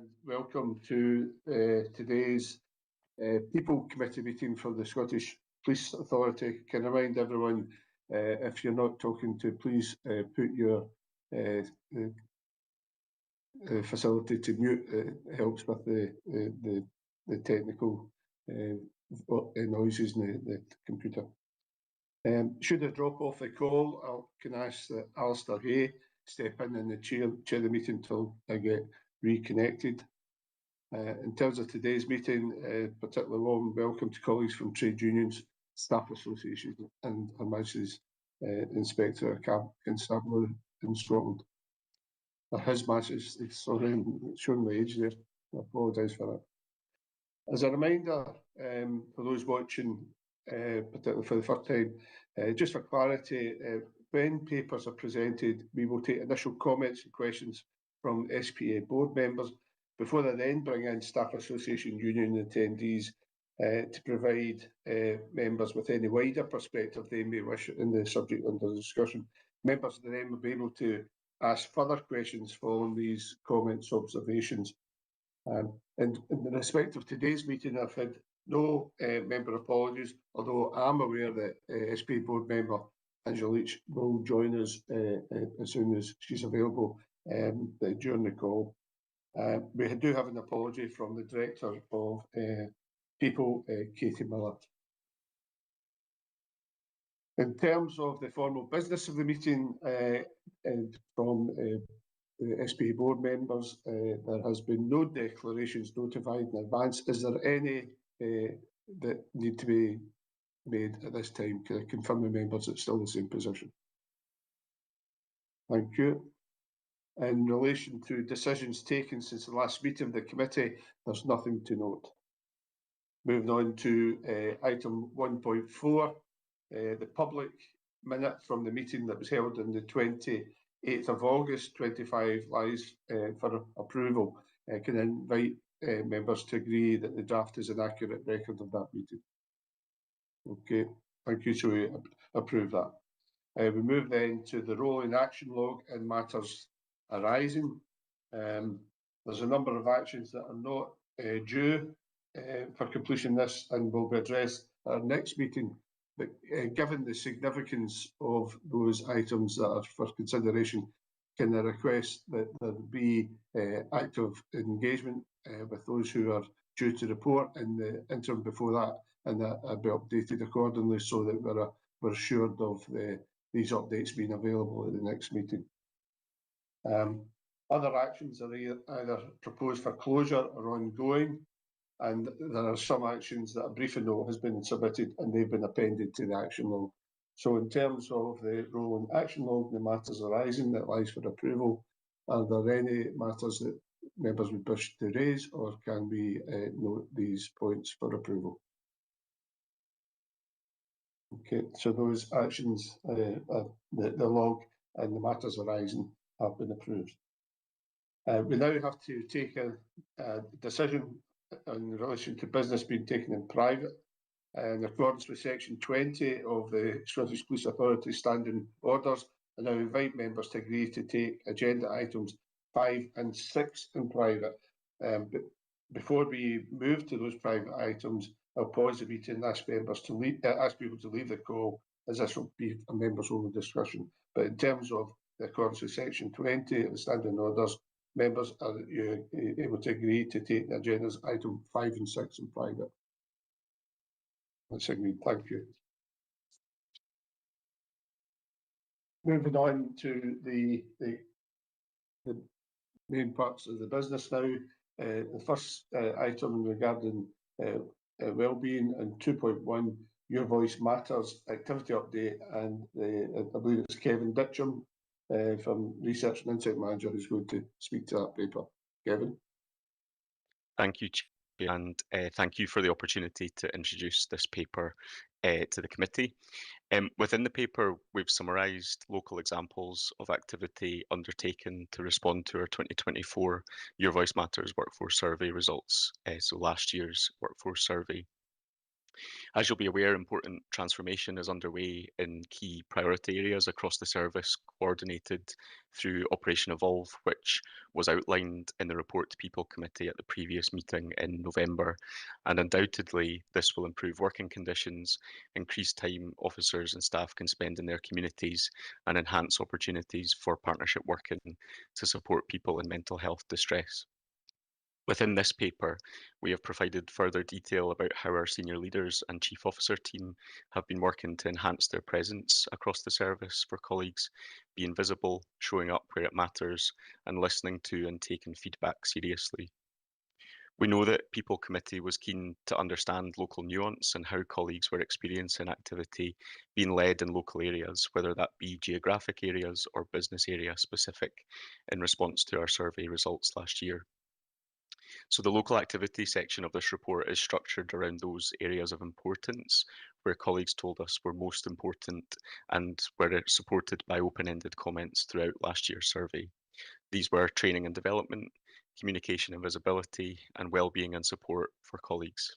and welcome to today's People Committee meeting for the Scottish Police Authority. Can I remind everyone, if you're not talking to, please put your facility to mute. It helps with the technical noises in the computer. Should I drop off the call, I can ask that Alistair Hay step in and chair the meeting until I get reconnected. In terms of today's meeting, particularly warm welcome to colleagues from trade unions, staff associations and Her Majesty's Inspector Constabulary in Scotland. His Majesty's, sorry, I'm showing my age there, I apologise for that. As a reminder, for those watching, particularly for the first time, just for clarity, when papers are presented, we will take initial comments and questions from SPA board members before they then bring in Staff Association Union attendees to provide members with any wider perspective they may wish in the subject under discussion. Members then will be able to ask further questions following these comments, observations. And in respect of today's meeting, I've had no member apologies, although I'm aware that SPA board member Angela Leach will join us as soon as she's available during the call. We do have an apology from the Director of People, Katie Miller. In terms of the formal business of the meeting, and from the SPA board members, there has been no declarations notified in advance. Is there any that need to be made at this time? Can I confirm the members it's still the same position? Thank you. In relation to decisions taken since the last meeting of the committee, there's nothing to note. Moving on to item 1.4, the public minute from the meeting that was held on the 28th of August 25 lies for approval. Can I invite members to agree that the draft is an accurate record of that meeting? Okay, thank you. So we approve that. We move then to the rolling action log and matters arising. There's a number of actions that are not due for completion this and will be addressed at our next meeting. But given the significance of those items that are for consideration, can I request that there be active engagement with those who are due to report in the interim before that, and that be updated accordingly so that we're assured of these updates being available at the next meeting. Other actions are either proposed for closure or ongoing, and there are some actions that a briefing note has been submitted and they've been appended to the action log. So in terms of the rolling action log, the matters arising that lies for approval, are there any matters that members would wish to raise, or can we note these points for approval? Okay, so those actions, the log and the matters arising have been approved. We now have to take a decision in relation to business being taken in private. In accordance with section 20 of the Scottish Police Authority Standing Orders, I now invite members to agree to take agenda items 5 and 6 in private. But before we move to those private items, I'll pause the meeting and ask members to leave, ask people to leave the call, as this will be a members' only discussion. But in terms of the accordance with section 20 of the Standing Orders, members are able to agree to take the agendas item 5 and 6 in private. That's agreed. Thank you. Moving on to the main parts of the business now. The first item regarding wellbeing and 2.1 Your Voice Matters activity update, and I believe it's Kevin Ditcham from Research and Insight Manager who's going to speak to that paper. Kevin. Thank you, Chair, and thank you for the opportunity to introduce this paper to the committee. Within the paper, we've summarised local examples of activity undertaken to respond to our 2024 Your Voice Matters Workforce Survey results, so last year's workforce survey. As you'll be aware, important transformation is underway in key priority areas across the service, coordinated through Operation Evolve, which was outlined in the report to People Committee at the previous meeting in November. And undoubtedly, this will improve working conditions, increase time officers and staff can spend in their communities, and enhance opportunities for partnership working to support people in mental health distress. Within this paper, we have provided further detail about how our senior leaders and chief officer team have been working to enhance their presence across the service for colleagues, being visible, showing up where it matters, and listening to and taking feedback seriously. We know that People Committee was keen to understand local nuance and how colleagues were experiencing activity being led in local areas, whether that be geographic areas or business area specific, in response to our survey results last year. So the local activity section of this report is structured around those areas of importance where colleagues told us were most important and were supported by open-ended comments throughout last year's survey. These were training and development, communication and visibility, and well-being and support for colleagues.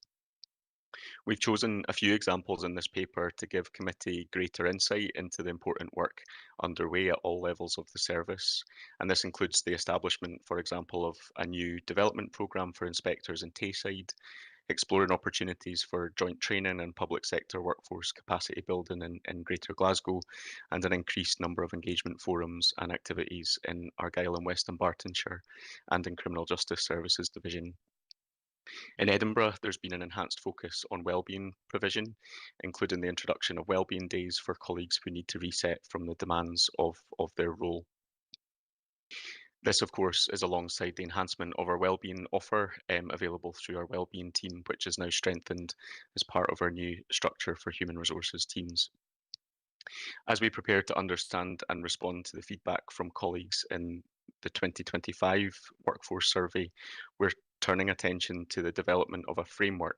We've chosen a few examples in this paper to give committee greater insight into the important work underway at all levels of the service. And this includes the establishment, for example, of a new development programme for inspectors in Tayside, exploring opportunities for joint training and public sector workforce capacity building in Greater Glasgow, and an increased number of engagement forums and activities in Argyll and West Dunbartonshire and in Criminal Justice Services Division. In Edinburgh, there's been an enhanced focus on wellbeing provision, including the introduction of wellbeing days for colleagues who need to reset from the demands of their role. This, of course, is alongside the enhancement of our wellbeing offer available through our wellbeing team, which is now strengthened as part of our new structure for human resources teams. As we prepare to understand and respond to the feedback from colleagues in the 2025 workforce survey, we're turning attention to the development of a framework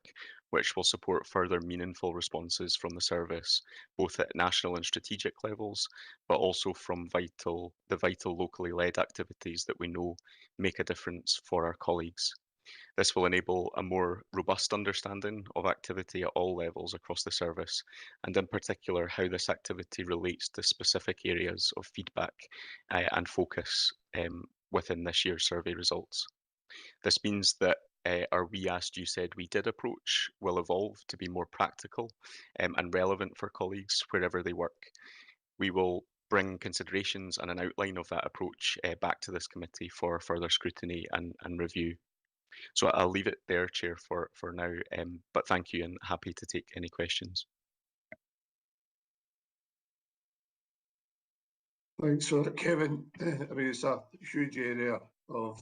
which will support further meaningful responses from the service, both at national and strategic levels, but also from the vital locally led activities that we know make a difference for our colleagues. This will enable a more robust understanding of activity at all levels across the service, and in particular, how this activity relates to specific areas of feedback and focus within this year's survey results. This means that our We Asked, You Said We Did approach will evolve to be more practical and relevant for colleagues wherever they work. We will bring considerations and an outline of that approach back to this committee for further scrutiny and review. So I'll leave it there, Chair, for now, but thank you and happy to take any questions. Thanks for that, Kevin. I mean, it's a huge area of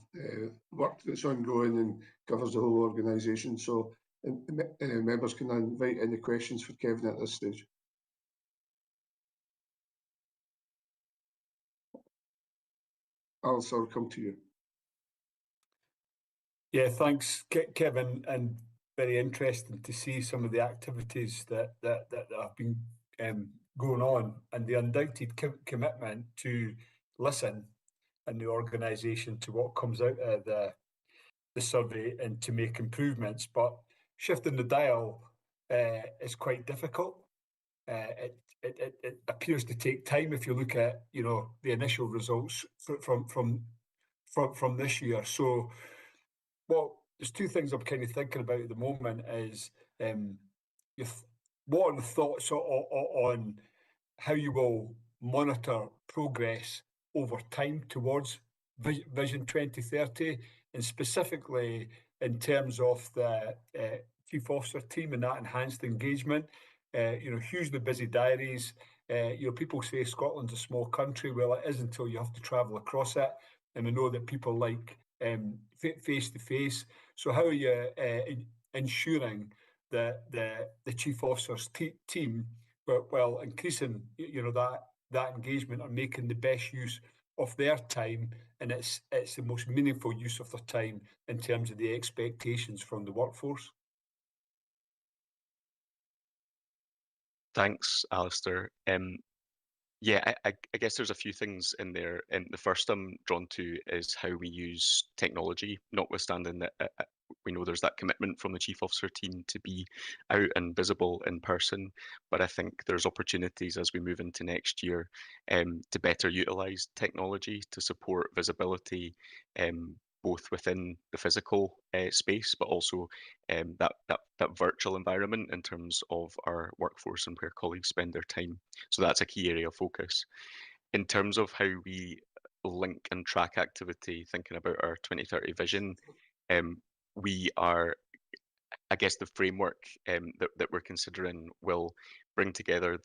work that's ongoing and covers the whole organisation. So members can invite any questions for Kevin at this stage. Alistair, I'll come to you. Yeah, thanks, Kevin, and very interesting to see some of the activities that have been going on, and the undoubted commitment to listen in the organisation to what comes out of the survey and to make improvements. But shifting the dial is quite difficult. It appears to take time if you look at the initial results from this year. So, well, there's two things I'm kind of thinking about at the moment is what are the thoughts on how you will monitor progress over time towards Vision 2030, and specifically in terms of the Chief Officer team and that enhanced engagement. Hugely busy diaries. People say Scotland's a small country. Well, it is until you have to travel across it. And we know that people like face-to-face. So how are you ensuring that the Chief Officer's team, while increasing that engagement, are making the best use of their time, and it's the most meaningful use of their time in terms of the expectations from the workforce? Thanks, Alistair. Yeah, I guess there's a few things in there. And the first I'm drawn to is how we use technology, notwithstanding that we know there's that commitment from the Chief Officer team to be out and visible in person, but I think there's opportunities as we move into next year to better utilise technology to support visibility, both within the physical space, but also that virtual environment in terms of our workforce and where colleagues spend their time. So that's a key area of focus. In terms of how we link and track activity, thinking about our 2030 vision, we are, I guess the framework that we're considering will bring together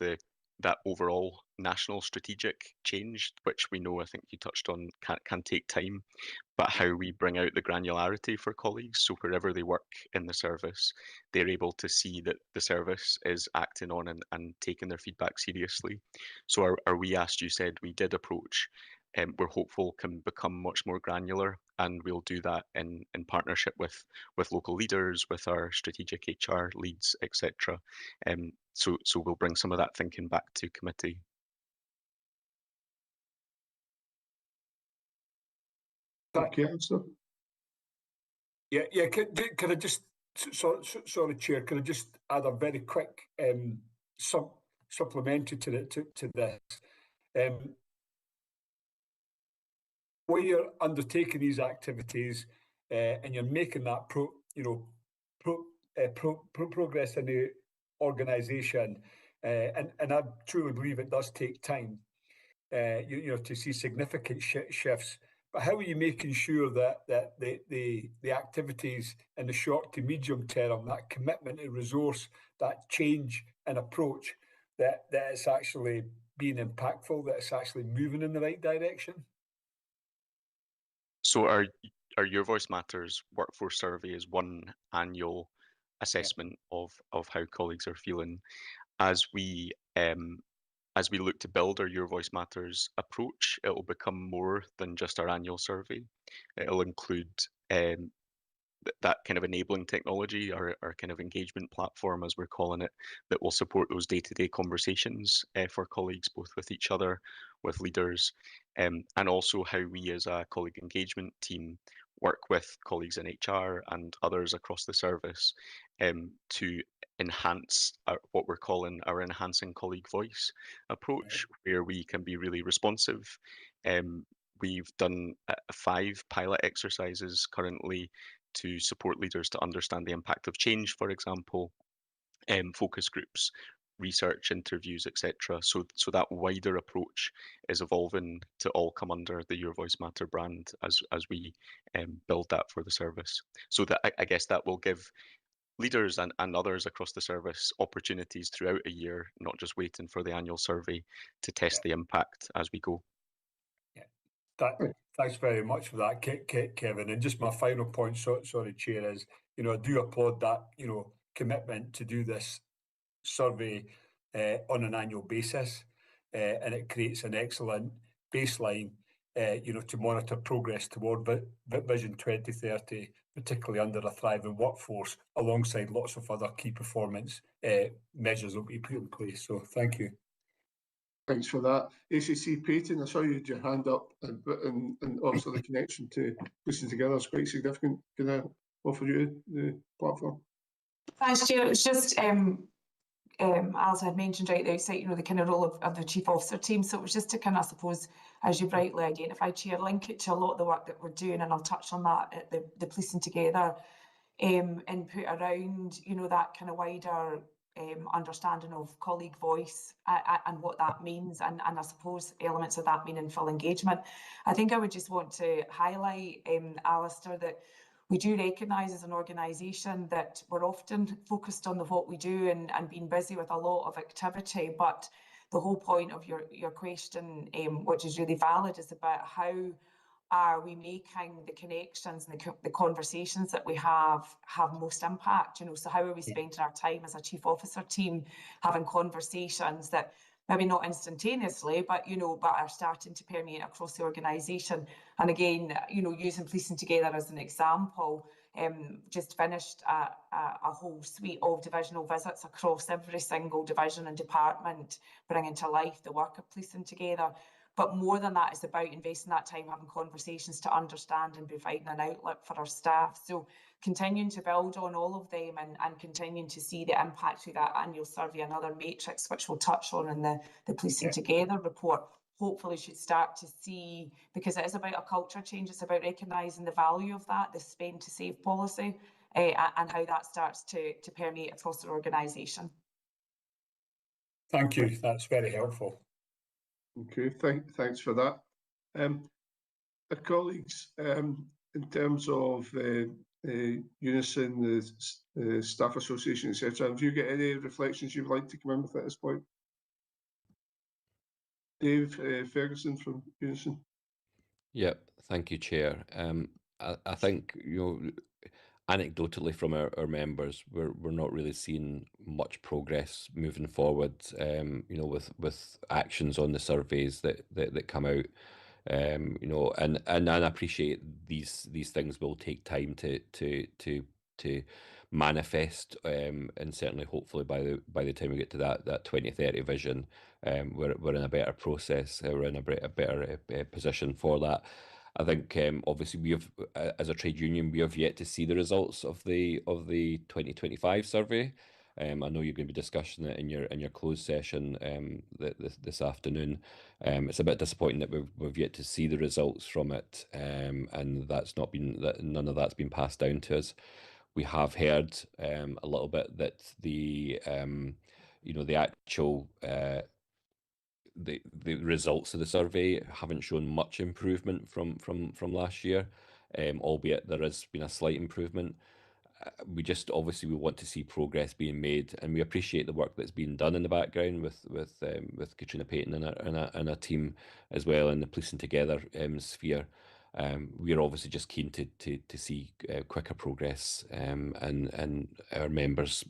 that overall national strategic change, which we know, I think you touched on, can take time, but how we bring out the granularity for colleagues, so wherever they work in the service, they're able to see that the service is acting on and taking their feedback seriously. So our we asked, you said we did approach, we're hopeful can become much more granular, and we'll do that in partnership with local leaders, with our strategic HR leads, etc. So we'll bring some of that thinking back to committee. Okay, Alistair. Yeah. Can I just, sorry, Chair, can I just add a very quick supplementary to this? When you're undertaking these activities and you're making that progress in the organisation, and I truly believe it does take time, to see significant shifts. But how are you making sure that the activities in the short to medium term, that commitment to resource, that change and approach, that it's actually being impactful, that it's actually moving in the right direction? So our Your Voice Matters workforce survey is one annual assessment of how colleagues are feeling. As we look to build our Your Voice Matters approach, it will become more than just our annual survey. It'll include that kind of enabling technology, our kind of engagement platform, as we're calling it, that will support those day-to-day conversations for colleagues, both with each other, with leaders, and also how we as a colleague engagement team work with colleagues in HR and others across the service to enhance what we're calling our enhancing colleague voice approach, where we can be really responsive. We've done 5 pilot exercises currently to support leaders to understand the impact of change, for example, focus groups, research, interviews, etc. So that wider approach is evolving to all come under the Your Voice Matter brand as we build that for the service. So that I guess that will give leaders and others across the service opportunities throughout a year, not just waiting for the annual survey to test the impact as we go. Thanks very much for that, Kevin. And just my final point, sorry, Chair, is, I do applaud that, commitment to do this survey on an annual basis, and it creates an excellent baseline, to monitor progress toward Vision 2030, particularly under a thriving workforce, alongside lots of other key performance measures that we put in place. So thank you. Thanks for that. ACC Peyton, I saw you had your hand up, and also the connection to Policing Together is quite significant. Can I offer you the platform? Thanks, Chair. It's just, as I had mentioned right at the outset, the kind of role of the Chief Officer team. So it was just to kind of, I suppose, as you've rightly identified, Chair, link it to a lot of the work that we're doing, and I'll touch on that at the Policing Together input around, that kind of wider understanding of colleague voice and what that means, and I suppose elements of that meaningful engagement. I think I would just want to highlight, Alistair, that we do recognise as an organisation that we're often focused on what we do and being busy with a lot of activity, but the whole point of your question, which is really valid, is about how are we making the connections and the conversations that we have most impact, so how are we spending our time as a Chief Officer team having conversations that maybe not instantaneously, but are starting to permeate across the organisation. And again, using Policing Together as an example, just finished a whole suite of divisional visits across every single division and department, bringing to life the work of Policing Together. But more than that, it's about investing that time having conversations to understand and providing an outlet for our staff. So continuing to build on all of them and continuing to see the impact through that annual survey, another matrix which we'll touch on in the Policing Together report, hopefully should start to see, because it is about a culture change, it's about recognising the value of that, the spend to save policy, and how that starts to permeate across the organisation. Thank you, that's very helpful. Okay, thanks for that. Our colleagues, in terms of Unison, the Staff Association, etc., have you got any reflections you'd like to come in with at this point? Dave Ferguson from Unison. Yep, thank you, Chair. I think, anecdotally from our members, we're not really seeing much progress moving forward. With actions on the surveys that come out. And I appreciate these things will take time to manifest, and certainly hopefully by the time we get to that 2030 vision, we're in a better process, we're in a better position for that. I think obviously we have, as a trade union, we have yet to see the results of the 2025 survey. I know you're going to be discussing it in your closed session this afternoon. It's a bit disappointing that we've yet to see the results from it, and none of that's been passed down to us. We have heard a little bit that the actual the results of the survey haven't shown much improvement from last year, albeit there has been a slight improvement. We want to see progress being made, and we appreciate the work that's been done in the background with Katrina Payton and a team as well in the Policing Together sphere. We are obviously just keen to see quicker progress, and our members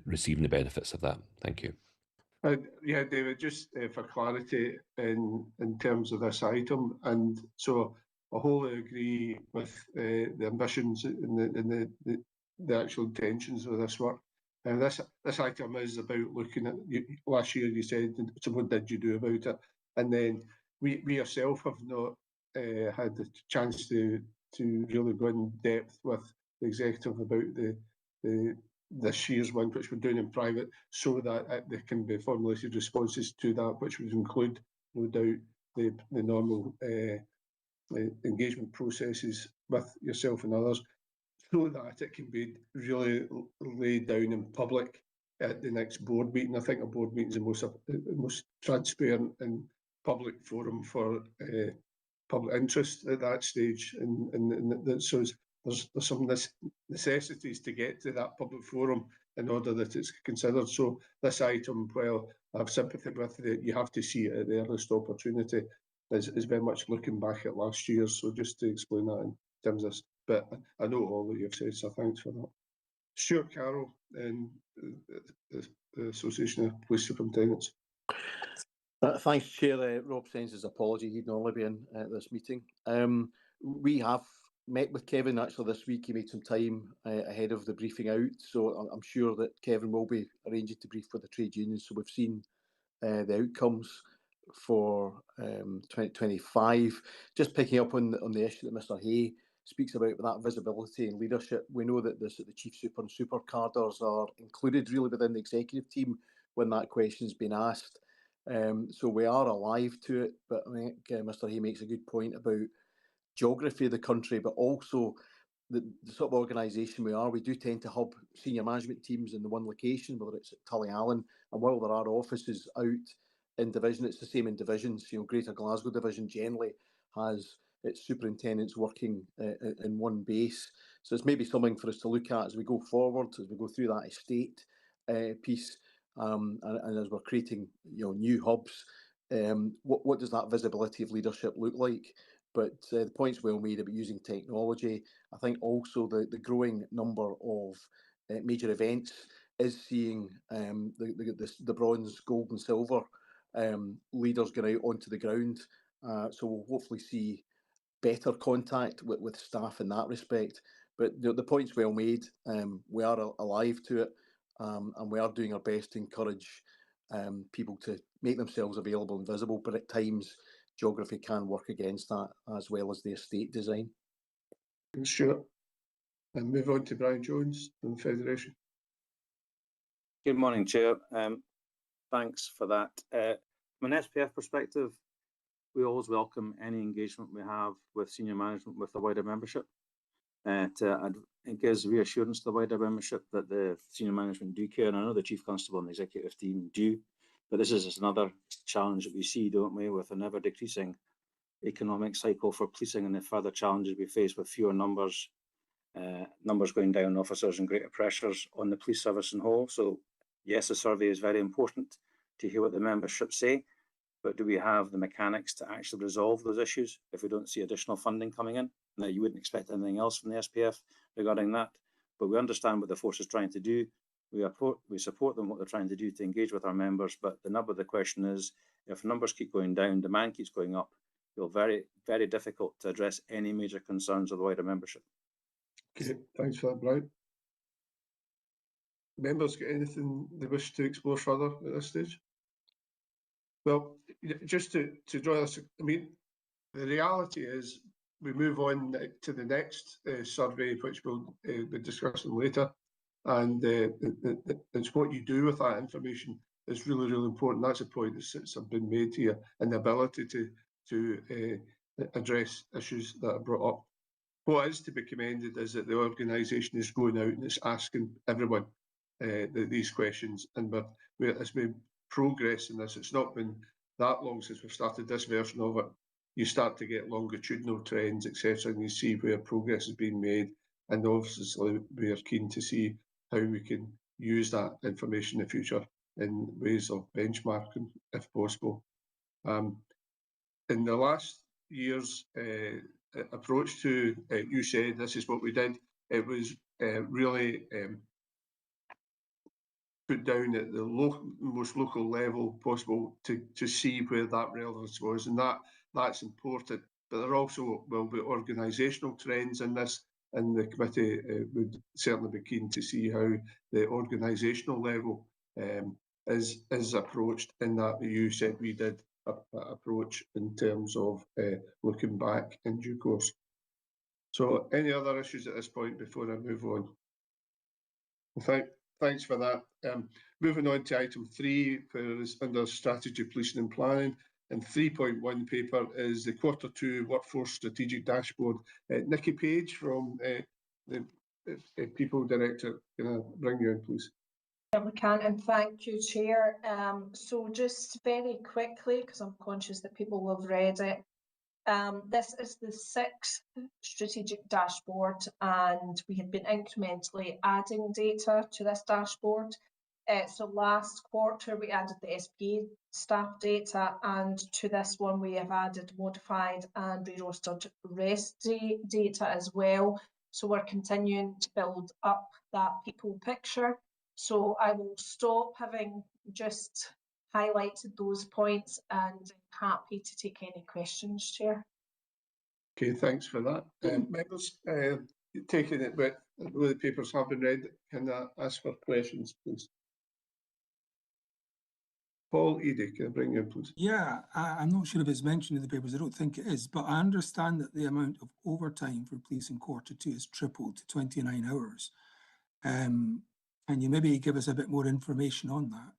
receiving the benefits of that. Thank you. Yeah, David, just for clarity in terms of this item, and so I wholly agree with the ambitions and the actual intentions of this work. And this item is about looking at, last year you said, so what did you do about it? And then we ourselves have not had the chance to really go in depth with the executive about this year's one, which we're doing in private, so that there can be formulated responses to that, which would include, no doubt, the normal engagement processes with yourself and others, so that it can be really laid down in public at the next board meeting. I think a board meeting is the most transparent and public forum for public interest at that stage, and so there's some necessities to get to that public forum in order that it's considered. So this item, well, I have sympathy with it, you have to see it at the earliest opportunity, is very much looking back at last year. So just to explain that in terms of this, but I know all that you've said, so thanks for that. Stuart Carroll, and the Association of Police Superintendents. Thanks, Chair. Rob sends his apology. He'd normally be in at this meeting. We have met with Kevin actually this week. He made some time ahead of the briefing out, so I'm sure that Kevin will be arranging to brief with the trade unions. So we've seen the outcomes for 2025. Just picking up on the issue that Mr. Hay speaks about, that visibility and leadership. We know that the Chief Super and Super Carders are included really within the executive team when that question's been asked. So we are alive to it, but I think Mr. Hay makes a good point about geography of the country, but also the sort of organisation we are. We do tend to hub senior management teams in the one location, whether it's at Tullyallen, and while there are offices out in division, it's the same in divisions. Greater Glasgow Division generally has its superintendents working in one base. So it's maybe something for us to look at as we go forward, as we go through that estate piece, and as we're creating new hubs. What does that visibility of leadership look like? But the point's well made about using technology. I think also the growing number of major events is seeing the bronze, gold and silver leaders going out onto the ground. So we'll hopefully see better contact with staff in that respect. But the point's well made. We are alive to it, and we are doing our best to encourage people to make themselves available and visible, but at times geography can work against that, as well as the estate design. Stuart. And move on to Brian Jones from the Federation. Good morning, Chair. Thanks for that. From an SPF perspective, we always welcome any engagement we have with senior management with the wider membership. It gives reassurance to the wider membership that the senior management do care, and I know the Chief Constable and the executive team do, but this is just another challenge that we see, don't we, with an ever-decreasing economic cycle for policing and the further challenges we face with fewer numbers going down, officers, and greater pressures on the police service and whole. So yes, the survey is very important to hear what the membership say, but do we have the mechanics to actually resolve those issues if we don't see additional funding coming in? Now, you wouldn't expect anything else from the SPF regarding that, but we understand what the force is trying to do. We support them, what they're trying to do to engage with our members, but the nub of the question is, if numbers keep going down, demand keeps going up, it'll be very, very difficult to address any major concerns of the wider membership. Okay, thanks for that, Brian. Members got anything they wish to explore further at this stage? Well, just to draw this, I mean, the reality is we move on to the next survey, which we'll be discussing later, and it's what you do with that information is really, really important. That's a point that's been made here, and the ability to address issues that are brought up. What is to be commended is that the organisation is going out and it's asking everyone these questions, and as we progress in this, it's not been that long since we've started this version of it. You start to get longitudinal trends, etc., and you see where progress is being made, and obviously we are keen to see how we can use that information in the future in ways of benchmarking, if possible. In the last year's approach to, you said this is what we did, it was really put down at the most local level possible to see where that relevance was, and that's important. But there also will be organisational trends in this, and the committee would certainly be keen to see how the organisational level is approached in that you said we did approach in terms of looking back in due course. So any other issues at this point before I move on? Well, thanks for that. Moving on to item 3, under strategy, policing and planning, and 3.1 paper is the Q2 Workforce Strategic Dashboard. Nikki Page from the People Director, can I bring you in, please? We can, and thank you, Chair. So just very quickly, because I'm conscious that people will have read it, this is the 6th strategic dashboard, and we have been incrementally adding data to this dashboard. So last quarter we added the SPA staff data, and to this one we have added modified and re-rostered rest data as well. So we're continuing to build up that people picture. So I will stop having just highlighted those points, and I'm happy to take any questions, Chair. Okay, thanks for that. Members, taking it, but the papers have been read, can I ask for questions, please? Paul Eady, can I bring you in, please? Yeah, I'm not sure if it's mentioned in the papers. I don't think it is, but I understand that the amount of overtime for police in Q2 has tripled to 29 hours. Can you maybe give us a bit more information on that?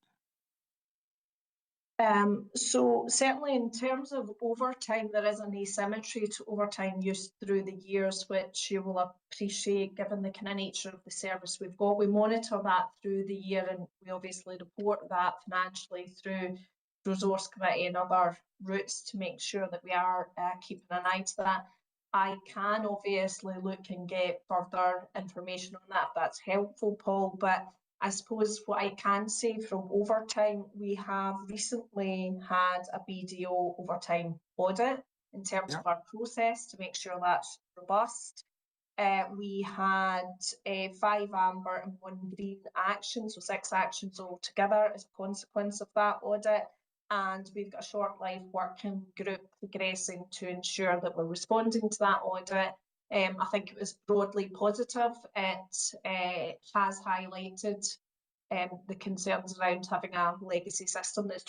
So certainly in terms of overtime, there is an asymmetry to overtime use through the years, which you will appreciate given the kind of nature of the service we've got. We monitor that through the year, and we obviously report that financially through resource committee and other routes to make sure that we are keeping an eye to that. I can obviously look and get further information on that. That's helpful, Paul, but I suppose what I can say from overtime, we have recently had a BDO overtime audit in terms of our process to make sure that's robust. We had 5 amber and 1 green actions, so 6 actions altogether as a consequence of that audit. And we've got a short life working group progressing to ensure that we're responding to that audit. I think it was broadly positive. It has highlighted the concerns around having a legacy system that's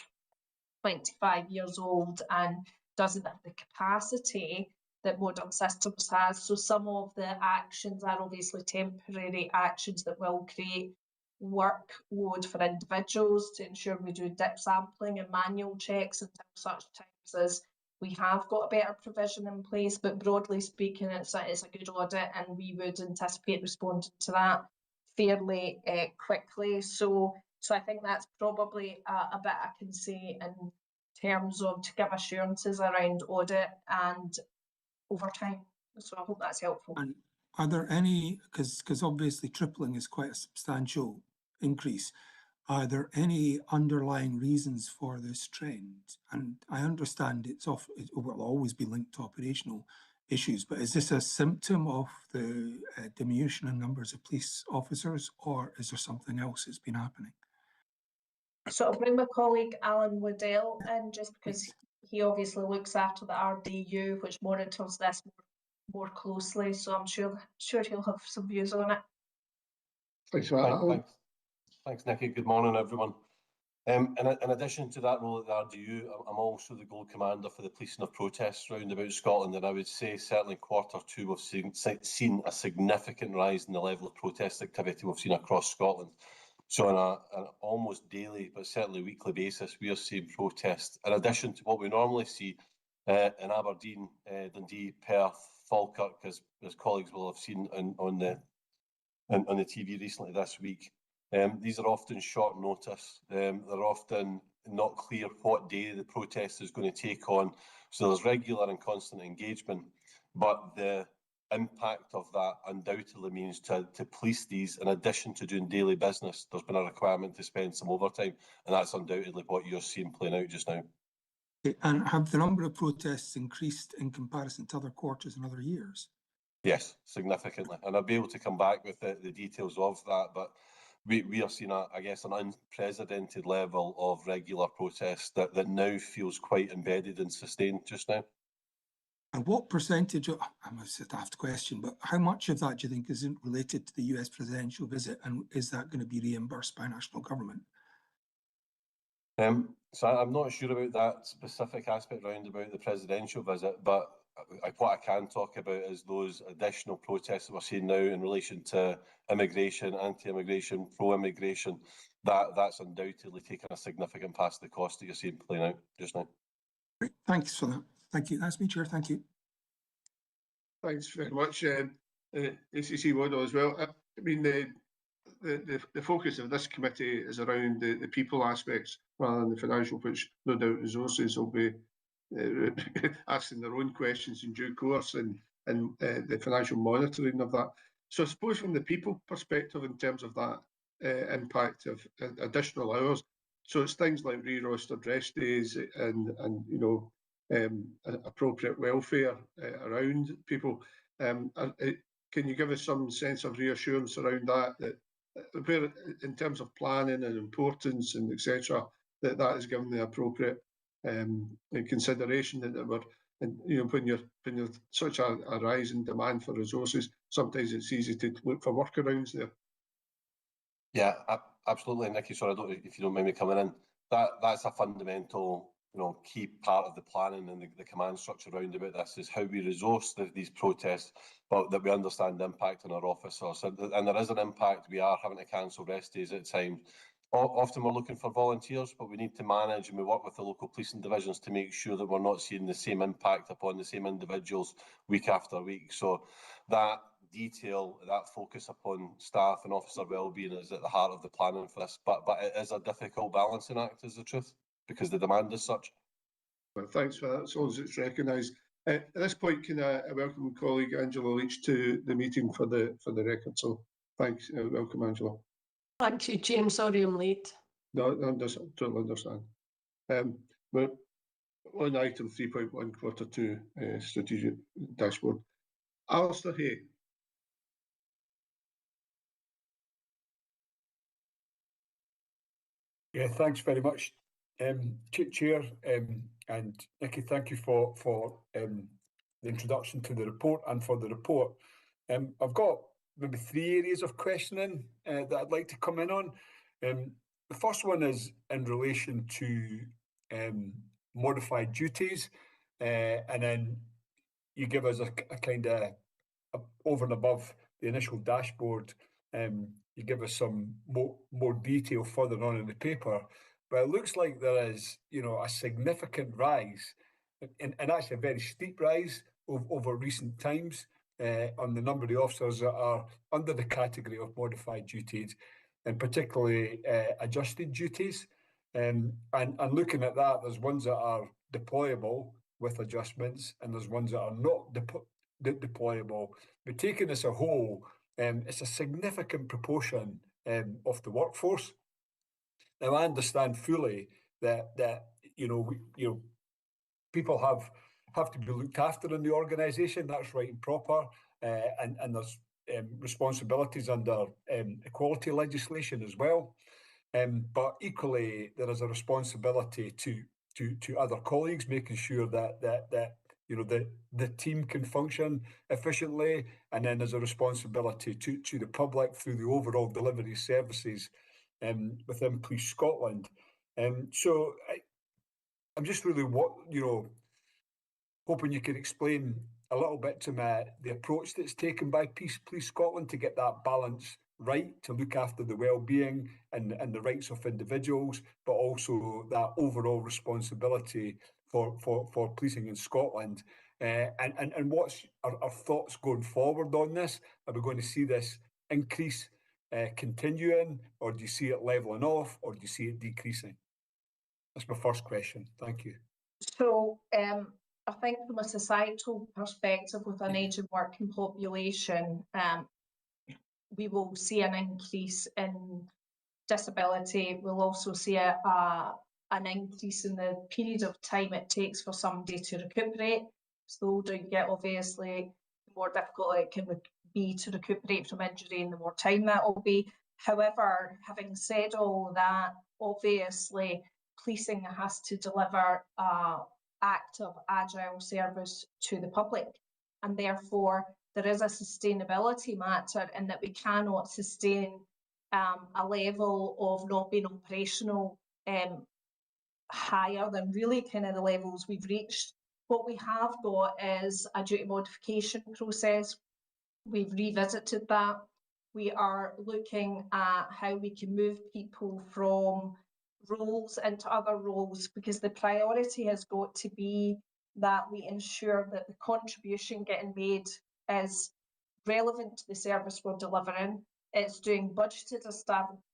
25 years old and doesn't have the capacity that Modern Systems has. So some of the actions are obviously temporary actions that will create workload for individuals to ensure we do dip sampling and manual checks until such times as we have got a better provision in place. But broadly speaking, it's a good audit, and we would anticipate responding to that fairly quickly. So I think that's probably a bit I can say in terms of to give assurances around audit and overtime. So I hope that's helpful. And are there any, because obviously tripling is quite a substantial increase, are there any underlying reasons for this trend? And I understand it will always be linked to operational issues, but is this a symptom of the diminution in numbers of police officers, or is there something else that's been happening? So I'll bring my colleague Alan Waddell in, just because he obviously looks after the RDU, which monitors this more closely. So I'm sure he'll have some views on it. Thanks for that, Alan. Thanks, Nicky. Good morning, everyone. In addition to that role at the RDU, I'm also the goal commander for the policing of protests round about Scotland, and I would say certainly Q2 we've seen a significant rise in the level of protest activity we've seen across Scotland. So on an almost daily, but certainly weekly basis, we are seeing protests, in addition to what we normally see in Aberdeen, Dundee, Perth, Falkirk, as colleagues will have seen on the TV recently this week. These are often short notice. They're often not clear what day the protest is going to take on. So there's regular and constant engagement, but the impact of that undoubtedly means to police these, in addition to doing daily business, there's been a requirement to spend some overtime, and that's undoubtedly what you're seeing playing out just now. And have the number of protests increased in comparison to other quarters and other years? Yes, significantly. And I'll be able to come back with the details of that, but we are seeing, I guess, an unprecedented level of regular protests that now feels quite embedded and sustained just now. And what percentage of, I must have daft question, but how much of that do you think is related to the US presidential visit, and is that going to be reimbursed by national government? So I'm not sure about that specific aspect round about the presidential visit, but what I can talk about is those additional protests that we're seeing now in relation to immigration, anti-immigration, pro-immigration. That's undoubtedly taken a significant part of the cost that you're seeing playing out just now. Great, thanks for that. Thank you. That's me, Chair. Thank you. Thanks very much, ACC Waddell as well. I mean, the focus of this committee is around the people aspects rather than the financial, which no doubt resources will be asking their own questions in due course, and the financial monitoring of that. So I suppose from the people perspective, in terms of that impact of additional hours, so it's things like re-rostered rest days and you know, appropriate welfare around people. Can you give us some sense of reassurance around that where, in terms of planning and importance and etc., that is given the appropriate consideration, that we're, you know, when you're such a rise in demand for resources, sometimes it's easy to look for workarounds there. Yeah, absolutely, Nicky. Sorry, if you don't mind me coming in. That's a fundamental, you know, key part of the planning and the command structure around about this is how we resource these protests, but that we understand the impact on our officers. And there is an impact. We are having to cancel rest days at times. Often we're looking for volunteers, but we need to manage, and we work with the local policing divisions to make sure that we're not seeing the same impact upon the same individuals week after week. So that detail, that focus upon staff and officer wellbeing is at the heart of the planning for this. But it is a difficult balancing act, is the truth, because the demand is such. Well, thanks for that. As long as it's recognised. At this point, can I welcome colleague Angela Leach to the meeting for the record? So thanks. Welcome, Angela. Thank you, James. Sorry I'm late. No, I totally understand. We're on item 3.1, Q2 strategic dashboard. Alistair Hay. Yeah, thanks very much, Chair, and Nicky, thank you for the introduction to the report and for the report. I've got maybe 3 areas of questioning that I'd like to come in on. The first one is in relation to modified duties. and then you give us a kind of over and above the initial dashboard, you give us some more detail further on in the paper. But it looks like there is, a significant rise, and actually a very steep rise over recent times on the number of the officers that are under the category of modified duties, and particularly adjusted duties. And looking at that, there's ones that are deployable with adjustments, and there's ones that are not deployable. But taking as a whole, it's a significant proportion of the workforce. Now, I understand fully that people have to be looked after in the organisation. That's right and proper, and there's responsibilities under equality legislation as well. But equally, there is a responsibility to other colleagues, making sure that the team can function efficiently, and then there's a responsibility to the public through the overall delivery services within Police Scotland. So I'm just really hoping you can explain a little bit to me the approach that's taken by Police Scotland to get that balance right, to look after the well-being and the rights of individuals, but also that overall responsibility for policing in Scotland. And what's our thoughts going forward on this? Are we going to see this increase continuing, or do you see it levelling off, or do you see it decreasing? That's my first question. Thank you. So I think from a societal perspective, with an ageing working population, we will see an increase in disability. We'll also see an increase in the period of time it takes for somebody to recuperate. So the older you get, obviously, the more difficult it can be to recuperate from injury, and the more time that will be. However, having said all that, obviously, policing has to deliver active, agile service to the public, and therefore there is a sustainability matter in that we cannot sustain a level of not being operational higher than really kind of the levels we've reached. What we have got is a duty modification process. We've revisited that. We are looking at how we can move people from roles into other roles, because the priority has got to be that we ensure that the contribution getting made is relevant to the service we're delivering. It's doing budgeted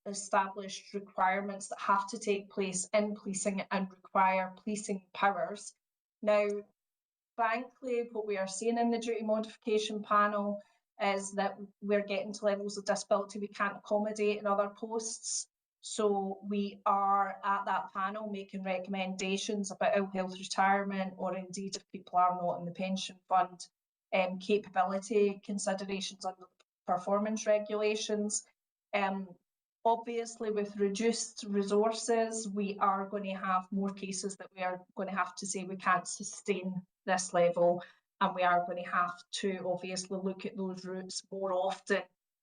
established requirements that have to take place in policing and require policing powers. Now, frankly, what we are seeing in the duty modification panel is that we're getting to levels of disability we can't accommodate in other posts. So we are at that panel making recommendations about ill health retirement, or indeed if people are not in the pension fund, capability considerations under the performance regulations. Obviously, with reduced resources, we are going to have more cases that we are going to have to say we can't sustain this level, and we are going to have to obviously look at those routes more often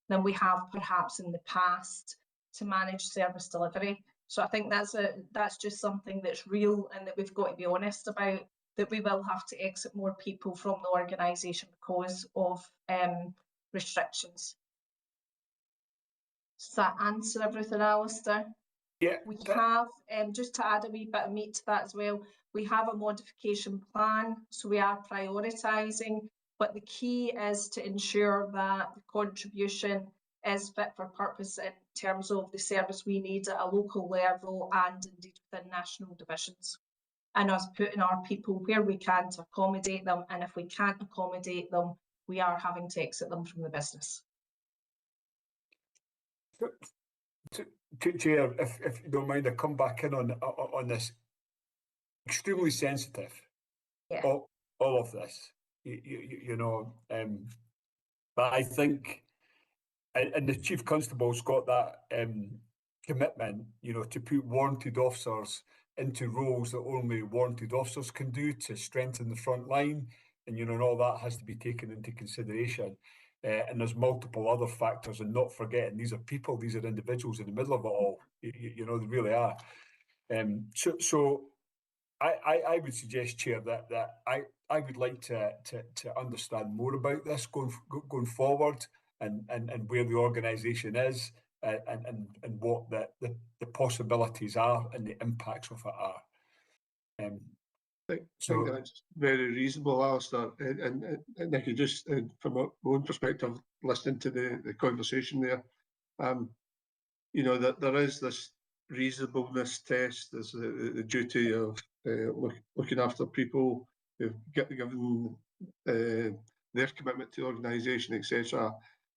than we have perhaps in the past to manage service delivery. So I think that's just something that's real, and that we've got to be honest about, that we will have to exit more people from the organisation because of restrictions. Does that answer everything, Alistair? Yeah. We have, just to add a wee bit of meat to that as well, we have a modification plan, so we are prioritising, but the key is to ensure that the contribution is fit for purpose in terms of the service we need at a local level and indeed within national divisions, and us putting our people where we can to accommodate them, and if we can't accommodate them, we are having to exit them from the business. Chair, if you don't mind, I come back in on this. Extremely sensitive. Yeah. All of this, but I think, and the Chief Constable's got that commitment, to put warranted officers into roles that only warranted officers can do, to strengthen the front line, and all that has to be taken into consideration. And there's multiple other factors, and not forgetting these are people, these are individuals in the middle of it all. They really are. So I would suggest, Chair, that I would like to understand more about this going forward, and where the organisation is, and what the possibilities are and the impacts of it are. I think that's very reasonable, Alistair. And I could just, from my own perspective, listening to the conversation there, you know, that there is this reasonableness test. There's the duty of looking after people who've given their commitment to the organisation, etc.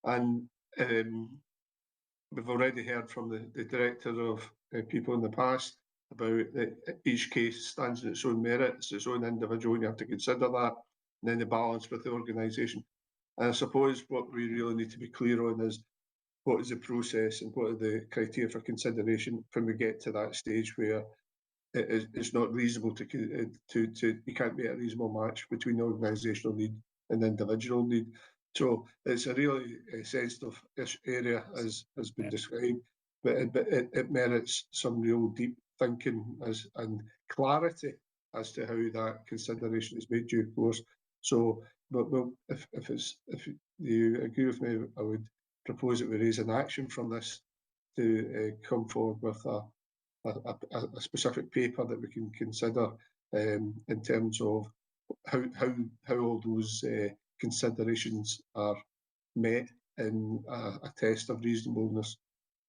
And we've already heard from the director of people in the past about each case stands on its own merit, it's its own individual, and you have to consider that, and then the balance with the organisation. And I suppose what we really need to be clear on is what is the process and what are the criteria for consideration when we get to that stage where it's not reasonable to you can't make a reasonable match between the organisational need and the individual need. So it's a really sensitive area, as has been described, but it merits some real deep thinking and clarity as to how that consideration is made due course. So, but if you agree with me, I would propose that we raise an action from this to come forward with a specific paper that we can consider in terms of how all those considerations are met in a test of reasonableness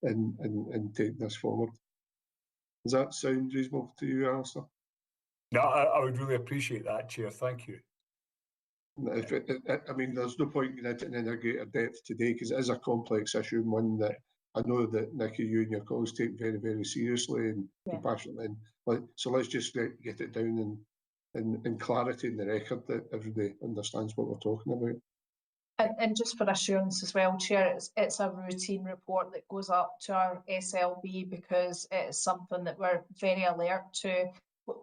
in taking this forward. Does that sound reasonable to you, Alistair? No, I would really appreciate that, Chair. Thank you. I mean, there's no point in it in any greater depth today because it is a complex issue and one that I know that Nikki, you and your colleagues take very, very seriously and compassionately. And so let's just get it down in clarity in the record that everybody understands what we're talking about. And just for assurance as well, Chair, it's a routine report that goes up to our SLB because it's something that we're very alert to,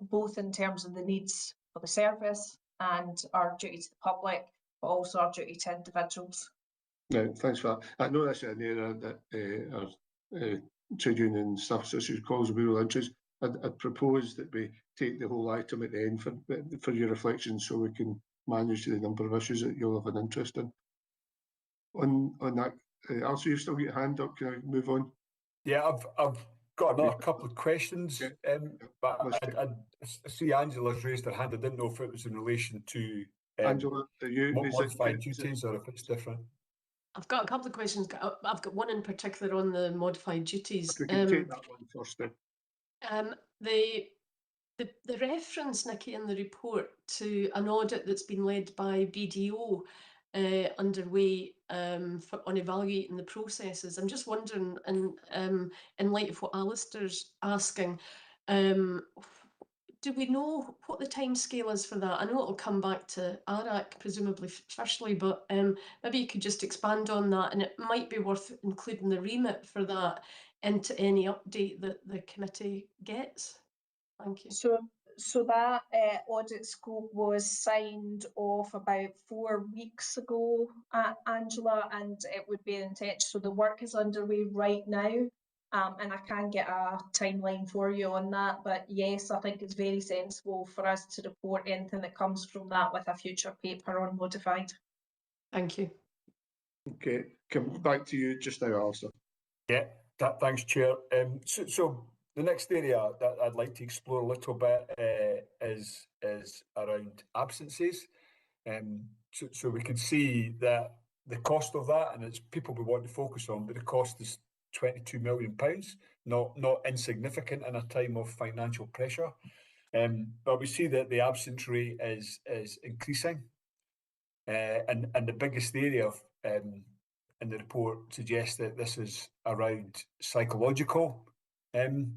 both in terms of the needs for the service and our duty to the public, but also our duty to individuals. No, thanks for that. I know that's an area that our trade union staff association calls real interest. I'd propose that we take the whole item at the end for your reflections so we can manage the number of issues that you'll have an interest in. On that, Alistair, you've still got your hand up. Can I move on? Yeah, I've got another couple of questions, but I see Angela's raised her hand. I didn't know if it was in relation to Angela, are you modified duties or if it's different. I've got a couple of questions. I've got one in particular on the modified duties. If we can take that one first then. The reference, Nikki, in the report to an audit that's been led by BDO underway on evaluating the processes. I'm just wondering, in light of what Alistair's asking, do we know what the timescale is for that? I know it'll come back to ARAC presumably firstly, but maybe you could just expand on that, and it might be worth including the remit for that into any update that the committee gets. Thank you. So that audit scope was signed off about 4 weeks ago, Angela, and it would be intense. So the work is underway right now, and I can get a timeline for you on that. But yes, I think it's very sensible for us to report anything that comes from that with a future paper on modified. Thank you. Okay, come back to you just now, Alistair. Yeah, thanks, Chair. So the next area that I'd like to explore a little bit is around absences. So we can see that the cost of that, and it's people we want to focus on, but the cost is £22 million, not insignificant in a time of financial pressure. But we see that the absence rate is increasing, and the biggest area of in the report suggests that this is around psychological. And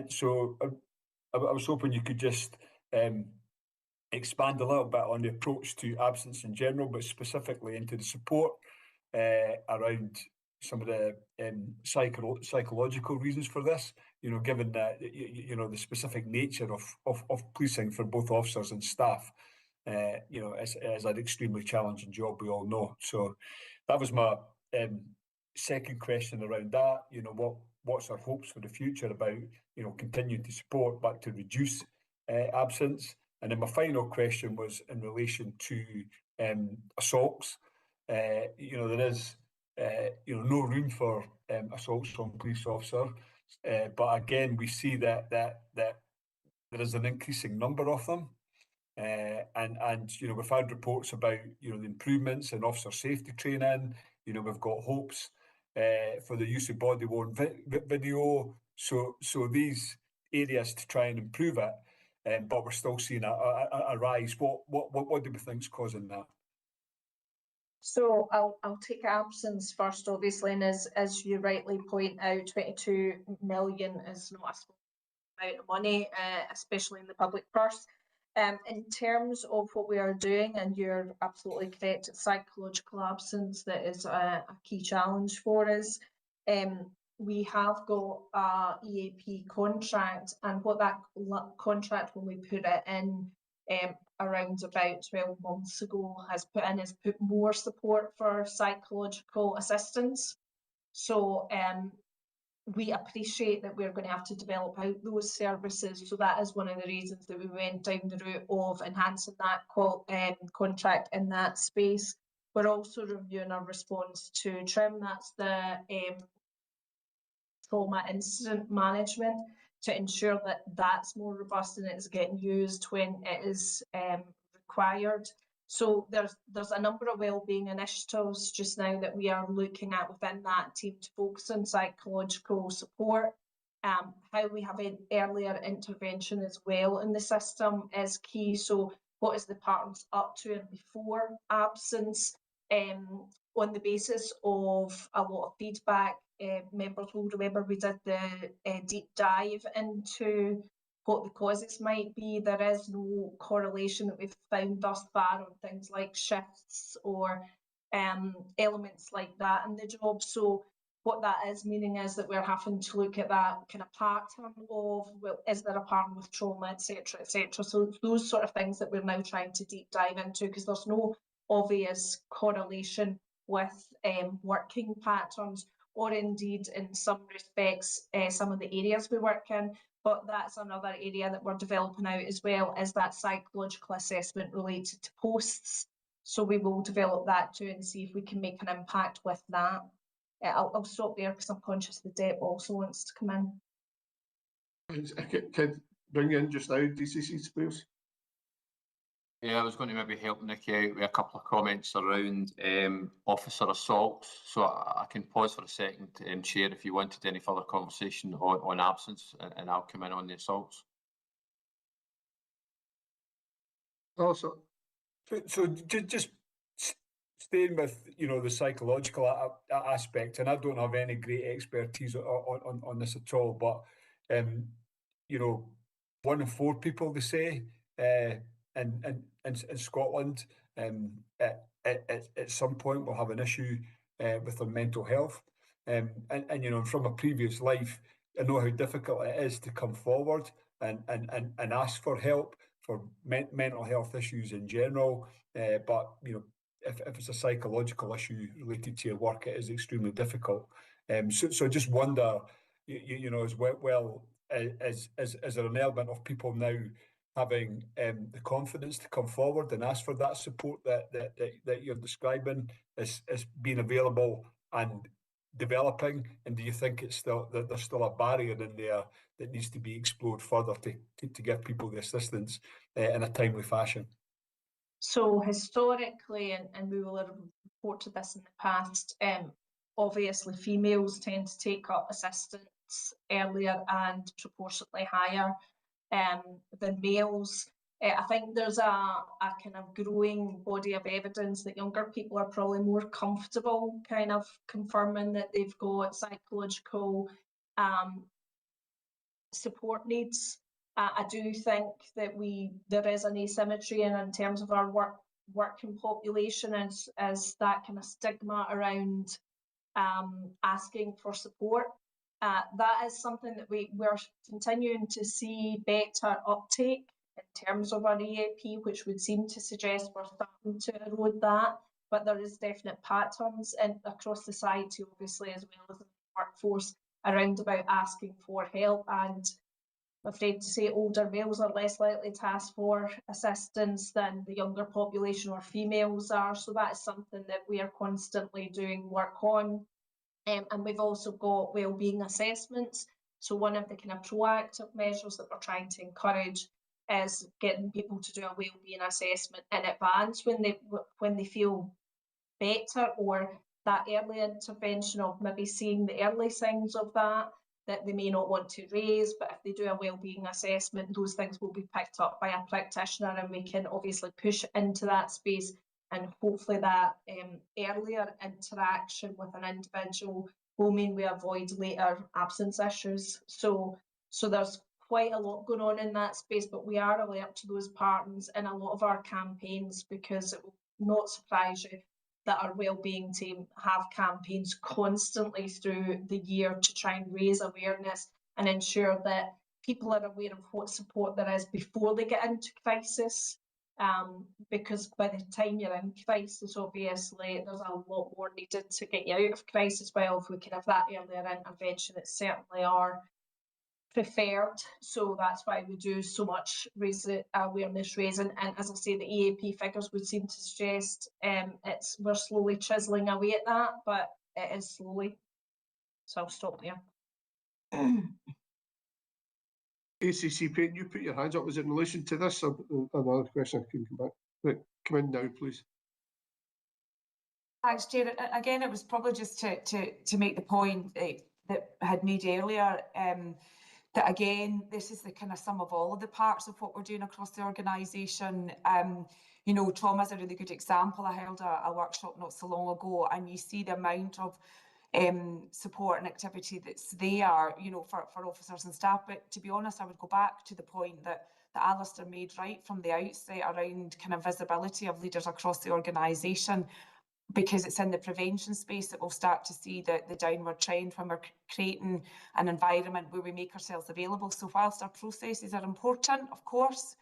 so I was hoping you could just expand a little bit on the approach to absence in general, but specifically into the support around some of the psychological reasons for this, you know, given that, you know, the specific nature of policing for both officers and staff, you know, is an extremely challenging job, we all know. So that was my second question around that. You know, what's our hopes for the future about, you know, continuing to support but to reduce absence. And then my final question was in relation to assaults. There is no room for assaults on police officers, but again we see that there is an increasing number of them. And we've had reports about the improvements in officer safety training. We've got hopes for the use of body-worn video. So these areas to try and improve it, but we're still seeing a rise. What do we think is causing that? So I'll take absence first, obviously, and as you rightly point out, 22 million is not a small amount of money, especially in the public purse. In terms of what we are doing, and you're absolutely correct, it's psychological absence that is a key challenge for us. We have got a EAP contract, and what that contract, when we put it in around about 12 months ago, has put more support for psychological assistance. So we appreciate that we're going to have to develop out those services. So that is one of the reasons that we went down the route of enhancing that contract in that space. We're also reviewing our response to TRIM, that's the trauma incident management, to ensure that that's more robust and it's getting used when it is required. So there's a number of wellbeing initiatives just now that we are looking at within that team to focus on psychological support. How we have an earlier intervention as well in the system is key. So what is the patterns up to and before absence? On the basis of a lot of feedback, members will remember we did the deep dive into what the causes might be. There is no correlation that we've found thus far on things like shifts or elements like that in the job. So what that is meaning is that we're having to look at that kind of pattern of, well, is there a pattern with trauma, etc., etc. So those sort of things that we're now trying to deep dive into, because there's no obvious correlation with working patterns, or indeed in some respects some of the areas we work in. But that's another area that we're developing out as well, is that psychological assessment related to posts. So we will develop that too and see if we can make an impact with that. I'll stop there because I'm conscious the Deb also wants to come in. I could bring you in just now, DCC, please. Yeah, I was going to maybe help Nikki out with a couple of comments around officer assaults. So I can pause for a second, Chair, if you wanted any further conversation on absence, and I'll come in on the assaults. Also, so just staying with the psychological aspect, and I don't have any great expertise on this at all, but 1 in 4 people, they say, in Scotland at some point will have an issue with their mental health, and from a previous life, I know how difficult it is to come forward and ask for help for mental health issues in general, but if it's a psychological issue related to your work, it is extremely difficult. So I just wonder, as well, is there an element of people now having the confidence to come forward and ask for that support that you're describing as being available and developing? And do you think it's still that there's still a barrier in there that needs to be explored further to give people the assistance in a timely fashion? So historically, and we will have reported this in the past, obviously females tend to take up assistance earlier and proportionately higher than males. I think there's a kind of growing body of evidence that younger people are probably more comfortable kind of confirming that they've got psychological support needs. I do think that there is an asymmetry in terms of our working population as that kind of stigma around asking for support. That is something that we're continuing to see better uptake in terms of our EAP, which would seem to suggest we're starting to erode that. But there is definite patterns across society, obviously, as well as in the workforce, around about asking for help. And I'm afraid to say older males are less likely to ask for assistance than the younger population or females are. So that is something that we are constantly doing work on. And we've also got wellbeing assessments. So one of the kind of proactive measures that we're trying to encourage is getting people to do a wellbeing assessment in advance when they feel better, or that early intervention of maybe seeing the early signs of that they may not want to raise, but if they do a wellbeing assessment, those things will be picked up by a practitioner, and we can obviously push into that space, and hopefully that earlier interaction with an individual will mean we avoid later absence issues. So there's quite a lot going on in that space, but we are alert to those patterns in a lot of our campaigns, because it will not surprise you that our wellbeing team have campaigns constantly through the year to try and raise awareness and ensure that people are aware of what support there is before they get into crisis. Because by the time you're in crisis, obviously, there's a lot more needed to get you out of crisis. Well, if we can have that earlier intervention, it's certainly our preferred. So that's why we do so much awareness raising. And as I say, the EAP figures would seem to suggest we're slowly chiseling away at that, but it is slowly. So I'll stop there. ACC Payne, you put your hands up. Was it in relation to this or another question? I can come back. Right, come in now, please. Thanks, Chair. Again, it was probably just to make the point that I had made earlier, that again, this is the kind of sum of all of the parts of what we're doing across the organisation. You know, trauma is a really good example. I held a workshop not so long ago, and you see the amount of support and activity that's there, you know, for officers and staff. But to be honest, I would go back to the point that Alistair made right from the outset around kind of visibility of leaders across the organisation, because it's in the prevention space that we'll start to see the downward trend when we're creating an environment where we make ourselves available. So whilst our processes are important, of course,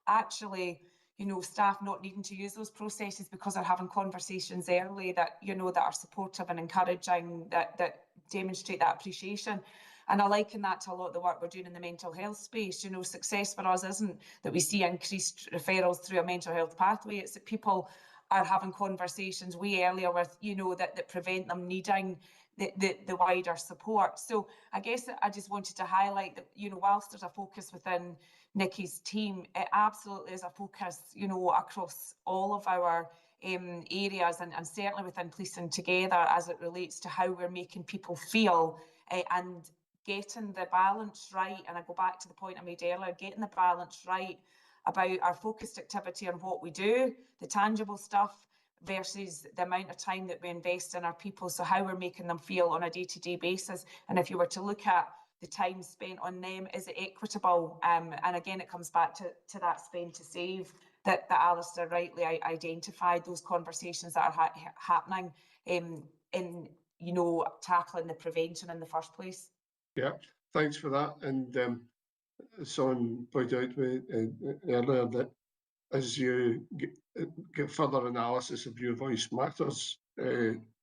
actually, you know, staff not needing to use those processes because they're having conversations early that, you know, that are supportive and encouraging, that demonstrate that appreciation. And I liken that to a lot of the work we're doing in the mental health space. You know, success for us isn't that we see increased referrals through a mental health pathway. It's that people are having conversations way earlier with, you know, that prevent them needing the wider support. So I guess I just wanted to highlight that, you know, whilst there's a focus within Nikki's team, it absolutely is a focus, you know, across all of our areas, and certainly within Policing Together as it relates to how we're making people feel and getting the balance right. And I go back to the point I made earlier, getting the balance right about our focused activity on what we do, the tangible stuff, versus the amount of time that we invest in our people, so how we're making them feel on a day-to-day basis. And if you were to look at the time spent on them, is it equitable? And again, it comes back to that spend to save that Alistair rightly identified, those conversations that are happening in, you know, tackling the prevention in the first place. Yeah, thanks for that. And someone pointed out to me earlier that as you get further analysis of your voice matters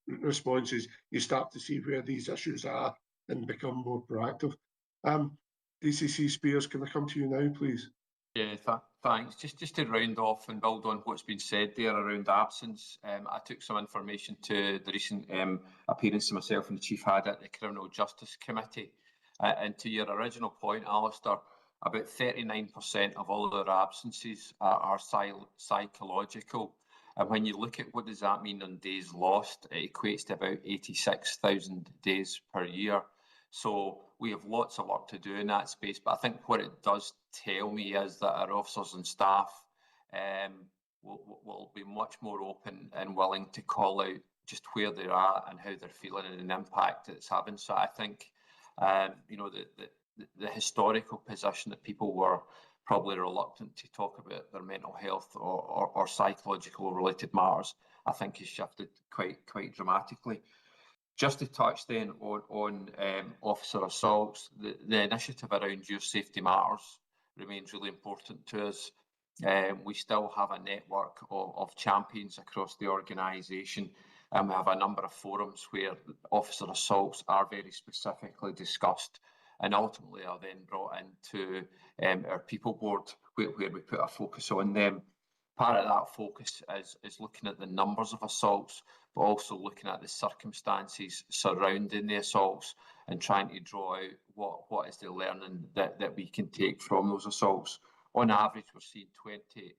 responses, you start to see where these issues are and become more proactive. DCC Spears, can I come to you now, please? Yeah, thanks. Just to round off and build on what's been said there around absence, I took some information to the recent appearance that myself and the Chief had at the Criminal Justice Committee. And to your original point, Alistair, about 39% of all their absences are psychological. And when you look at what does that mean on days lost, it equates to about 86,000 days per year. So we have lots of work to do in that space. But I think what it does tell me is that our officers and staff will be much more open and willing to call out just where they're at and how they're feeling and the impact it's having. So I think, you know, the historical position that people were probably reluctant to talk about their mental health or psychological related matters, I think has shifted quite dramatically. Just to touch then on officer assaults, the initiative around Your Safety Matters remains really important to us. We still have a network of champions across the organisation, and we have a number of forums where officer assaults are very specifically discussed. and ultimately are then brought into our people board, where we put our focus on them. Part of that focus is looking at the numbers of assaults, but also looking at the circumstances surrounding the assaults and trying to draw out what is the learning that we can take from those assaults. On average, we're seeing 20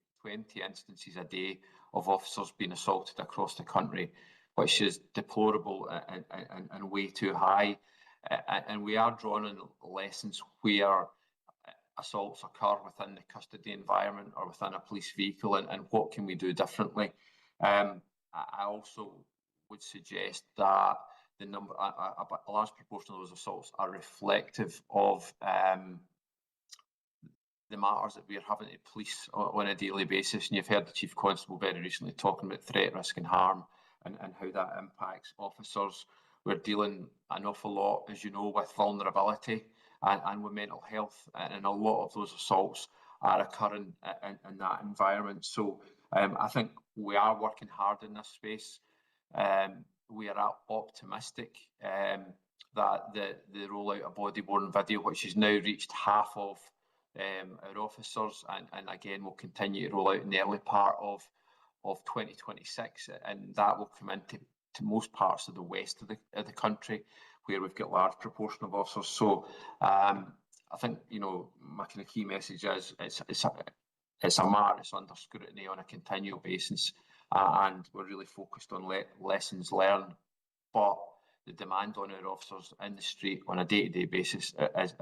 instances a day of officers being assaulted across the country, which is deplorable and way too high. And we are drawing on lessons where assaults occur within the custody environment or within a police vehicle, and what can we do differently. I also would suggest that the number, a large proportion of those assaults are reflective of the matters that we're having to police on a daily basis. And you've heard the Chief Constable very recently talking about threat, risk and harm, and how that impacts officers. We're dealing an awful lot, as you know, with vulnerability and with mental health, and a lot of those assaults are occurring in that environment. So I think we are working hard in this space. We are optimistic that the rollout of body-worn video, which has now reached half of our officers, and again will continue to roll out in the early part of 2026, and that will come into most parts of the west of the country, where we've got a large proportion of officers. So I think, you know, my kind of key message is it's a matter that's under scrutiny on a continual basis, and we're really focused on lessons learned, but the demand on our officers in the street on a day-to-day basis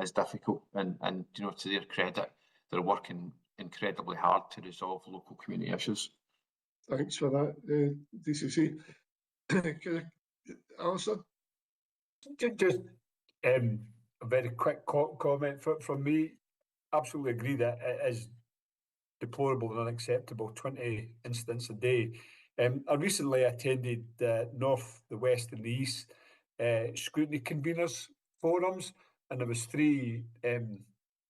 is difficult, and you know, to their credit, they're working incredibly hard to resolve local community issues. Thanks for that, DCC. Alistair? Just a very quick comment from me. Absolutely agree that it is deplorable and unacceptable, 20 incidents a day. I recently attended the North, the West and the East scrutiny conveners forums, and there was three,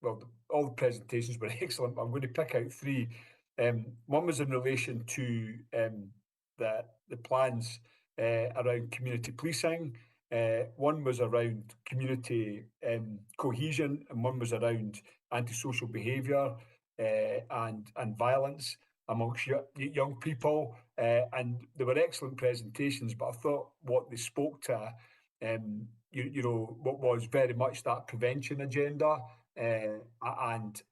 well, all the presentations were excellent, but I'm going to pick out three. One was in relation to the plans around community policing. One was around community cohesion, and one was around antisocial behaviour and violence amongst young people. And they were excellent presentations, but I thought what they spoke to, you know, what was very much that prevention agenda, and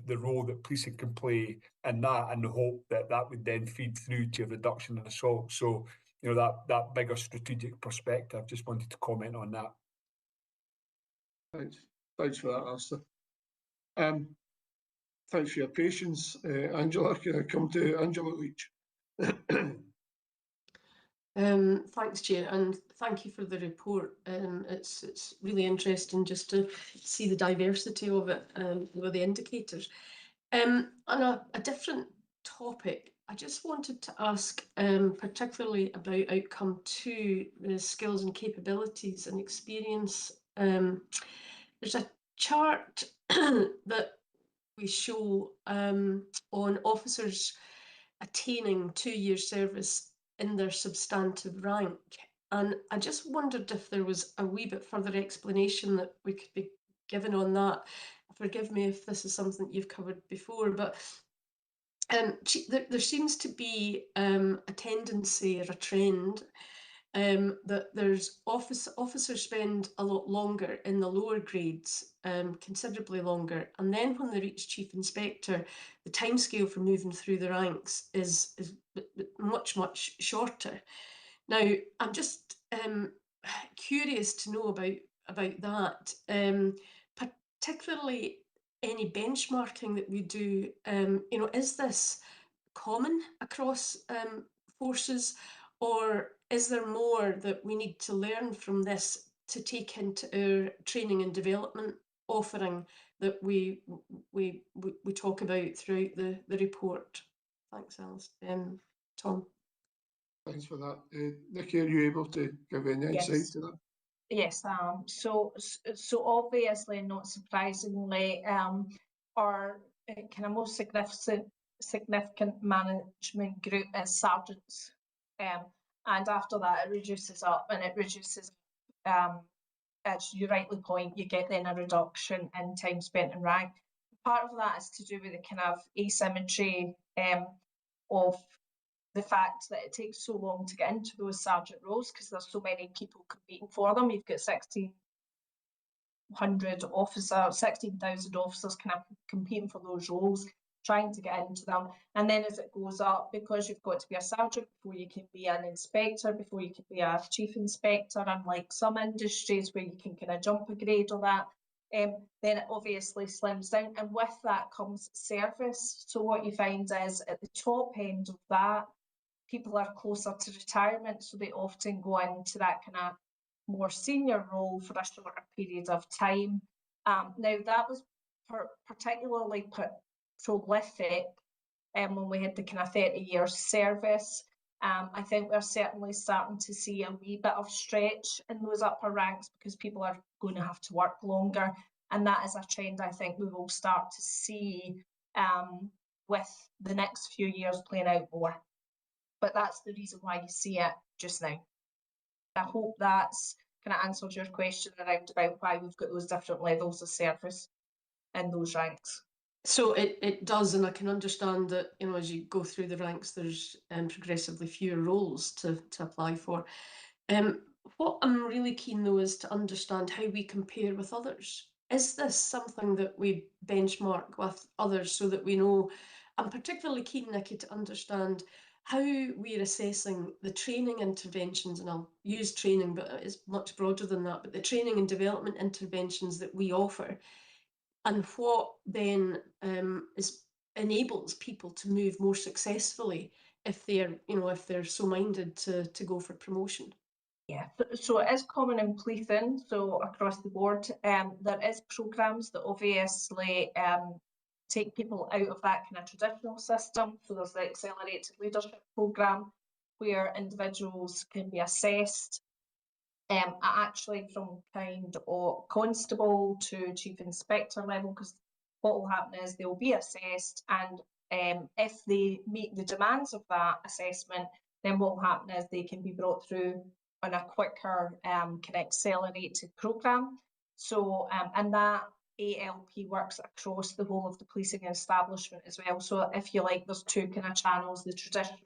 the role that policing can play in that, and the hope that that would then feed through to a reduction in assault. So, you know, that bigger strategic perspective. Just wanted to comment on that. Thanks for that, Alistair. Thanks for your patience. Angela, can I come to Angela Leach? Thanks, Chair, and thank you for the report. It's really interesting just to see the diversity of it with the indicators. On a different topic, I just wanted to ask particularly about outcome 2, the skills and capabilities and experience. There's a chart that we show on officers attaining 2 years service in their substantive rank, and I just wondered if there was a wee bit further explanation that we could be given on that. Forgive me if this is something you've covered before, but there seems to be a tendency or a trend that there's officers spend a lot longer in the lower grades, considerably longer, and then when they reach Chief Inspector, the timescale for moving through the ranks is much shorter. Now, I'm just curious to know about that, particularly any benchmarking that we do. You know, is this common across forces, or is there more that we need to learn from this to take into our training and development offering that we talk about throughout the report? Thanks, Alice. Tom. Thanks for that. Nikki, are you able to give any insight to that? Yes, so obviously, not surprisingly, our kind of most significant management group is sergeants, and after that it reduces up, and it reduces as you rightly point, you get then a reduction in time spent in rank. Part of that is to do with the kind of asymmetry of the fact that it takes so long to get into those sergeant roles because there's so many people competing for them. You've got 1,600 officers, 16,000 officers kind of competing for those roles, trying to get into them. And then as it goes up, because you've got to be a sergeant before you can be an inspector, before you can be a chief inspector, unlike some industries where you can kind of jump a grade or that, then it obviously slims down. And with that comes service. So what you find is at the top end of that, people are closer to retirement, so they often go into that kind of more senior role for a shorter period of time. Now that was particularly prolific when we had the kind of 30 years service. I think we're certainly starting to see a wee bit of stretch in those upper ranks because people are going to have to work longer, and that is a trend I think we will start to see with the next few years playing out more. But that's the reason why you see it just now. I hope that's kind of answered your question around about why we've got those different levels of service in those ranks. So it does, and I can understand that, you know, as you go through the ranks, there's progressively fewer roles to apply for. What I'm really keen though is to understand how we compare with others. Is this something that we benchmark with others so that we know? I'm particularly keen, Nikki, to understand how we're assessing the training interventions, and I'll use training, but it's much broader than that, but the training and development interventions that we offer, and what then enables people to move more successfully if they're, you know, if they're so minded to go for promotion. Yeah, so it is common in policing, so across the board. There is programmes that obviously take people out of that kind of traditional system. So there's the Accelerated Leadership Programme where individuals can be assessed actually from kind of constable to chief inspector level, because what will happen is they'll be assessed, and if they meet the demands of that assessment, then what will happen is they can be brought through on a quicker kind of accelerated programme. So and that ALP works across the whole of the policing establishment as well. So if you like, there's two kind of channels, the traditional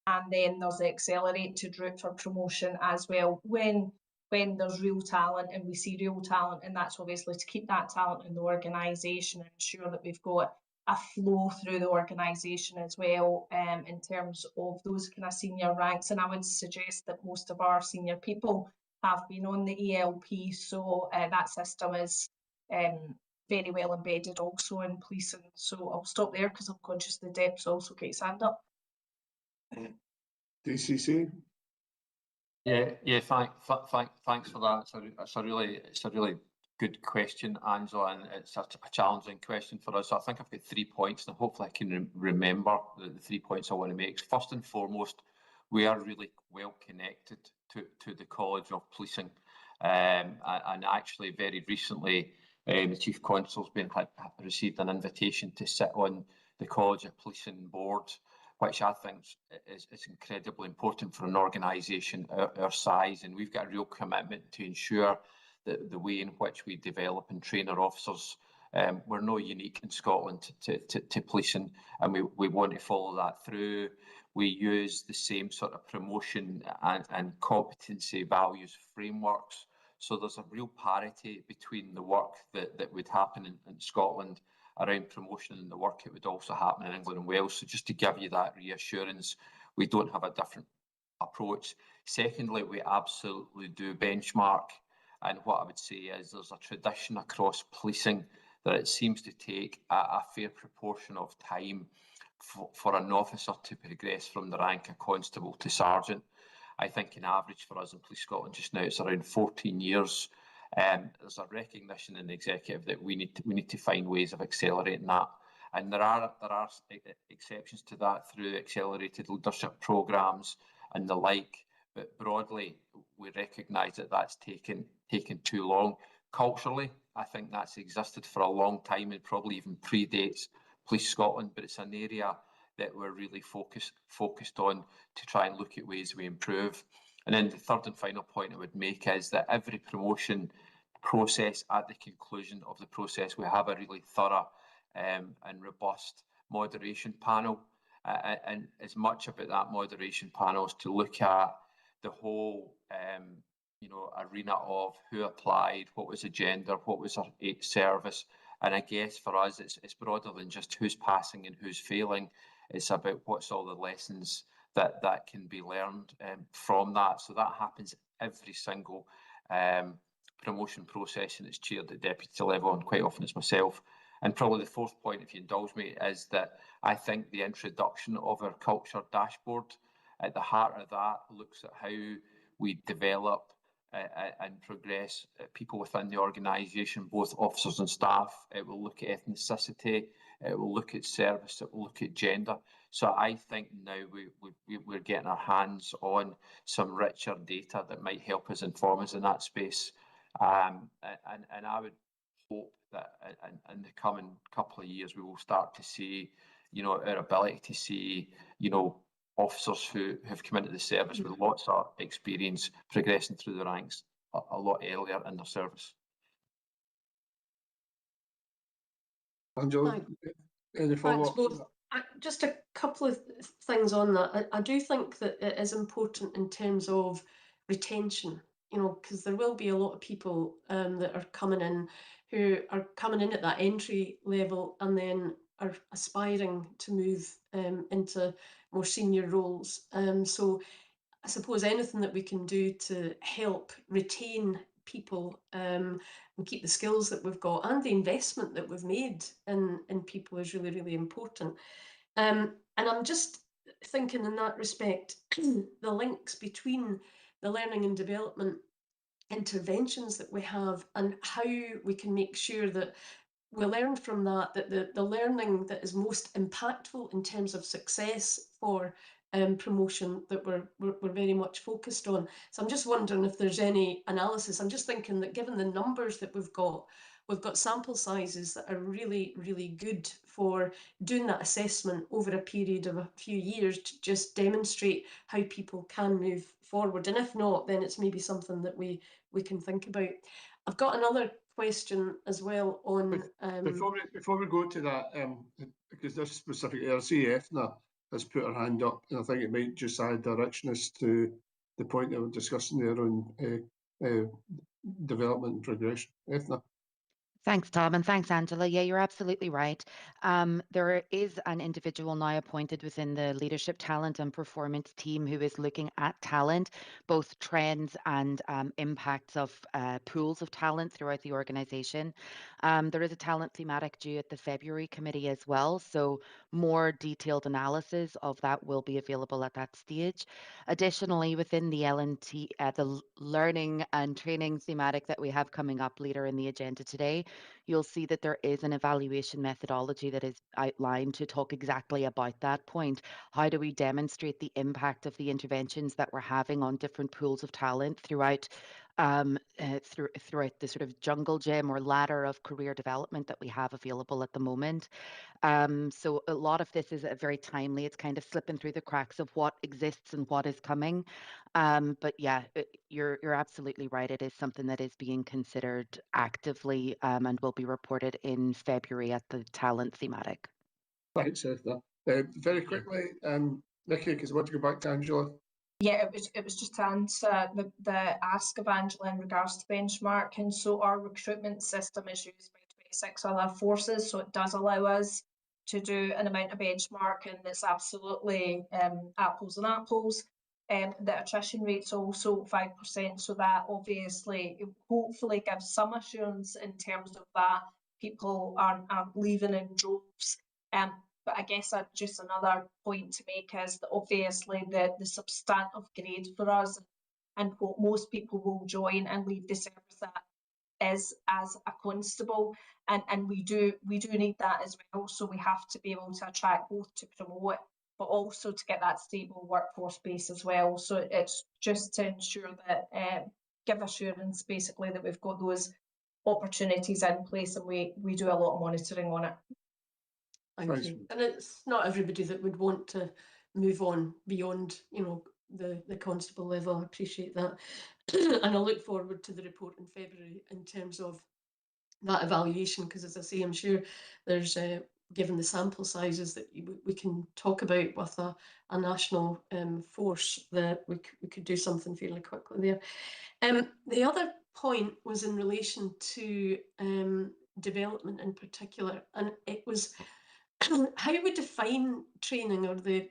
and then there's the accelerated route for promotion as well when there's real talent and we see real talent, and that's obviously to keep that talent in the organisation and ensure that we've got a flow through the organisation as well in terms of those kind of senior ranks. And I would suggest that most of our senior people have been on the ELP, so that system is very well embedded also in policing. So I'll stop there because I'm conscious the Deb's also got his hand up. DCC. Yeah. Thanks for that. It's a really good question, Angela, and it's a challenging question for us. So I think I've got 3 points, and hopefully I can remember the 3 points I want to make. First and foremost, we are really well connected to the College of Policing, and actually very recently the Chief Constable's received an invitation to sit on the College of Policing board, which I think is incredibly important for an organisation our size. And we've got a real commitment to ensure that the way in which we develop and train our officers, we're not unique in Scotland to policing, and we want to follow that through. We use the same sort of promotion and competency values frameworks. So there's a real parity between the work that would happen in Scotland around promotion and the work that would also happen in England and Wales. So just to give you that reassurance, we don't have a different approach. Secondly, we absolutely do benchmark. And what I would say is there's a tradition across policing that it seems to take a fair proportion of time for an officer to progress from the rank of constable to sergeant. I think in average for us in Police Scotland just now, it's around 14 years. There's a recognition in the executive that we need to find ways of accelerating that, and there are exceptions to that through accelerated leadership programmes and the like. But broadly, we recognise that that's taken too long. Culturally, I think that's existed for a long time and probably even predates Police Scotland. But it's an area that we're really focused on to try and look at ways we improve. And then the third and final point I would make is that every promotion process, at the conclusion of the process, we have a really thorough and robust moderation panel. And as much about that moderation panel is to look at the whole arena of who applied, what was the gender, what was their service. And I guess for us, it's broader than just who's passing and who's failing. It's about what's all the lessons that can be learned from that. So that happens every single promotion process, and it's chaired at deputy level, and quite often it's myself. And probably the fourth point, if you indulge me, is that I think the introduction of our culture dashboard, at the heart of that, looks at how we develop and progress people within the organisation, both officers and staff. It will look at ethnicity, it will look at service, it will look at gender. So I think now we're getting our hands on some richer data that might help us inform us in that space. And I would hope that in the coming couple of years we will start to see, our ability to see, officers who have come into the service with lots of experience progressing through the ranks a lot earlier in their service. Angela, any follow-up? Just a couple of things on that. I do think that it is important in terms of retention, because there will be a lot of people that are coming in who are coming in at that entry level and then are aspiring to move into more senior roles. So I suppose anything that we can do to help retain people and keep the skills that we've got and the investment that we've made in people is really, really important. And I'm just thinking in that respect, the links between the learning and development interventions that we have and how we can make sure that we learn from that the learning that is most impactful in terms of success for promotion that we're very much focused on. So I'm just wondering if there's any analysis. I'm just thinking that given the numbers that we've got sample sizes that are really, really good for doing that assessment over a period of a few years to just demonstrate how people can move forward. And if not, then it's maybe something that we can think about. I've got another question as well on... Before we go to that, because this specific RC EFNA has put her hand up, and I think it might just add directionist to the point that we're discussing there on development and progression. EFNA. Thanks, Tom, and thanks, Angela. Yeah, you're absolutely right. There is an individual now appointed within the leadership talent and performance team who is looking at talent, both trends and impacts of pools of talent throughout the organisation. There is a talent thematic due at the February committee as well, so more detailed analysis of that will be available at that stage. Additionally, within the L&T, the learning and training thematic that we have coming up later in the agenda today, you'll see that there is an evaluation methodology that is outlined to talk exactly about that point. How do we demonstrate the impact of the interventions that we're having on different pools of talent throughout throughout the sort of jungle gym or ladder of career development that we have available at the moment. So a lot of this is very timely. It's kind of slipping through the cracks of what exists and what is coming. But yeah, you're absolutely right. It is something that is being considered actively and will be reported in February at the talent thematic. Thanks, Esther. Very quickly, Nikki, because I want to go back to Angela. Yeah, it was just to answer the ask of Angela in regards to benchmarking. So our recruitment system is used by 26 other forces, so it does allow us to do an amount of benchmarking that's absolutely apples and apples. The attrition rate's also 5%, so that obviously hopefully gives some assurance in terms of that people aren't leaving in droves. But I guess just another point to make is that obviously the substantive grade for us and what most people will join and leave the service at is as a constable, and we do need that as well. So we have to be able to attract both to promote, but also to get that stable workforce base as well. So it's just to ensure that give assurance basically that we've got those opportunities in place, and we do a lot of monitoring on it. Thank you. And it's not everybody that would want to move on beyond, the constable level. I appreciate that. And I look forward to the report in February in terms of that evaluation, because as I say, I'm sure there's, given the sample sizes that we can talk about with a national force, that we could do something fairly quickly there. The other point was in relation to development in particular, and it was how we define training, or the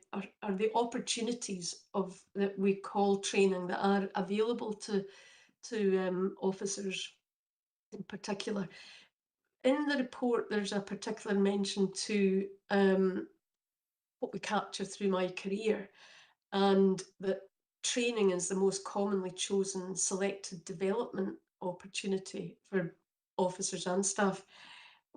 opportunities of that we call training that are available to officers in particular. In the report, there's a particular mention to what we capture through my career, and that training is the most commonly chosen selected development opportunity for officers and staff.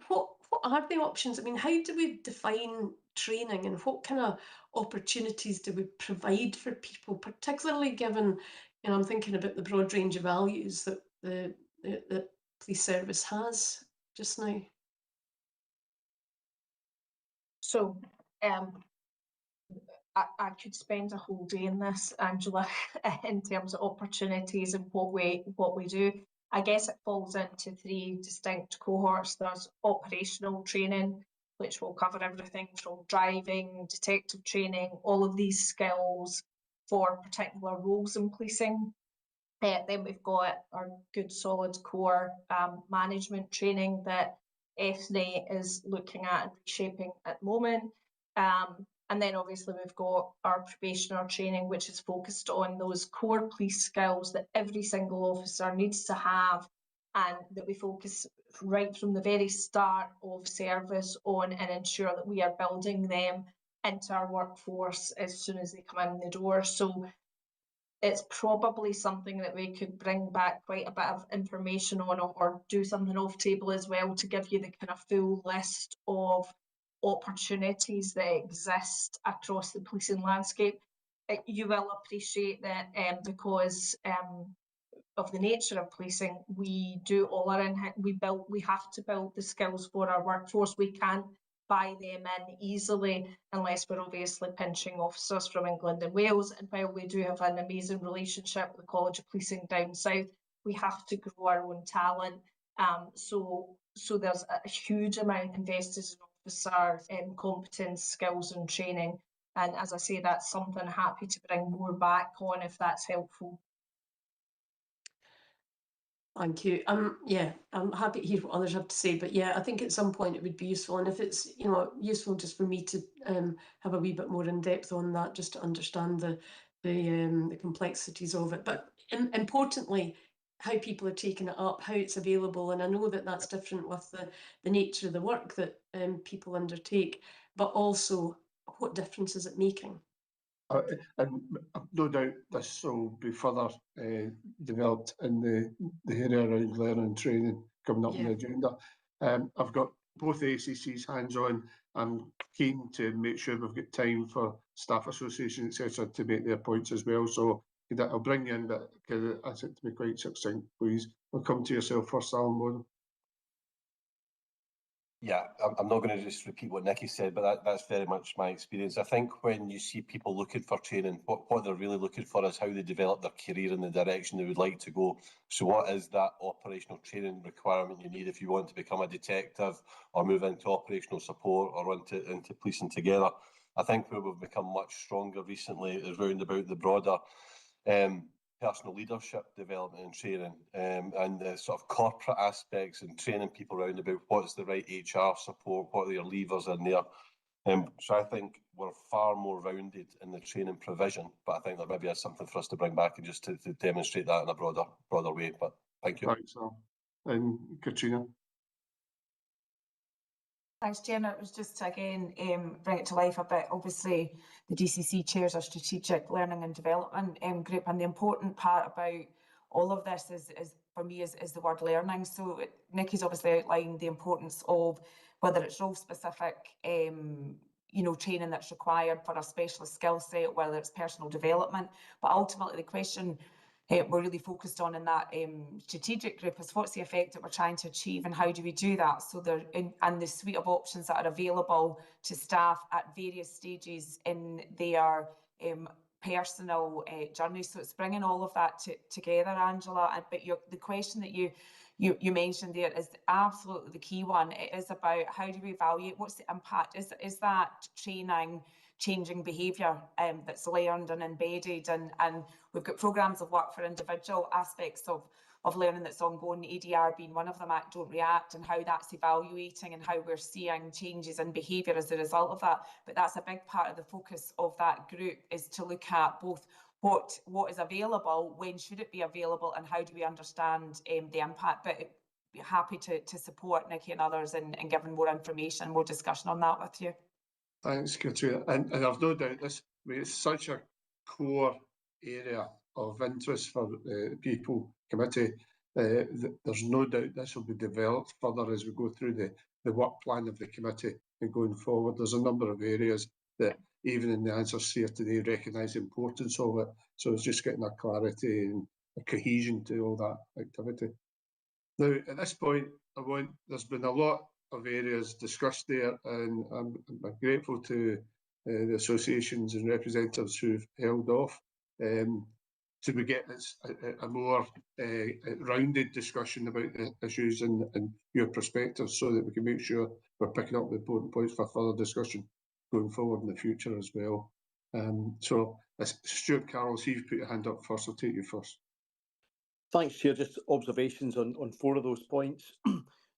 What are the options? I mean, how do we define training, and what kind of opportunities do we provide for people, particularly given, you know, I'm thinking about the broad range of values that the police service has just now? So I could spend a whole day in this, Angela, in terms of opportunities and what we do. I guess it falls into three distinct cohorts. There's operational training, which will cover everything from driving, detective training, all of these skills for particular roles in policing. Then we've got our good solid core management training that Ethne is looking at and reshaping at the moment. And then obviously we've got our probationer training, which is focused on those core police skills that every single officer needs to have, and that we focus right from the very start of service on, and ensure that we are building them into our workforce as soon as they come in the door. So it's probably something that we could bring back quite a bit of information on, or do something off table as well, to give you the kind of full list of opportunities that exist across the policing landscape. You will appreciate that because of the nature of policing, we do all our we have to build the skills for our workforce. We can't buy them in easily unless we're obviously pinching officers from England and Wales. And while we do have an amazing relationship with the College of Policing down south, we have to grow our own talent. So there's a huge amount invested in officer competence, skills and training. And as I say, that's something I'm happy to bring more back on if that's helpful. Thank you. Yeah, I'm happy to hear what others have to say, but yeah, I think at some point it would be useful, and if it's, you know, useful just for me to have a wee bit more in depth on that, just to understand the complexities of it. But importantly, how people are taking it up, how it's available, and I know that that's different with the nature of the work that people undertake, but also what difference is it making? And no doubt this will be further developed in the area around learning and training coming up on the agenda. I've got both ACC's hands on. I'm keen to make sure we've got time for staff association, etc., to make their points as well. So I'll bring you in, but I said to be quite succinct, please. We'll come to yourself first, Alan. Yeah, I'm not going to just repeat what Nikki said, but that's very much my experience. I think when you see people looking for training, what they're really looking for is how they develop their career in the direction they would like to go. So what is that operational training requirement you need if you want to become a detective or move into operational support or into policing together? I think where we've become much stronger recently is round about the broader personal leadership development and training, and the sort of corporate aspects, and training people around about what's the right HR support, what are your levers in there. So I think we're far more rounded in the training provision, but I think there maybe is something for us to bring back and just to demonstrate that in a broader way. But thank you. Thanks, Al. And Katrina. Thanks, Jen. It was just to again bring it to life a bit. Obviously, the DCC chairs our strategic learning and development group, and the important part about all of this is for me is the word learning. So Nikki's obviously outlined the importance of whether it's role specific, you know, training that's required for a specialist skill set, whether it's personal development. But ultimately, the question we're really focused on in that strategic group is what's the effect that we're trying to achieve, and how do we do that? So and the suite of options that are available to staff at various stages in their personal journey. So it's bringing all of that together, Angela. But the question that you mentioned there is absolutely the key one. It is about how do we evaluate, what's the impact? Is that training changing behaviour that's learned and embedded? And we've got programmes of work for individual aspects of learning that's ongoing, ADR being one of them, Act Don't React, and how that's evaluating and how we're seeing changes in behaviour as a result of that. But that's a big part of the focus of that group, is to look at both what is available, when should it be available, and how do we understand the impact. But happy to support Nikki and others in giving more information, more discussion on that with you. Thanks, Katrina. And I've no doubt it's such a core area of interest for the People Committee. There's no doubt this will be developed further as we go through the work plan of the committee and going forward. There's a number of areas that even in the answers here today recognise the importance of it. So it's just getting a clarity and a cohesion to all that activity. Now, at this point, there's been a lot of areas discussed there, and I'm grateful to the associations and representatives who've held off to we get a more rounded discussion about the issues and your perspectives, so that we can make sure we're picking up the important points for further discussion going forward in the future as well. So, Stuart Carroll, see you've put your hand up first. I'll take you first. Thanks, Chair. Just observations on 4 of those points.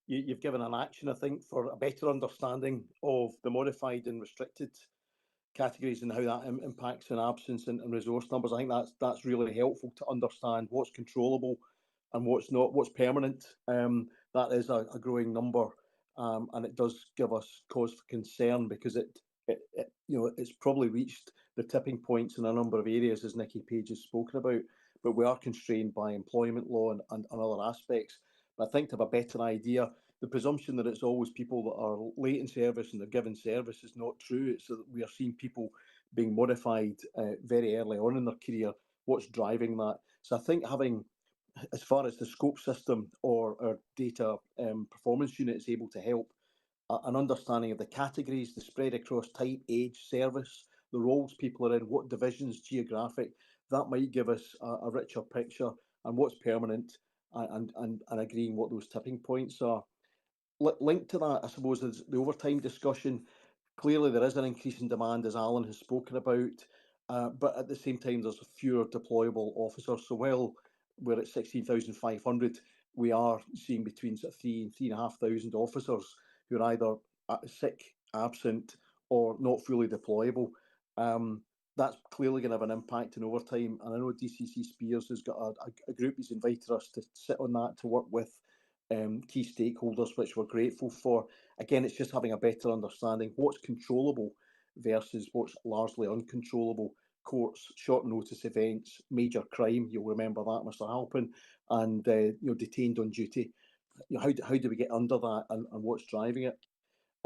You've given an action, I think, for a better understanding of the modified and restricted categories and how that impacts on absence and resource numbers. I think that's really helpful to understand what's controllable and what's not, what's permanent. That is a growing number, and it does give us cause for concern, because it's probably reached the tipping points in a number of areas, as Nikki Page has spoken about. But we are constrained by employment law and other aspects. But I think to have a better idea, the presumption that it's always people that are late in service and they're given service is not true. It's that we are seeing people being modified very early on in their career. What's driving that? So I think having, as far as the scope system or our data performance unit is able to help, an understanding of the categories, the spread across type, age, service, the roles people are in, what divisions, geographic, that might give us a richer picture and what's permanent, and agreeing what those tipping points are. Linked to that, I suppose, is the overtime discussion. Clearly, there is an increase in demand, as Alan has spoken about, but at the same time, there's fewer deployable officers. So while we're at 16,500, we are seeing between 3,000 and 3,500 officers who are either sick, absent, or not fully deployable. That's clearly going to have an impact on overtime. And I know DCC Spears has got a group he's invited us to sit on that, to work with key stakeholders, which we're grateful for. Again, it's just having a better understanding what's controllable versus what's largely uncontrollable. Courts, short notice events, major crime, you'll remember that, Mr. Halpin, and detained on duty. How do we get under that, and what's driving it?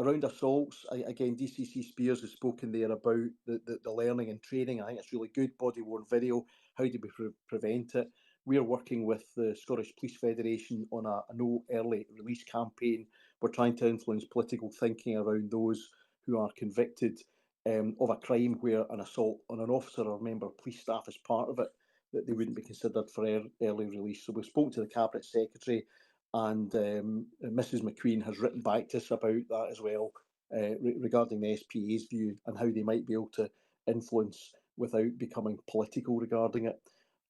Around assaults, again, DCC Spears has spoken there about the learning and training. I think it's really good. Body-worn video, how do we prevent it? We are working with the Scottish Police Federation on a no early release campaign. We're trying to influence political thinking around those who are convicted of a crime where an assault on an officer or a member of police staff is part of it, that they wouldn't be considered for early release. So we spoke to the Cabinet Secretary, and Mrs McQueen has written back to us about that as well, regarding the SPA's view and how they might be able to influence without becoming political regarding it.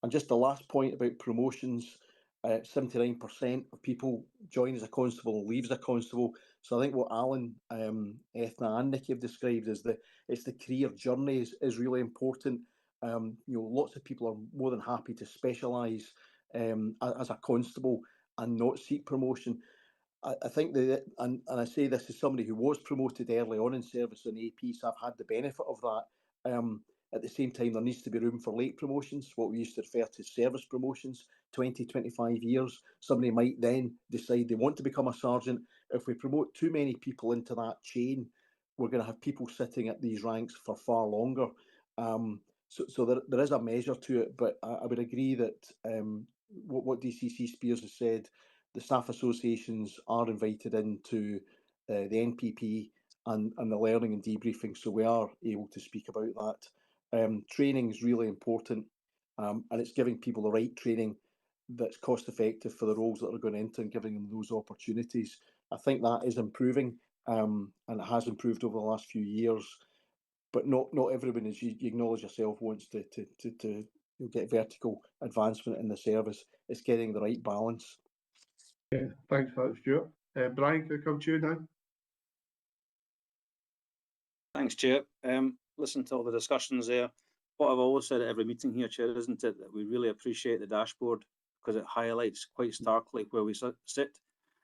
And just the last point about promotions, 79% of people join as a constable and leave as a constable. So I think what Alan, Ethna and Nikki have described is it's the career journey is really important. Lots of people are more than happy to specialise as a constable and not seek promotion. I think that, and I say this as somebody who was promoted early on in service in AP, so I've had the benefit of that. At the same time, there needs to be room for late promotions, what we used to refer to as service promotions, 20, 25 years. Somebody might then decide they want to become a sergeant. If we promote too many people into that chain, we're going to have people sitting at these ranks for far longer. So there is a measure to it, but I would agree that what DCC Spears has said, the staff associations are invited into the NPP and the learning and debriefing, so we are able to speak about that. Training is really important, and it's giving people the right training that's cost effective for the roles that are going to enter and giving them those opportunities. I think that is improving, and it has improved over the last few years. But not everyone, as you acknowledge yourself, wants to get vertical advancement in the service. It's getting the right balance. Yeah, thanks for that, Stuart. Brian, can I come to you now? Thanks, Chair. Listen to all the discussions there. What I've always said at every meeting here, Chair, isn't it, that we really appreciate the dashboard because it highlights quite starkly where we sit.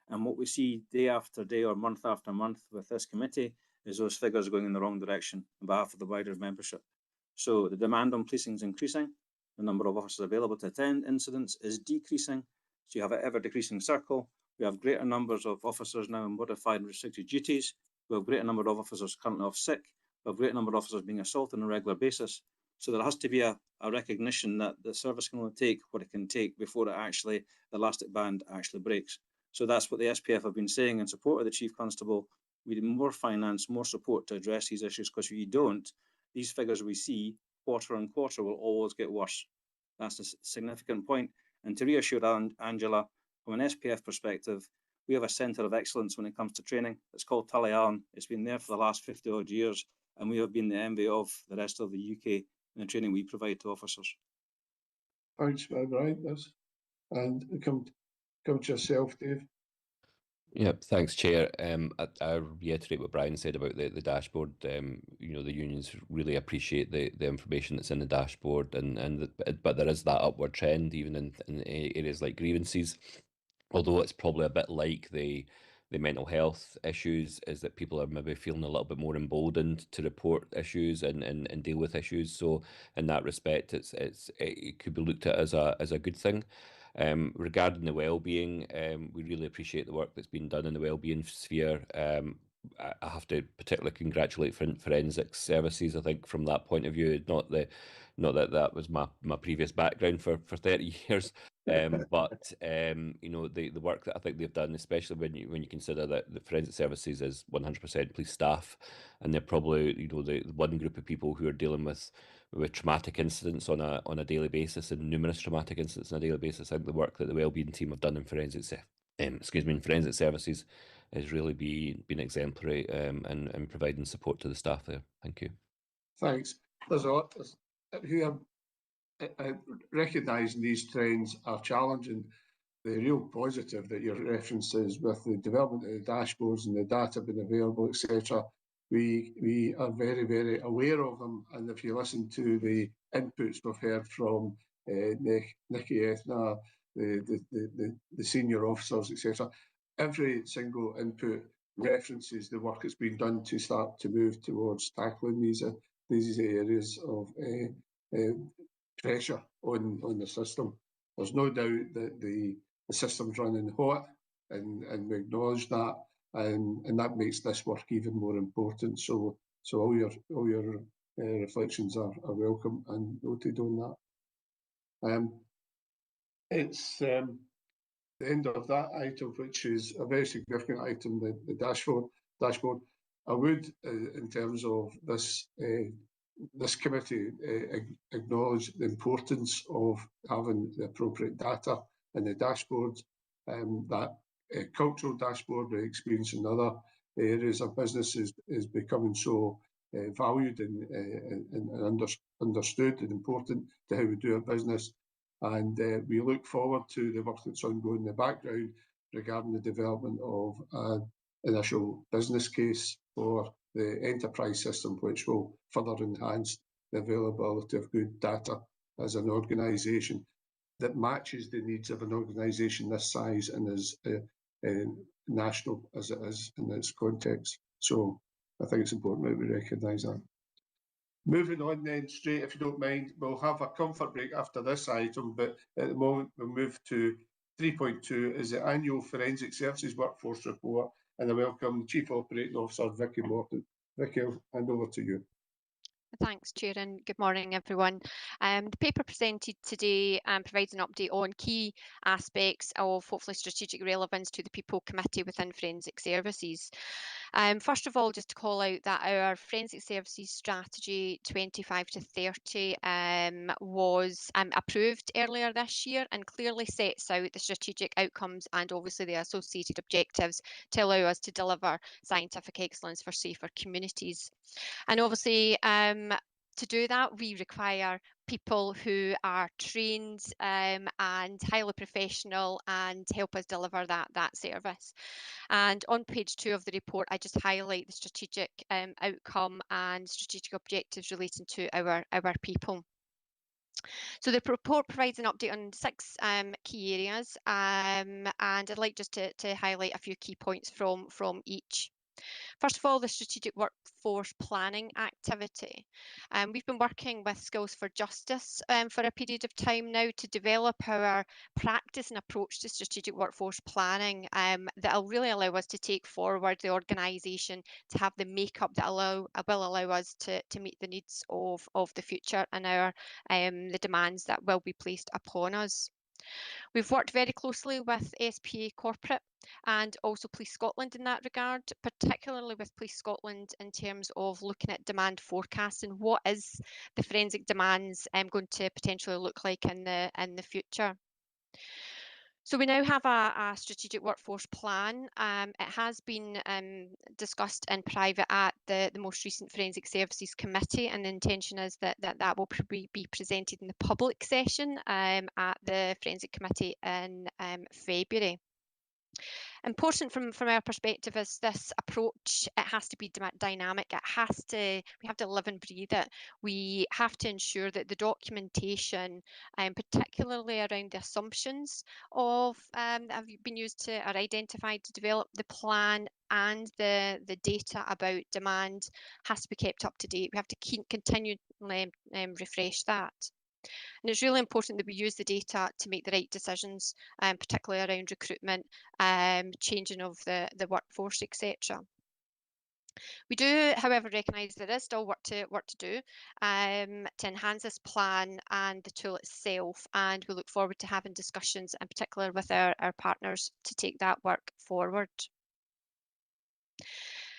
And what we see day after day or month after month with this committee is those figures going in the wrong direction on behalf of the wider membership. So the demand on policing is increasing. The number of officers available to attend incidents is decreasing. So you have an ever decreasing circle. We have greater numbers of officers now in modified and restricted duties. We have a greater number of officers currently off sick. We have a greater number of officers being assaulted on a regular basis. So there has to be a recognition that the service can only take what it can take before the elastic band actually breaks. So that's what the SPF have been saying in support of the Chief Constable. We need more finance, more support to address these issues, because if you don't, these figures we see quarter on quarter will always get worse. That's a significant point. And to reassure Angela, from an SPF perspective, we have a centre of excellence when it comes to training. It's called Tullyallen. It's been there for the last 50 odd years, and we have been the envy of the rest of the UK in the training we provide to officers. Thanks, Brian. And come to yourself, Dave. Yeah, thanks, Chair. I reiterate what Brian said about the dashboard. You know, the unions really appreciate the information that's in the dashboard, but there is that upward trend even in areas like grievances. Although it's probably a bit like the mental health issues, is that people are maybe feeling a little bit more emboldened to report issues and deal with issues. So in that respect, it could be looked at as a good thing. Regarding the well-being, we really appreciate the work that's been done in the well-being sphere. I have to particularly congratulate forensic services. I think from that point of view, not that was my previous background for 30 years, but you know, the work that I think they've done, especially when you consider that the forensic services is 100% police staff, and they're probably, you know, the one group of people who are dealing with traumatic incidents on a daily basis, and numerous traumatic incidents on a daily basis. I think the work that the wellbeing team have done in forensic services has really been exemplary and providing support to the staff there. Thank you. Thanks. There's a lot who are recognising these trends are challenging. The real positive that your reference is with the development of the dashboards and the data being available, etc. We are very, very aware of them, and if you listen to the inputs we've heard from Nikki Ethna, the senior officers, etc., every single input references the work that's been done to start to move towards tackling these areas of pressure on the system. There's no doubt that the system's running hot, and we acknowledge that. And that makes this work even more important. So all your reflections are welcome and noted on that. It's the end of that item, which is a very significant item, the dashboard. I would, in terms of this committee, acknowledge the importance of having the appropriate data in the dashboard. That cultural dashboard we experience in other areas of business is becoming so valued and understood and important to how we do our business. And we look forward to the work that's ongoing in the background regarding the development of an initial business case for the enterprise system, which will further enhance the availability of good data as an organisation that matches the needs of an organisation this size and as national as it is in its context. So I think it's important that we recognise that. Moving on then straight, if you don't mind, we'll have a comfort break after this item, but at the moment we'll move to 3.2 is the annual Forensic Services Workforce Report, and I welcome Chief Operating Officer Vicky Morton. Vicky, I'll hand over to you. Thanks, Chair, and good morning, everyone. The paper presented today provides an update on key aspects of hopefully strategic relevance to the People Committee within Forensic Services. First of all, just to call out that our Forensic Services Strategy 25 to 30 was approved earlier this year and clearly sets out the strategic outcomes and obviously the associated objectives to allow us to deliver scientific excellence for safer communities. And obviously, to do that, we require people who are trained and highly professional and help us deliver that service. And on page 2 of the report, I just highlight the strategic outcome and strategic objectives relating to our people. So the report provides an update on 6 key areas, and I'd like just to highlight a few key points from each. First of all, the strategic workforce planning activity. We've been working with Skills for Justice for a period of time now to develop our practice and approach to strategic workforce planning that will really allow us to take forward the organisation to have the makeup that will allow us to meet the needs of the future and the demands that will be placed upon us. We've worked very closely with SPA Corporate and also Police Scotland in that regard, particularly with Police Scotland in terms of looking at demand forecasts and what is the forensic demands going to potentially look like in the future. So we now have a strategic workforce plan. It has been discussed in private at the most recent Forensic Services Committee, and the intention is that will be presented in the public session at the Forensic Committee in February. Important from our perspective is this approach. It has to be dynamic. We have to live and breathe it. We have to ensure that the documentation, particularly around the assumptions that have been used to or identified to develop the plan and the data about demand has to be kept up to date. We have to continually refresh that. And it's really important that we use the data to make the right decisions, particularly around recruitment, changing of the workforce, etc. We do, however, recognise there is still work to do to enhance this plan and the tool itself, and we look forward to having discussions, in particular with our partners, to take that work forward.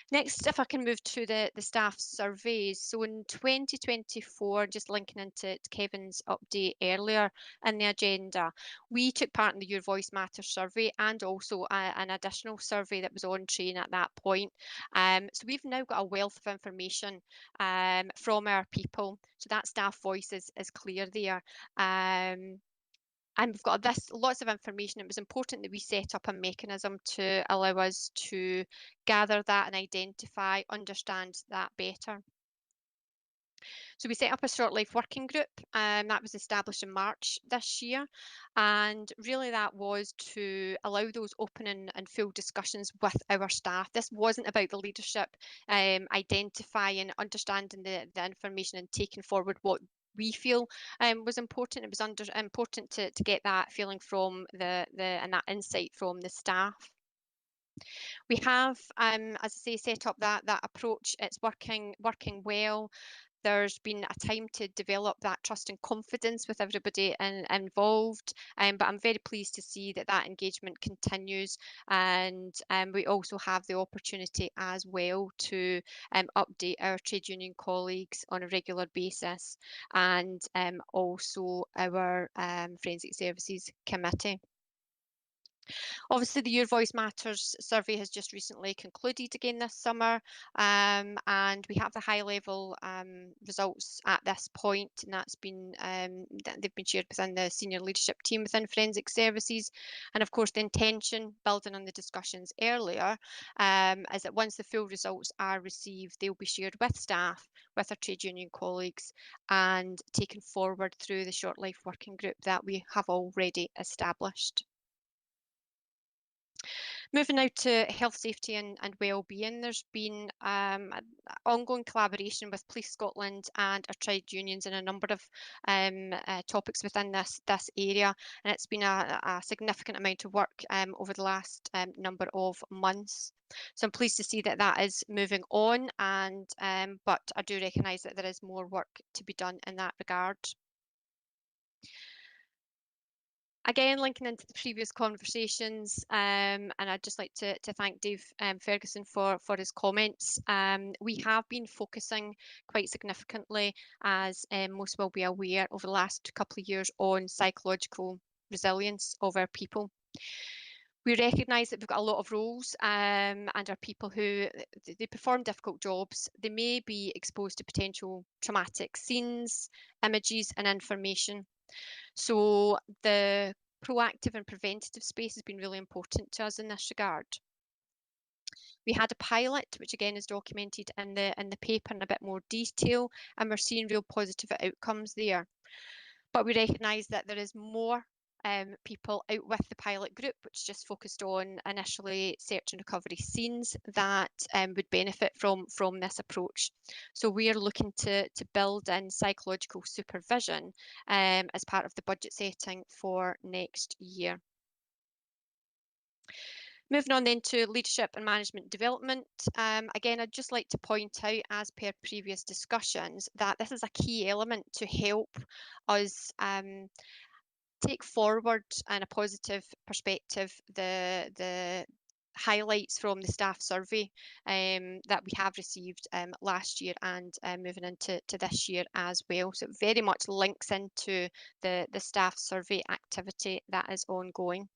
Next, if I can move to the staff surveys. So in 2024, just linking into Kevin's update earlier in the agenda, we took part in the Your Voice Matters survey and also an additional survey that was on train at that point. So we've now got a wealth of information from our people. So that staff voice is clear there. And we've got lots of information. It was important that we set up a mechanism to allow us to gather that and identify, understand that better. So we set up a short life working group that was established in March this year. And really that was to allow those open and full discussions with our staff. This wasn't about the leadership identifying, understanding the information and taking forward what we feel was important. It was important to get that feeling from and that insight from the staff. We have, as I say, set up that approach. It's working well. There's been a time to develop that trust and confidence with everybody involved, but I'm very pleased to see that engagement continues, and we also have the opportunity as well to update our trade union colleagues on a regular basis, and also our Forensic Services Committee. Obviously, the Your Voice Matters survey has just recently concluded again this summer, and we have the high-level results at this point, and they've been shared within the senior leadership team within Forensic Services. And of course, the intention, building on the discussions earlier, is that once the full results are received, they'll be shared with staff, with our trade union colleagues, and taken forward through the short life working group that we have already established. Moving now to health, safety and wellbeing, there's been ongoing collaboration with Police Scotland and our trade unions in a number of topics within this area, and it's been a significant amount of work over the last number of months. So I'm pleased to see that is moving on, and but I do recognise that there is more work to be done in that regard. Again, linking into the previous conversations, and I'd just like to thank Dave Ferguson for his comments. We have been focusing quite significantly, as most will be aware, over the last couple of years on psychological resilience of our people. We recognise that we've got a lot of roles and our people who they perform difficult jobs. They may be exposed to potential traumatic scenes, images and information. So the proactive and preventative space has been really important to us in this regard. We had a pilot, which again is documented in the paper in a bit more detail, and we're seeing real positive outcomes there. But we recognise that there is more people out with the pilot group, which just focused on initially search and recovery scenes that would benefit from this approach. So we are looking to build in psychological supervision as part of the budget setting for next year. Moving on then to leadership and management development. Again, I'd just like to point out, as per previous discussions, that this is a key element to help us take forward in a positive perspective the highlights from the staff survey that we have received last year and moving into this year as well. So it very much links into the staff survey activity that is ongoing.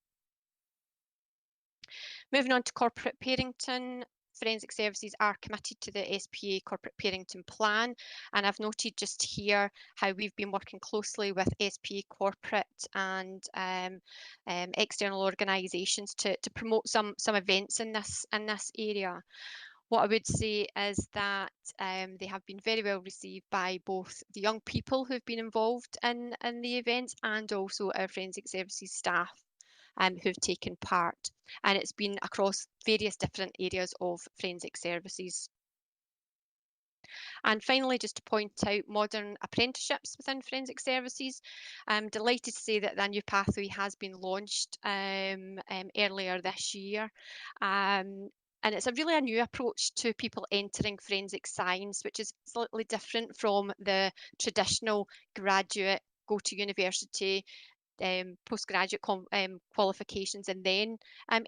Moving on to corporate parenting. Forensic Services are committed to the SPA Corporate Parenting Plan, and I've noted just here how we've been working closely with SPA Corporate and external organisations to promote some events in this area. What I would say is that they have been very well received by both the young people who've been involved in the events and also our Forensic Services staff who've taken part, and it's been across various different areas of forensic services. And finally, just to point out modern apprenticeships within forensic services, I'm delighted to say that the new pathway has been launched earlier this year. And it's really a new approach to people entering forensic science, which is slightly different from the traditional graduate, go to university, postgraduate qualifications and then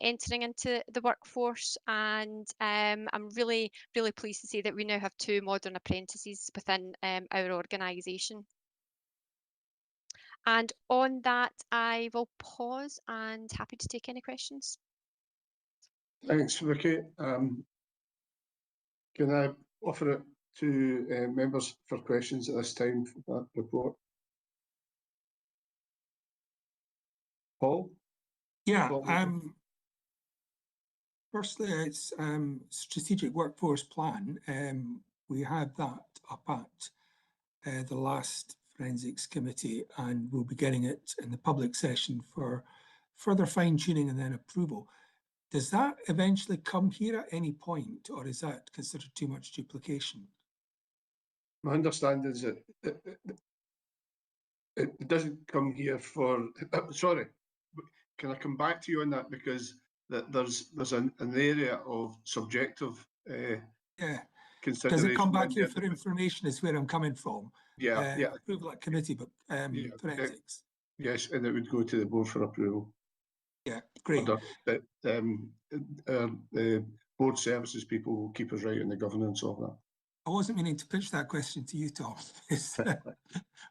entering into the workforce. And I'm really pleased to say that we now have 2 modern apprentices within our organisation. And on that, I will pause and happy to take any questions. Thanks, Vicky. Can I offer it to members for questions at this time for that report? Paul? Yeah. Firstly, it's strategic workforce plan. We had that up at the last forensics committee, and we'll be getting it in the public session for further fine-tuning and then approval. Does that eventually come here at any point, or is that considered too much duplication? My understanding is that it doesn't come here for. Sorry, can I come back to you on that, because there's an area of subjective consideration. Does it come back here for information? Is where I'm coming from. Yeah, yeah. Approval at committee, but forensics. Yes, and it would go to the board for approval. Yeah, great. The board services people will keep us right in the governance of that. I wasn't meaning to pitch that question to you, Tom.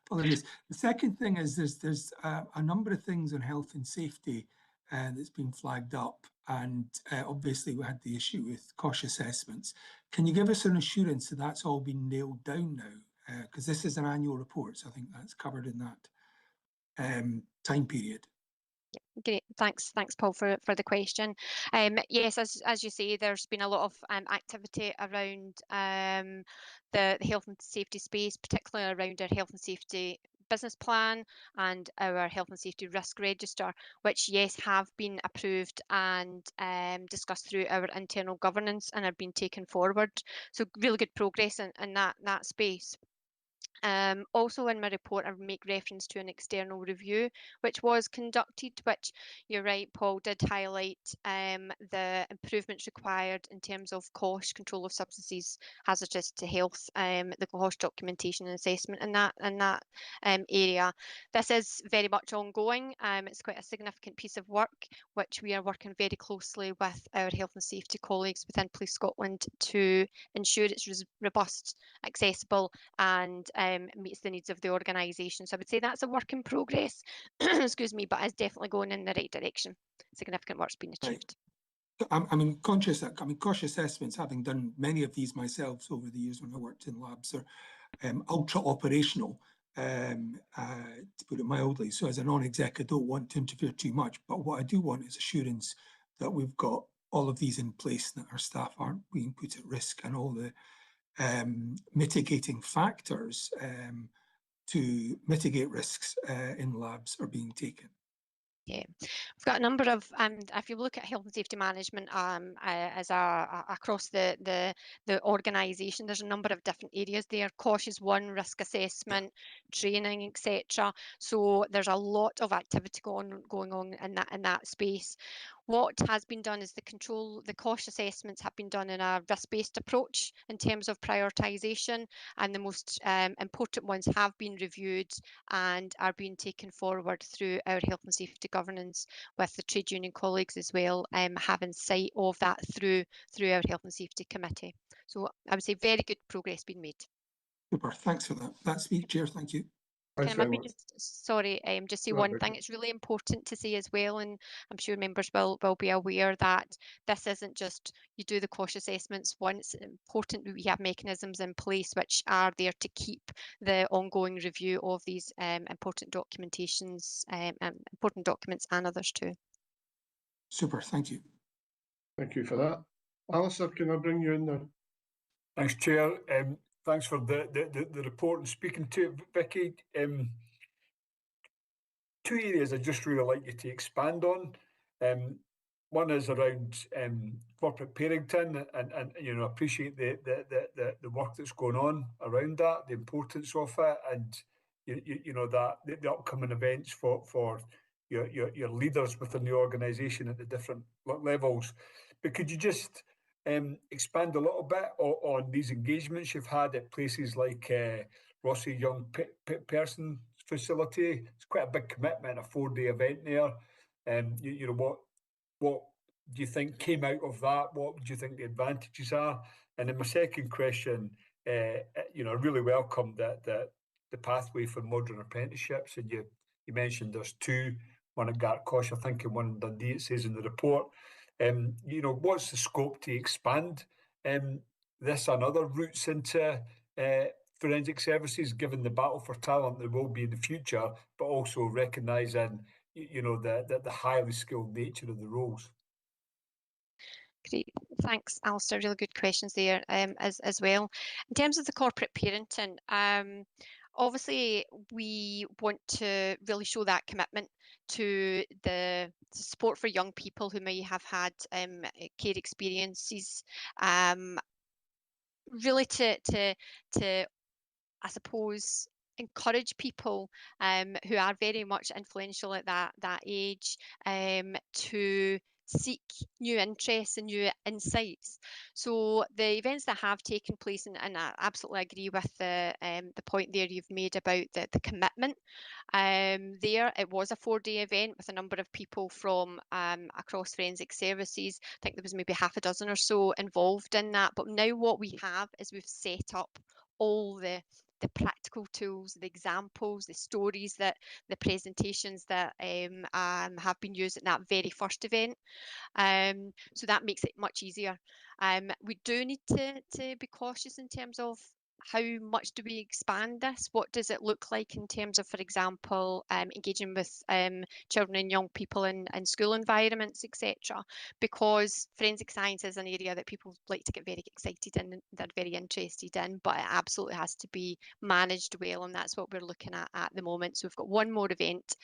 Apologies. The second thing is there's a number of things on health and safety that's been flagged up, and obviously we had the issue with COSH assessments. Can you give us an assurance that that's all been nailed down now? Because this is an annual report, so I think that's covered in that time period. Great, thanks Paul for the question. Yes, as you say, there's been a lot of activity around the health and safety space, particularly around our health and safety business plan and our health and safety risk register, which yes have been approved and discussed through our internal governance and have been taken forward. So really good progress in that space. Also in my report, I make reference to an external review, which was conducted, which you're right, Paul, did highlight the improvements required in terms of cost, control of substances hazardous to health, the cost documentation and assessment in that area. This is very much ongoing. It's quite a significant piece of work, which we are working very closely with our health and safety colleagues within Police Scotland to ensure it's robust, accessible, and meets the needs of the organisation. So I would say that's a work in progress, excuse me, but it's definitely going in the right direction. Significant work's been achieved. I'm conscious that, cost assessments, having done many of these myself over the years when I worked in labs, are ultra operational, to put it mildly. So as a non-exec, I don't want to interfere too much, but what I do want is assurance that we've got all of these in place, that our staff aren't being put at risk, and all the mitigating factors to mitigate risks in labs are being taken. Yeah, we've got a number of, if you look at health and safety management as across the organisation, there's a number of different areas there. COSH is one, risk assessment, training, etc. So there's a lot of activity going on in that space. What has been done is the COSH assessments have been done in a risk-based approach in terms of prioritisation, and the most important ones have been reviewed and are being taken forward through our health and safety governance with the trade union colleagues as well, having sight of that through our health and safety committee. So I would say very good progress being made. Super, thanks for that. That's me, Chair, thank you. Can I maybe just say one thing? Ricky. It's really important to say as well, and I'm sure members will be aware that this isn't just you do the cost assessments once. It's important that we have mechanisms in place which are there to keep the ongoing review of these important documentations, important documents and others too. Super, thank you. Thank you for that. Alistair, can I bring you in there? Thanks, Chair. Thanks for the report and speaking to it, Vicky. Two areas I'd just really like you to expand on. One is around corporate parenting, and you know, appreciate the work that's going on around that, the importance of it, and you know that the upcoming events for your leaders within the organisation at the different levels. But could you just expand a little bit on these engagements you've had at places like Rossi Young Person Facility? It's quite a big commitment, a 4-day event there. You know, what do you think came out of that? What do you think the advantages are? And then my second question, you know, I really welcome that the pathway for modern apprenticeships, and you mentioned there's two, one at Gartcosh, I think, and one in Dundee, it says in the report. You know, what's the scope to expand this and other routes into forensic services, given the battle for talent there will be in the future, but also recognising, you know, the highly skilled nature of the roles? Great, thanks, Alistair. Really good questions there as well. In terms of the corporate parenting, obviously we want to really show that commitment to the support for young people who may have had care experiences, really to I suppose encourage people who are very much influential at that age to seek new interests and new insights. So the events that have taken place, and I absolutely agree with the point there you've made about the commitment. There, it was a 4-day event with a number of people from across forensic services. I think there was maybe half a dozen or so involved in that. But now what we have is we've set up all the practical tools, the examples, the stories, that the presentations that have been used at that very first event. So that makes it much easier. We do need to be cautious in terms of how much do we expand this? What does it look like in terms of, for example, engaging with children and young people in school environments, etc. Because forensic science is an area that people like to get very excited in, and they're very interested in, but it absolutely has to be managed well, and that's what we're looking at the moment. So we've got one more event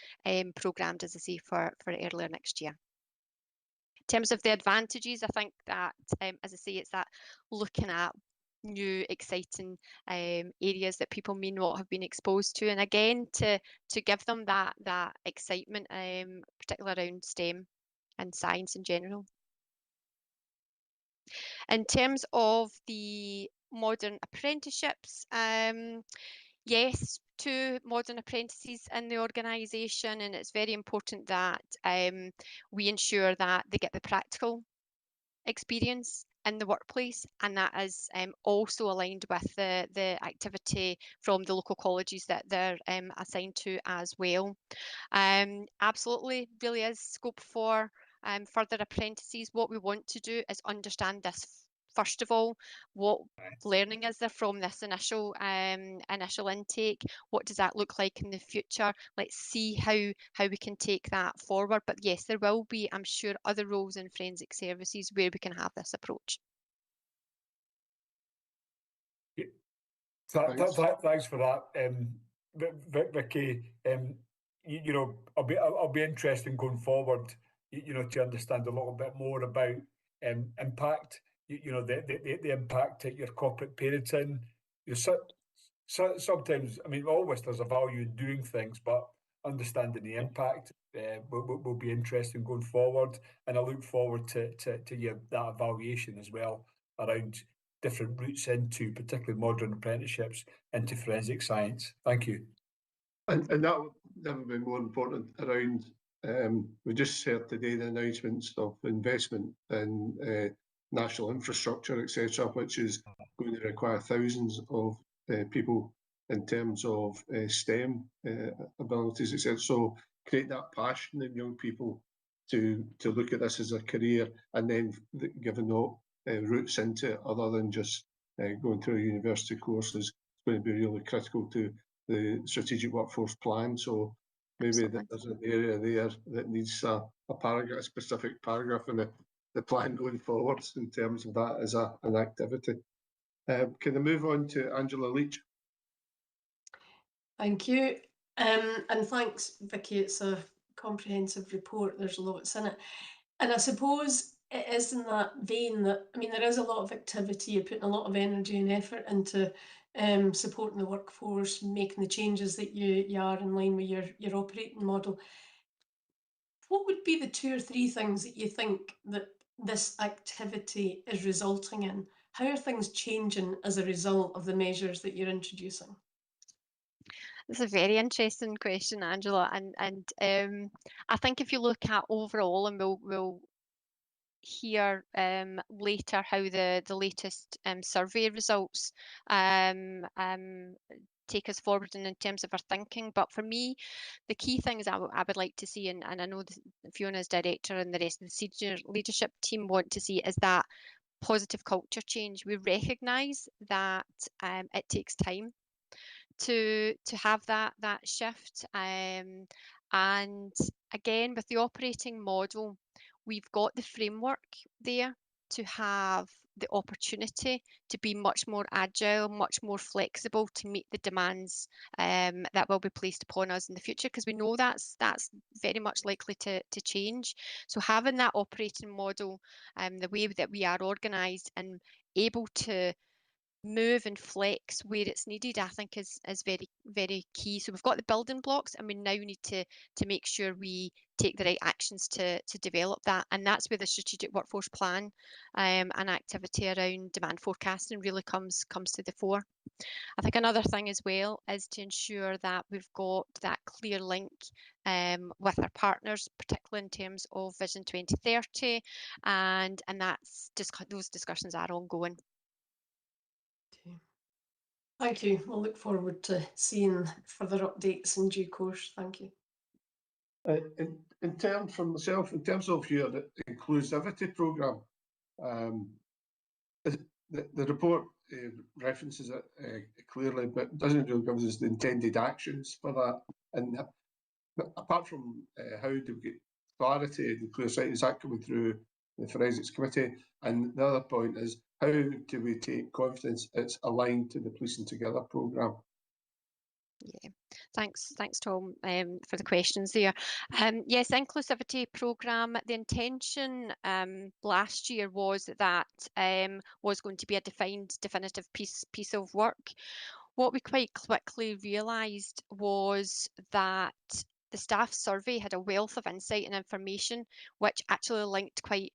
programmed, as I say, for earlier next year. In terms of the advantages, I think that, as I say, it's that looking at new exciting areas that people may not have been exposed to, and again to give them that excitement, particularly around STEM and science in general. In terms of the modern apprenticeships, yes, 2 modern apprentices in the organisation, and it's very important that we ensure that they get the practical experience in the workplace, and that is also aligned with the activity from the local colleges that they're assigned to as well. Absolutely, really is scope for further apprentices. What we want to do is understand this first of all. What learning is there from this initial intake? What does that look like in the future? Let's see how we can take that forward. But yes, there will be, I'm sure, other roles in forensic services where we can have this approach. Thanks for that, Vicky. You know, I'll be interested in going forward. You know, to understand a little bit more about impact. You know, the impact that your corporate parenting. Sometimes, I mean, always there's a value in doing things, but understanding the impact will be interesting going forward. And I look forward to that evaluation as well around different routes into, particularly modern apprenticeships, into forensic science. Thank you. And that would never be more important around, we just heard today the announcements of investment in national infrastructure, etc., which is going to require thousands of people in terms of STEM abilities, etc. So create that passion in young people to look at this as a career, and then given no routes into it other than just going through a university course is going to be really critical to the strategic workforce plan. So maybe there's an area there that needs a paragraph, a specific paragraph in the plan going forwards in terms of that as an activity. Can I move on to Angela Leach? Thank you. And thanks, Vicky. It's a comprehensive report. There's lots in it. And I suppose it is in that vein that, I mean, there is a lot of activity. You're putting a lot of energy and effort into supporting the workforce, making the changes that you are in line with your operating model. What would be the 2 or 3 things that you think that this activity is resulting in? How are things changing as a result of the measures that you're introducing? It's a very interesting question, Angela, and I think if you look at overall, and we'll hear later how the latest survey results take us forward in terms of our thinking. But for me, the key things I would like to see, and I know Fiona's director and the rest of the senior leadership team want to see, is that positive culture change. We recognise that it takes time to have that shift, and again with the operating model, we've got the framework there to have the opportunity to be much more agile, much more flexible to meet the demands that will be placed upon us in the future, because we know that's very much likely to change. So having that operating model, the way that we are organised and able to move and flex where it's needed, I think is very, very key. So we've got the building blocks, and we now need to make sure we take the right actions to develop that. And that's where the strategic workforce plan and activity around demand forecasting really comes to the fore. I think another thing as well is to ensure that we've got that clear link with our partners, particularly in terms of Vision 2030, and that's just those discussions are ongoing. Thank you. We'll look forward to seeing further updates in due course. Thank you. In terms from myself, in terms of your inclusivity programme, the report references it clearly, but doesn't really give us the intended actions for that. And apart from how do we get clarity and clear sight, is that coming through the Forensics Committee? And the other point is, how do we take confidence it's aligned to the Policing Together programme? Yeah, thanks, Tom, for the questions there. Yes, inclusivity programme. The intention last year was that was going to be a definitive piece of work. What we quite quickly realised was that the staff survey had a wealth of insight and information, which actually linked quite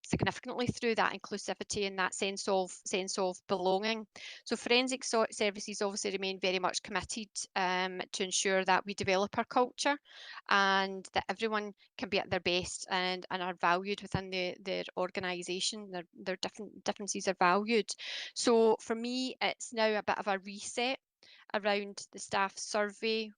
significantly through that inclusivity and that sense of belonging. So forensic services obviously remain very much committed to ensure that we develop our culture and that everyone can be at their best and are valued within their organisation. Their differences are valued. So for me, it's now a bit of a reset around the staff survey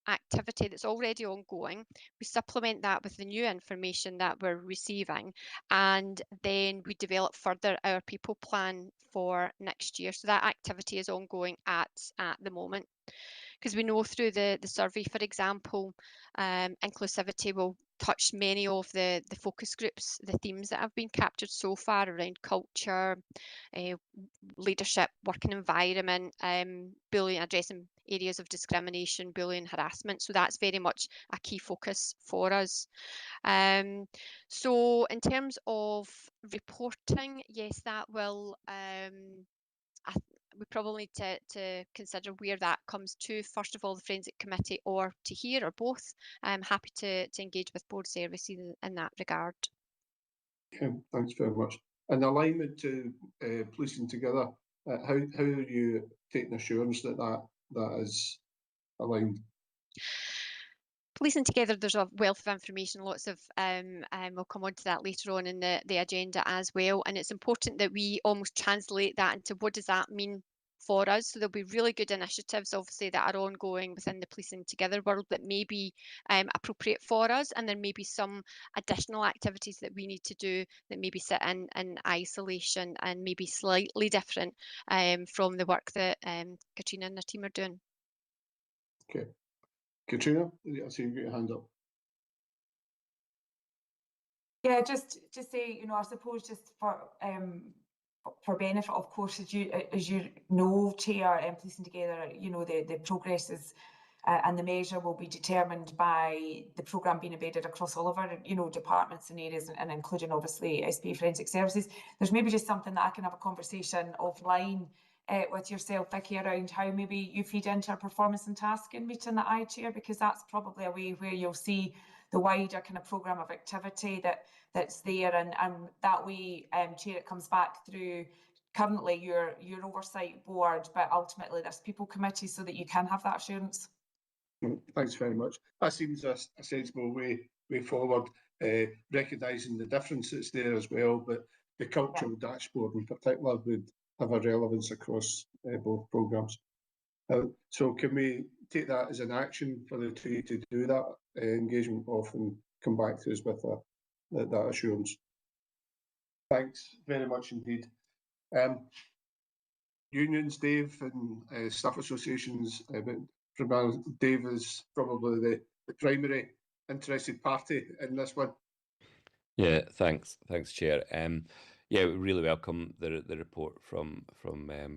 activity that's already ongoing. We supplement that with the new information that we're receiving, and then we develop further our people plan for next year. So that activity is ongoing at the moment. Because we know through the survey, for example, inclusivity will touch many of the focus groups, the themes that have been captured so far around culture, leadership, working environment, bullying, addressing areas of discrimination, bullying, harassment. So that's very much a key focus for us. So in terms of reporting, yes, that will we probably need to consider where that comes to. First of all, the Forensic Committee or to here or both. I'm happy to engage with board services in that regard. Okay, thanks very much. In alignment to policing together, how are you taking assurance that that is aligned? Policing together, there's a wealth of information, lots of, we'll come on to that later on in the agenda as well. And it's important that we almost translate that into what does that mean for us. So there'll be really good initiatives, obviously, that are ongoing within the Policing Together world that may be appropriate for us. And there may be some additional activities that we need to do that maybe sit in isolation and maybe slightly different from the work that Katrina and her team are doing. Okay. Katrina, I see you got your hand up. Yeah, just say, you know, I suppose just for benefit, of course, as you know, Chair, Policing Together, you know, the progress is and the measure will be determined by the programme being embedded across all of our, you know, departments and areas, and including obviously SPA Forensic Services. There's maybe just something that I can have a conversation offline with yourself, Vicky, around how maybe you feed into our performance and tasking meeting that I chair, because that's probably a way where you'll see the wider kind of programme of activity that's there, and that way, Chair, it comes back through currently your oversight board, but ultimately this people committee, so that you can have that assurance. Thanks very much. That seems a sensible way forward, recognising the differences there as well, but the cultural dashboard in particular would have a relevance across both programmes. So can we take that as an action for the two to do that engagement off and come back to us with that assurance? Thanks very much indeed. Unions, Dave, and staff associations, Dave is probably the primary interested party in this one. Yeah, thanks, Chair. Yeah, we really welcome the report from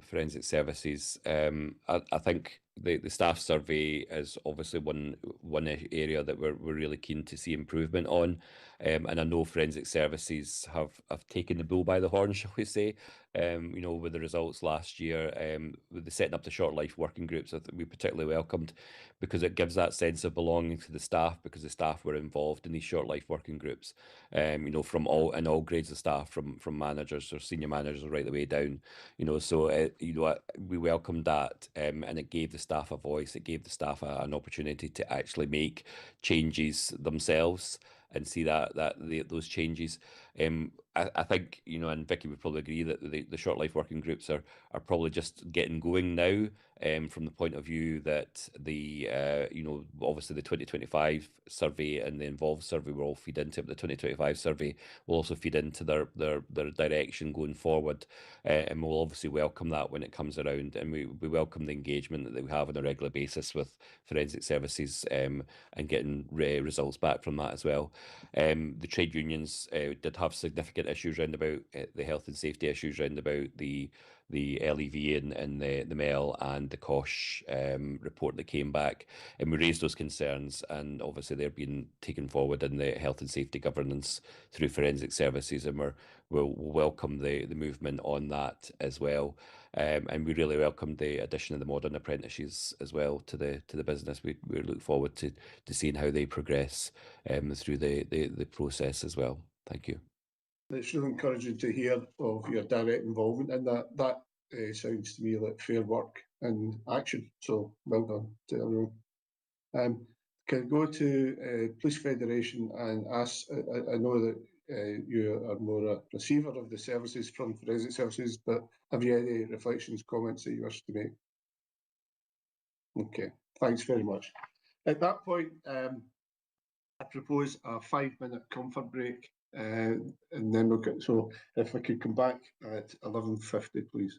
Forensic Services. I think the staff survey is obviously one area that we're really keen to see improvement on, and I know Forensic Services have taken the bull by the horn, shall we say? You know, with the results last year, with the setting up the short life working groups, I think we particularly welcomed, because it gives that sense of belonging to the staff, because the staff were involved in these short life working groups. You know, from all grades of staff, from managers or senior managers right the way down. You know, so you know, we welcomed that, and it gave the staff a voice. It gave the staff an opportunity to actually make changes themselves and see those changes. I think, you know, and Vicky would probably agree that the short life working groups are probably just getting going now, from the point of view that you know, obviously the 2025 survey and the involved survey will all feed into it. The 2025 survey will also feed into their direction going forward, and we'll obviously welcome that when it comes around, and we welcome the engagement that we have on a regular basis with Forensic Services, and getting results back from that as well. The trade unions did have significant significant issues round about the health and safety issues round about the LEV and the MEL and the COSH report that came back, and we raised those concerns, and obviously they're being taken forward in the health and safety governance through forensic services, and we'll welcome the movement on that as well. And we really welcomed the addition of the modern apprentices as well to the business. We look forward to seeing how they progress through the process as well. Thank you. It's really encouraging to hear of your direct involvement in that. That sounds to me like fair work and action. So well done to everyone. Can I go to Police Federation and ask? I know that you are more a receiver of the services from forensic services, but have you any reflections, comments that you wish to make? Okay, thanks very much. At that point, I propose a 5-minute comfort break, and then we'll get. So, if I could come back at 11:50, please.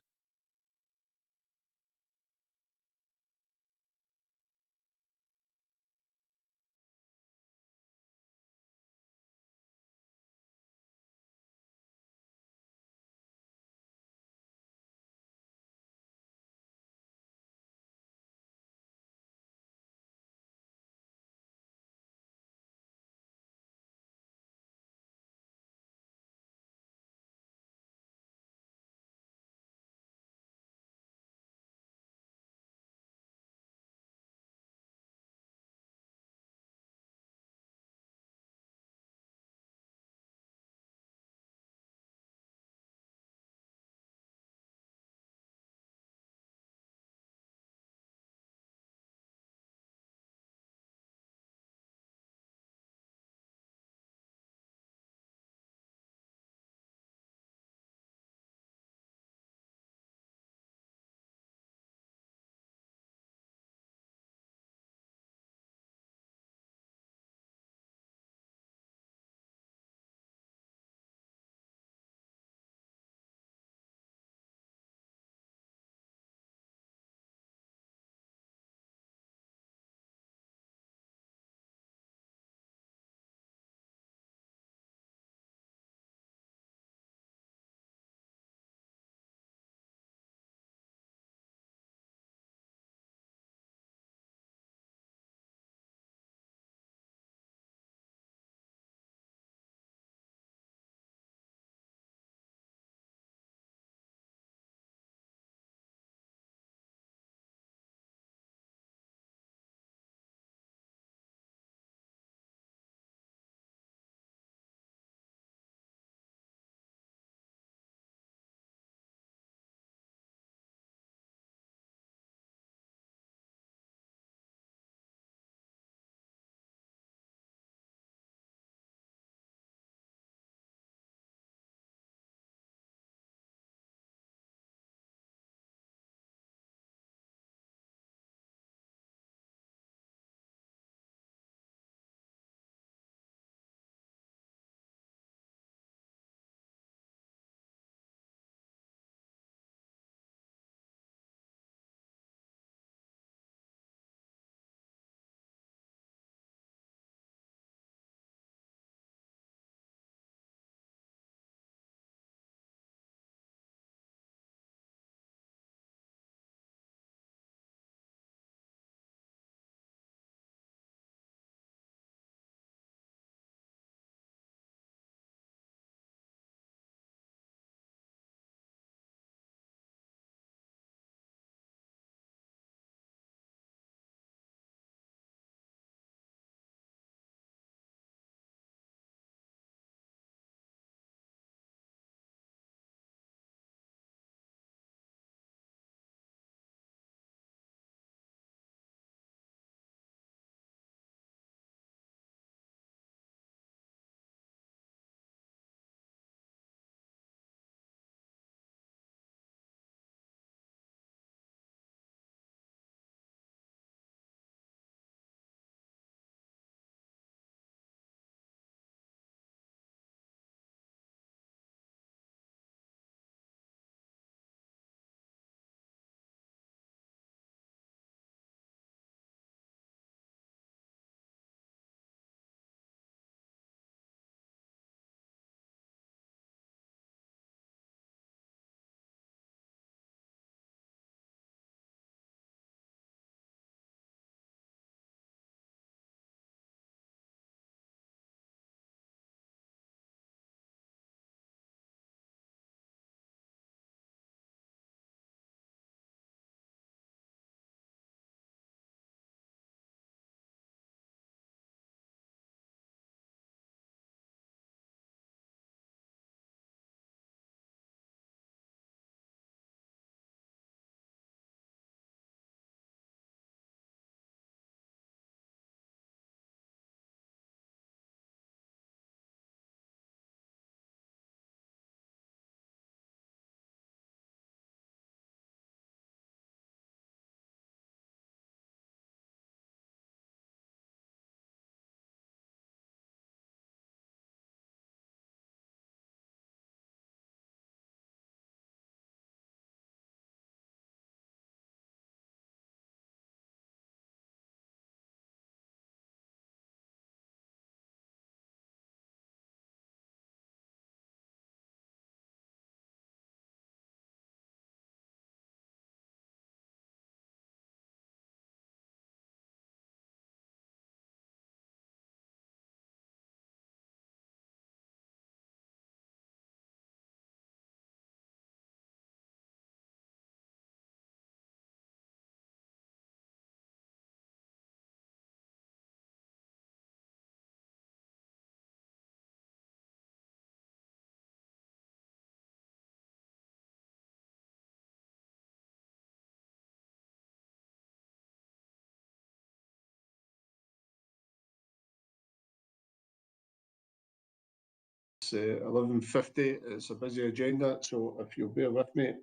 11:50. It's a busy agenda, so if you'll bear with me,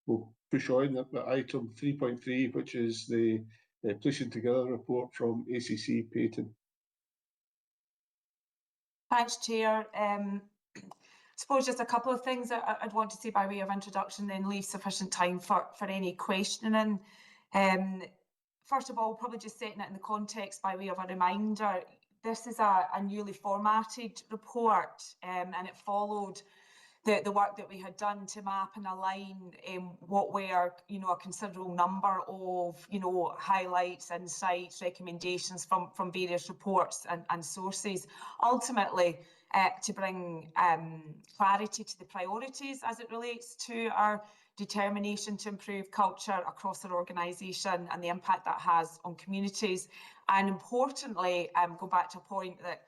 we'll push on at item 3.3, which is the Policing Together report from ACC Payton. Thanks, Chair. I suppose just a couple of things that I'd want to say by way of introduction, then leave sufficient time for any questioning. First of all, probably just setting it in the context by way of a reminder, this is a newly formatted report, and it followed the work that we had done to map and align what were, a considerable number of, highlights, insights, recommendations from various reports and sources, ultimately to bring clarity to the priorities as it relates to our determination to improve culture across our organisation and the impact that has on communities. And importantly, go back to a point that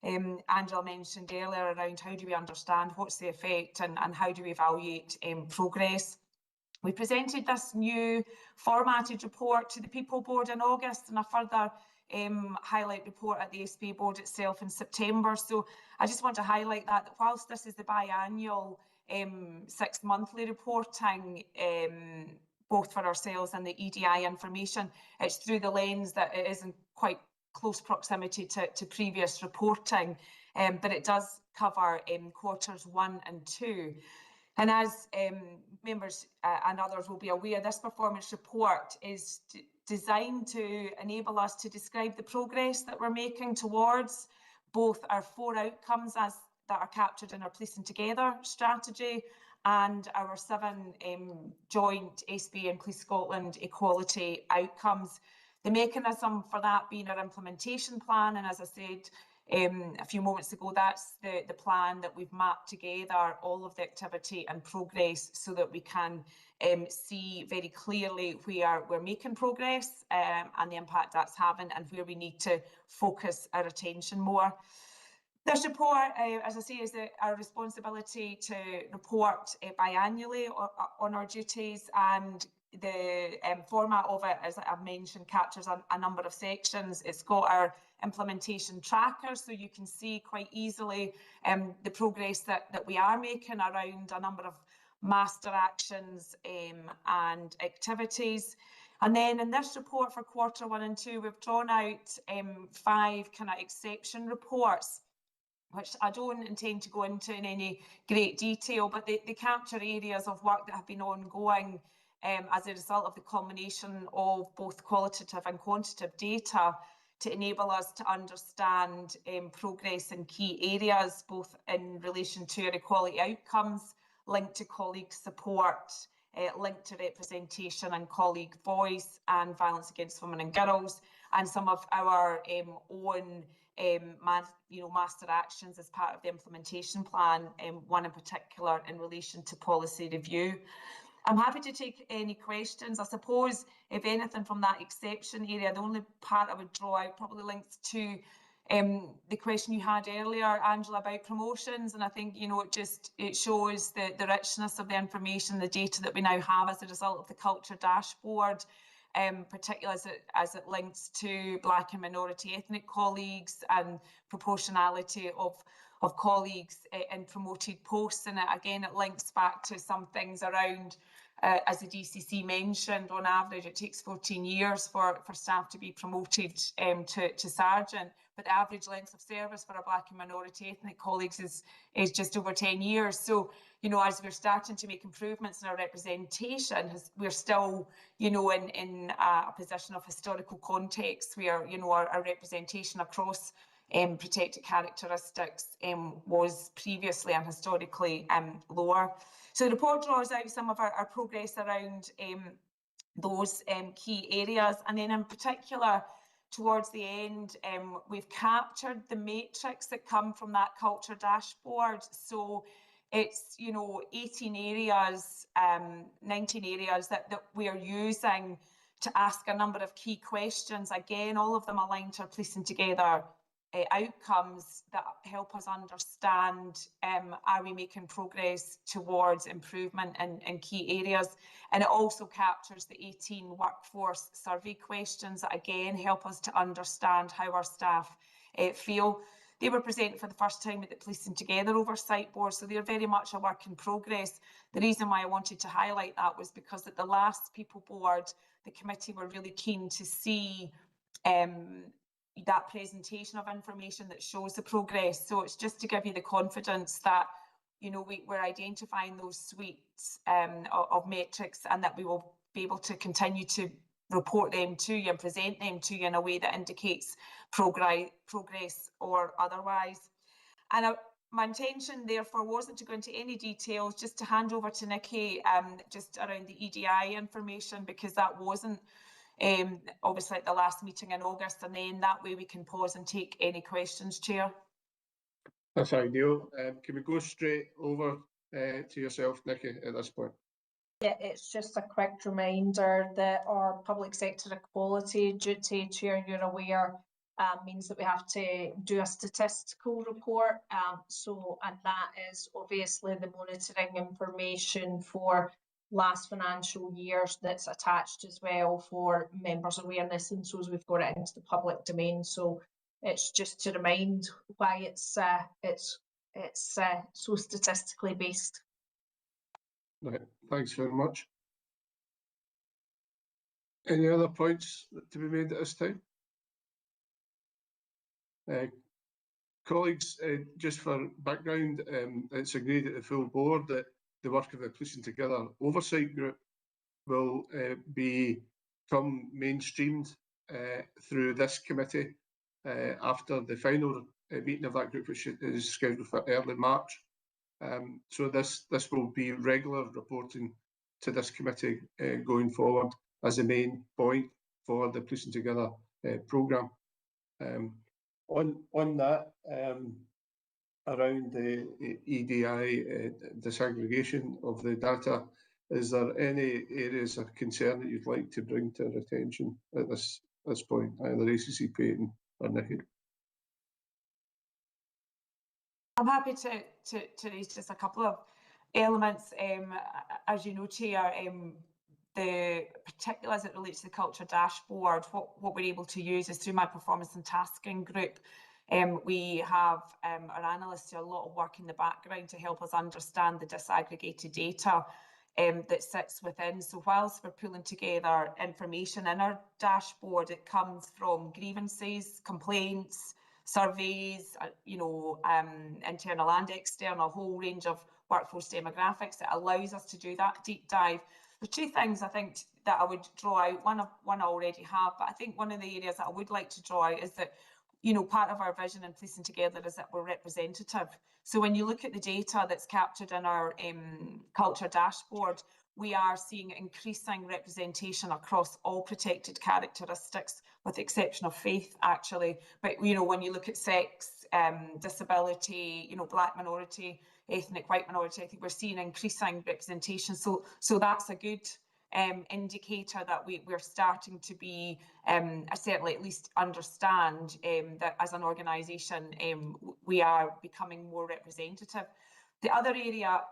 Angela mentioned earlier around how do we understand what's the effect and how do we evaluate progress. We presented this new formatted report to the People Board in August and a further highlight report at the SPA Board itself in September. So I just want to highlight that whilst this is the biannual 6-monthly reporting, both for ourselves and the EDI information, it's through the lens that it is in quite close proximity to previous reporting, but it does cover quarters 1 and 2. And as members and others will be aware, this performance report is designed to enable us to describe the progress that we're making towards both our 4 outcomes that are captured in our Policing Together strategy and our 7 joint SPA and Police Scotland equality outcomes. The mechanism for that being our implementation plan, and as I said a few moments ago, that's the plan that we've mapped together, all of the activity and progress, so that we can see very clearly where we're making progress and the impact that's having and where we need to focus our attention more. This report, as I say, is our responsibility to report biannually on our duties, and the format of it, as I've mentioned, captures a number of sections. It's got our implementation tracker, so you can see quite easily the progress that we are making around a number of master actions and activities. And then in this report for quarter 1 and 2, we've drawn out 5 kind of exception reports, which I don't intend to go into in any great detail, but they capture areas of work that have been ongoing as a result of the combination of both qualitative and quantitative data to enable us to understand progress in key areas, both in relation to our equality outcomes, linked to colleague support, linked to representation and colleague voice, and violence against women and girls, and some of our own master actions as part of the implementation plan, one in particular in relation to policy review. I'm happy to take any questions. I suppose, if anything, from that exception area, the only part I would draw out probably links to the question you had earlier, Angela, about promotions. And I think, it shows the richness of the information, the data that we now have as a result of the culture dashboard, particularly as it links to Black and minority ethnic colleagues and proportionality of colleagues in promoted posts. And again, it links back to some things around, as the DCC mentioned, on average it takes 14 years for staff to be promoted to sergeant, but the average length of service for our Black and minority ethnic colleagues is just over 10 years. So, as we're starting to make improvements in our representation, we're still, in a position of historical context where, our representation across protected characteristics was previously and historically lower. So the report draws out some of our progress around those key areas, and then in particular towards the end we've captured the matrix that come from that culture dashboard. So it's 18 areas, 19 areas that we are using to ask a number of key questions, again all of them aligned to our Policing Together outcomes that help us understand, are we making progress towards improvement in key areas. And it also captures the 18 workforce survey questions that again help us to understand how our staff feel. They were presented for the first time at the Policing Together Oversight Board, so they're very much a work in progress. The reason why I wanted to highlight that was because at the last People Board, the committee were really keen to see that presentation of information that shows the progress. So it's just to give you the confidence that, you know, we're identifying those suites of metrics, and that we will be able to continue to report them to you and present them to you in a way that indicates progress or otherwise. And my intention, therefore, wasn't to go into any details, just to hand over to Nikki just around the EDI information, because that wasn't obviously at the last meeting in August, and then that way we can pause and take any questions, Chair. That's ideal. Can we go straight over to yourself, Nikki, at this point? Yeah, it's just a quick reminder that our public sector equality duty, Chair, you're aware, means that we have to do a statistical report. And that is obviously the monitoring information for last financial years that's attached as well for members' awareness, and so as we've got it into the public domain. So it's just to remind why it's so statistically based. Right, thanks very much. Any other points to be made at this time? Colleagues, just for background, it's agreed at the full board that the work of the Policing Together Oversight Group will become mainstreamed through this committee after the final meeting of that group, which is scheduled for early March. So this will be regular reporting to this committee going forward as the main point for the Policing Together programme. On that, around the EDI disaggregation of the data, is there any areas of concern that you'd like to bring to our attention at this point, either ACC Payton or Nikki? I'm happy to raise just a couple of elements. As you know, Chair, particularly as it relates to the culture dashboard, what we're able to use is through my performance and tasking group. We have our analysts do a lot of work in the background to help us understand the disaggregated data that sits within. So whilst we're pulling together information in our dashboard, it comes from grievances, complaints, surveys, internal and external, a whole range of workforce demographics that allows us to do that deep dive. The two things I think that I would draw out, one I already have, but I think one of the areas that I would like to draw out is that, you know, part of our vision in Policing Together is that we're representative. So when you look at the data that's captured in our culture dashboard, we are seeing increasing representation across all protected characteristics, with the exception of faith, actually. But, you know, when you look at sex, disability, you know, black minority, ethnic white minority, I think we're seeing increasing representation. So that's a good indicator that we're starting to be, certainly at least understand that as an organisation, we are becoming more representative. The other area,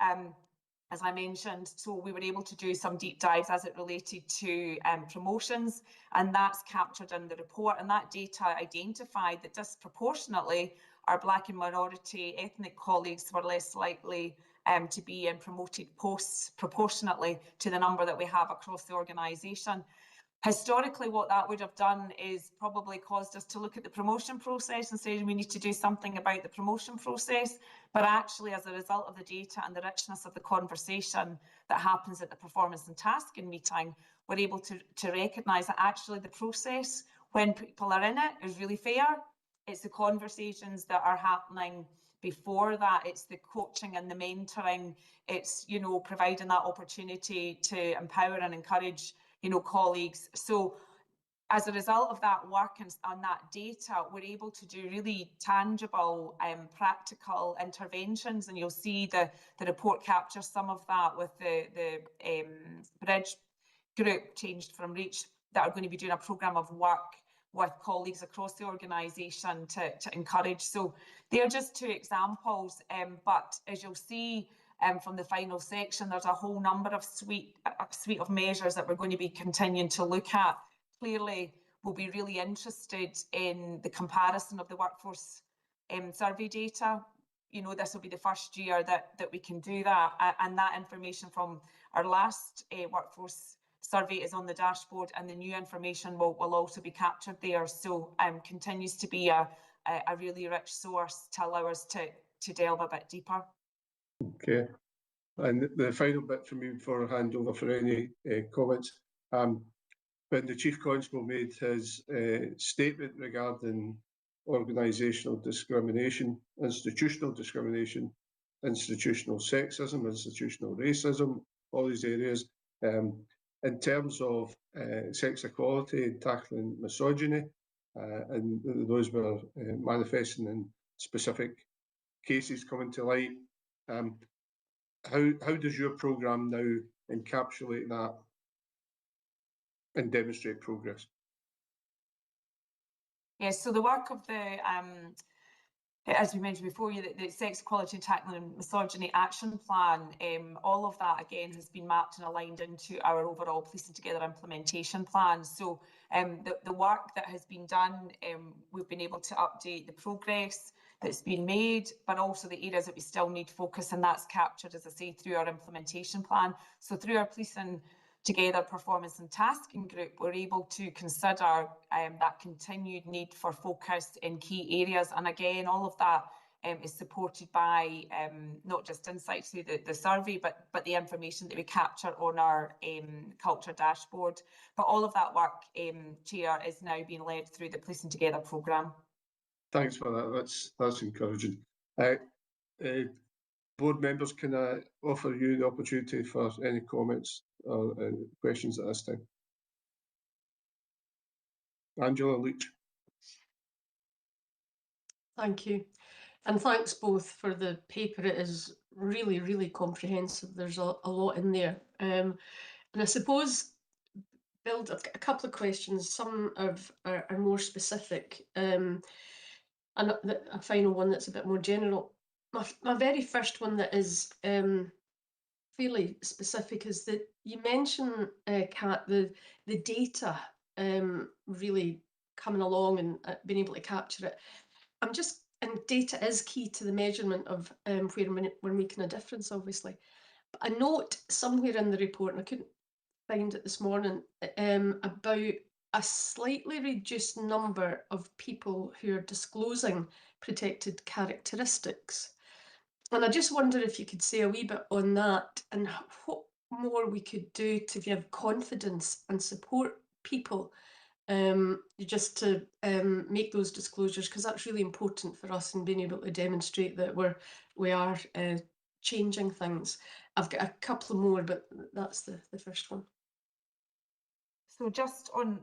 as I mentioned, so we were able to do some deep dives as it related to promotions, and that's captured in the report. And that data identified that disproportionately our black and minority ethnic colleagues were less likely to be in promoted posts proportionately to the number that we have across the organisation. Historically, what that would have done is probably caused us to look at the promotion process and say we need to do something about the promotion process. But actually, as a result of the data and the richness of the conversation that happens at the performance and tasking meeting, we're able to recognise that actually the process, when people are in it, is really fair. It's the conversations that are happening before that, it's the coaching and the mentoring, it's, you know, providing that opportunity to empower and encourage, you know, colleagues. So as a result of that work and on that data, we're able to do really tangible, practical interventions, and you'll see the report captures some of that with the Bridge group changed from Reach that are going to be doing a programme of work with colleagues across the organisation to encourage. So they're just two examples, but as you'll see from the final section, there's a whole number of suite of measures that we're going to be continuing to look at. Clearly, we'll be really interested in the comparison of the workforce survey data. You know, this will be the first year that we can do that, and that information from our last workforce survey is on the dashboard, and the new information will also be captured there. So continues to be a really rich source to allow us to delve a bit deeper. Okay, and the final bit from me before I hand over for any comments. When the Chief Constable made his statement regarding organisational discrimination, institutional sexism, institutional racism, all these areas, in terms of sex equality and tackling misogyny, and those were manifesting in specific cases coming to light. How does your programme now encapsulate that and demonstrate progress? Yes, so the work of the, as we mentioned before, the Sex Equality and Tackling Misogyny Action Plan, all of that again has been mapped and aligned into our overall Policing Together implementation plan. So the work that has been done, we've been able to update the progress that's been made, but also the areas that we still need focus, and that's captured, as I say, through our implementation plan. So through our Policing Together performance and tasking group, we're able to consider that continued need for focus in key areas. And again, all of that is supported by not just insights through the survey, but the information that we capture on our culture dashboard. But all of that work, Chair, is now being led through the Policing Together programme. Thanks for that. That's encouraging. Board members, can I offer you the opportunity for any comments or questions at this time? Angela Leach. Thank you. And thanks both for the paper. It is really, really comprehensive. There's a lot in there. And I suppose, I've got a couple of questions. Some are more specific. And a final one that's a bit more general. My very first one that is fairly specific is that you mentioned, Kat, the data really coming along and being able to capture it. And data is key to the measurement of where we're making a difference, obviously. But I note somewhere in the report, and I couldn't find it this morning, about a slightly reduced number of people who are disclosing protected characteristics. And I just wonder if you could say a wee bit on that and what more we could do to give confidence and support people just to make those disclosures, because that's really important for us in being able to demonstrate that we are changing things. I've got a couple more, but that's the first one. So just on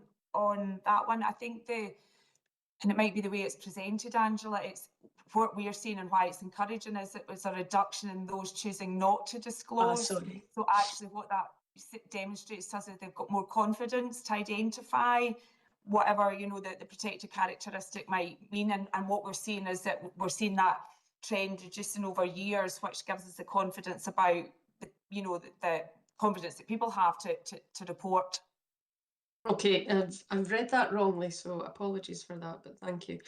that one, I think and it might be the way it's presented, Angela, it's what we are seeing and why it's encouraging is it was a reduction in those choosing not to disclose. So actually what that demonstrates to us is they've got more confidence to identify whatever, you know, the protected characteristic might mean. And what we're seeing is that we're seeing that trend reducing over years, which gives us the confidence about, the confidence that people have to report. Okay, I've read that wrongly, so apologies for that, but thank you.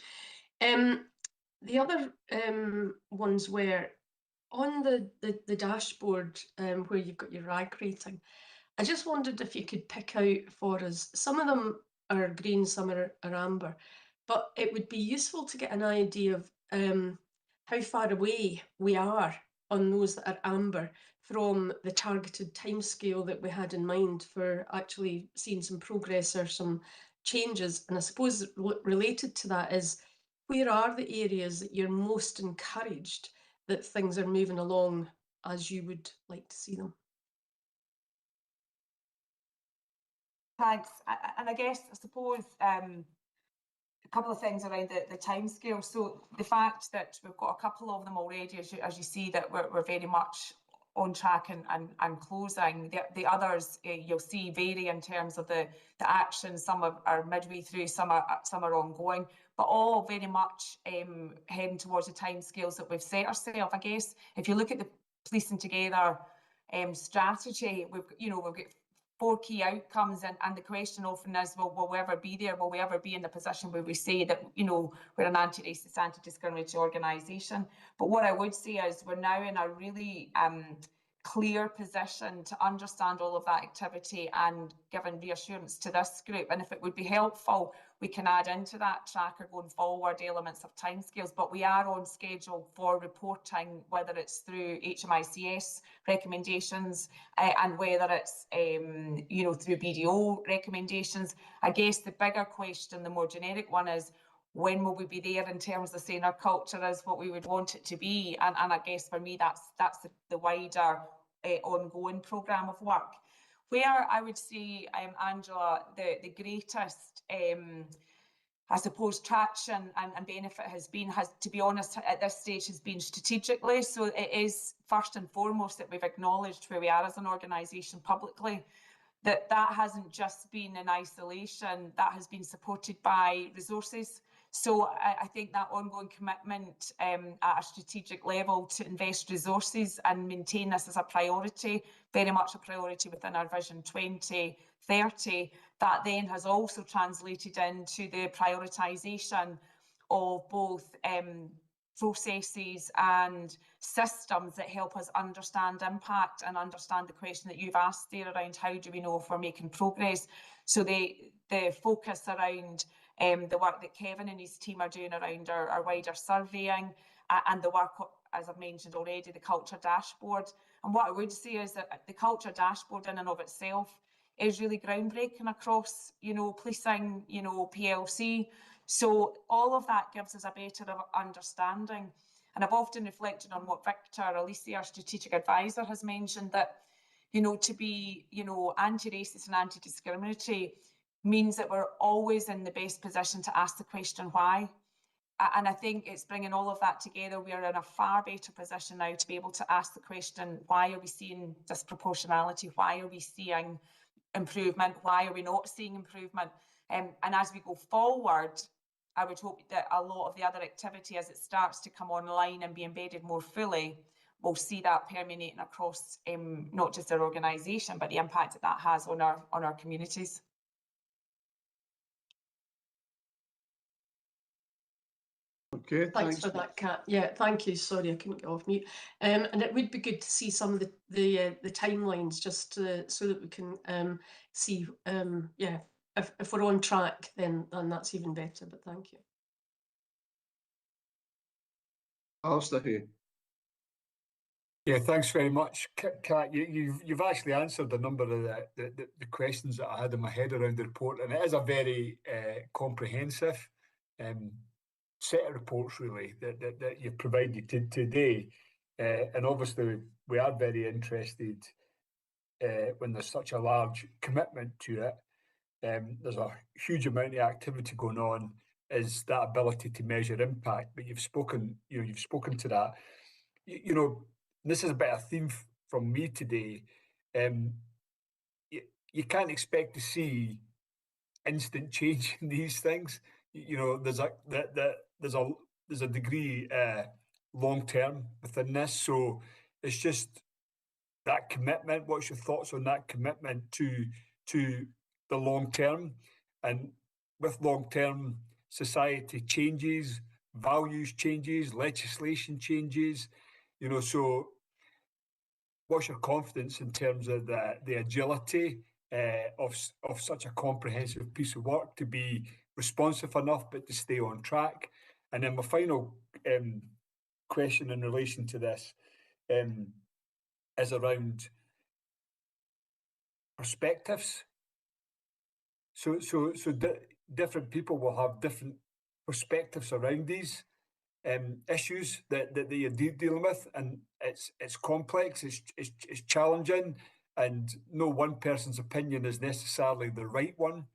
The other ones were on the dashboard where you've got your RAG rating. I just wondered if you could pick out for us, some of them are green, some are amber, but it would be useful to get an idea of how far away we are on those that are amber from the targeted timescale that we had in mind for actually seeing some progress or some changes. And I suppose related to that is, where are the areas that you're most encouraged that things are moving along as you would like to see them? Thanks. And I guess, I suppose, a couple of things around the timescale. So the fact that we've got a couple of them already, as you see, that we're very much on track and closing. The others, you'll see, vary in terms of the action. Some are midway through, some are ongoing, but all very much heading towards the timescales that we've set ourselves. I guess if you look at the Policing Together strategy, we've got 4 key outcomes, and the question often is, well, will we ever be there? Will we ever be in the position where we say that, you know, we're an anti-racist, anti-discriminatory organisation? But what I would say is we're now in a really clear position to understand all of that activity and giving reassurance to this group. And if it would be helpful, we can add into that tracker going forward elements of timescales, but we are on schedule for reporting, whether it's through HMICS recommendations and whether it's you know, through BDO recommendations. I guess the bigger question, the more generic one, is when will we be there in terms of saying our culture is what we would want it to be? And I guess for me, that's the wider ongoing programme of work. Where I would say, Angela, the greatest, I suppose, traction and benefit has, to be honest, at this stage, has been strategically. So it is first and foremost that we've acknowledged where we are as an organisation publicly. That hasn't just been in isolation, that has been supported by resources. So I think that ongoing commitment at a strategic level to invest resources and maintain this as a priority, very much a priority within our Vision 2030, that then has also translated into the prioritisation of both processes and systems that help us understand impact and understand the question that you've asked there around how do we know if we're making progress. So the focus around the work that Kevin and his team are doing around our wider surveying and the work, as I've mentioned already, the culture dashboard. And what I would say is that the culture dashboard in and of itself is really groundbreaking across, you know, policing, you know, PLC. So all of that gives us a better understanding. And I've often reflected on what Victor Alisi, our strategic advisor, has mentioned, that, you know, to be, you know, anti-racist and anti-discriminatory means that we're always in the best position to ask the question why. And I think it's bringing all of that together. We are in a far better position now to be able to ask the question, why are we seeing disproportionality? Why are we seeing improvement? Why are we not seeing improvement? And as we go forward, I would hope that a lot of the other activity, as it starts to come online and be embedded more fully, we'll see that permeating across not just our organisation, but the impact that that has on our communities. Okay, thanks for that, Kat. Yeah, thank you. Sorry, I couldn't get off mute. And it would be good to see some of the timelines, just so that we can see, yeah, if we're on track, then that's even better. But thank you. Alistair here. Yeah, thanks very much, Kat. You've actually answered a number of the questions that I had in my head around the report, and it is a very comprehensive set of reports, really, that you've provided today. And obviously, we are very interested when there's such a large commitment to it. There's a huge amount of activity going on, is that ability to measure impact. But you've spoken to that. You know, this is a bit of a theme from me today. You can't expect to see instant change in these things. You know, there's a degree long term within this. So it's just that commitment. What's your thoughts on that commitment to the long term? And with long term, society changes, values changes, legislation changes. You know, so what's your confidence in terms of the agility of such a comprehensive piece of work to be responsive enough, but to stay on track? And then my final question in relation to this is around perspectives. So different people will have different perspectives around these issues that you're dealing with, and it's complex, it's challenging, and no one person's opinion is necessarily the right one.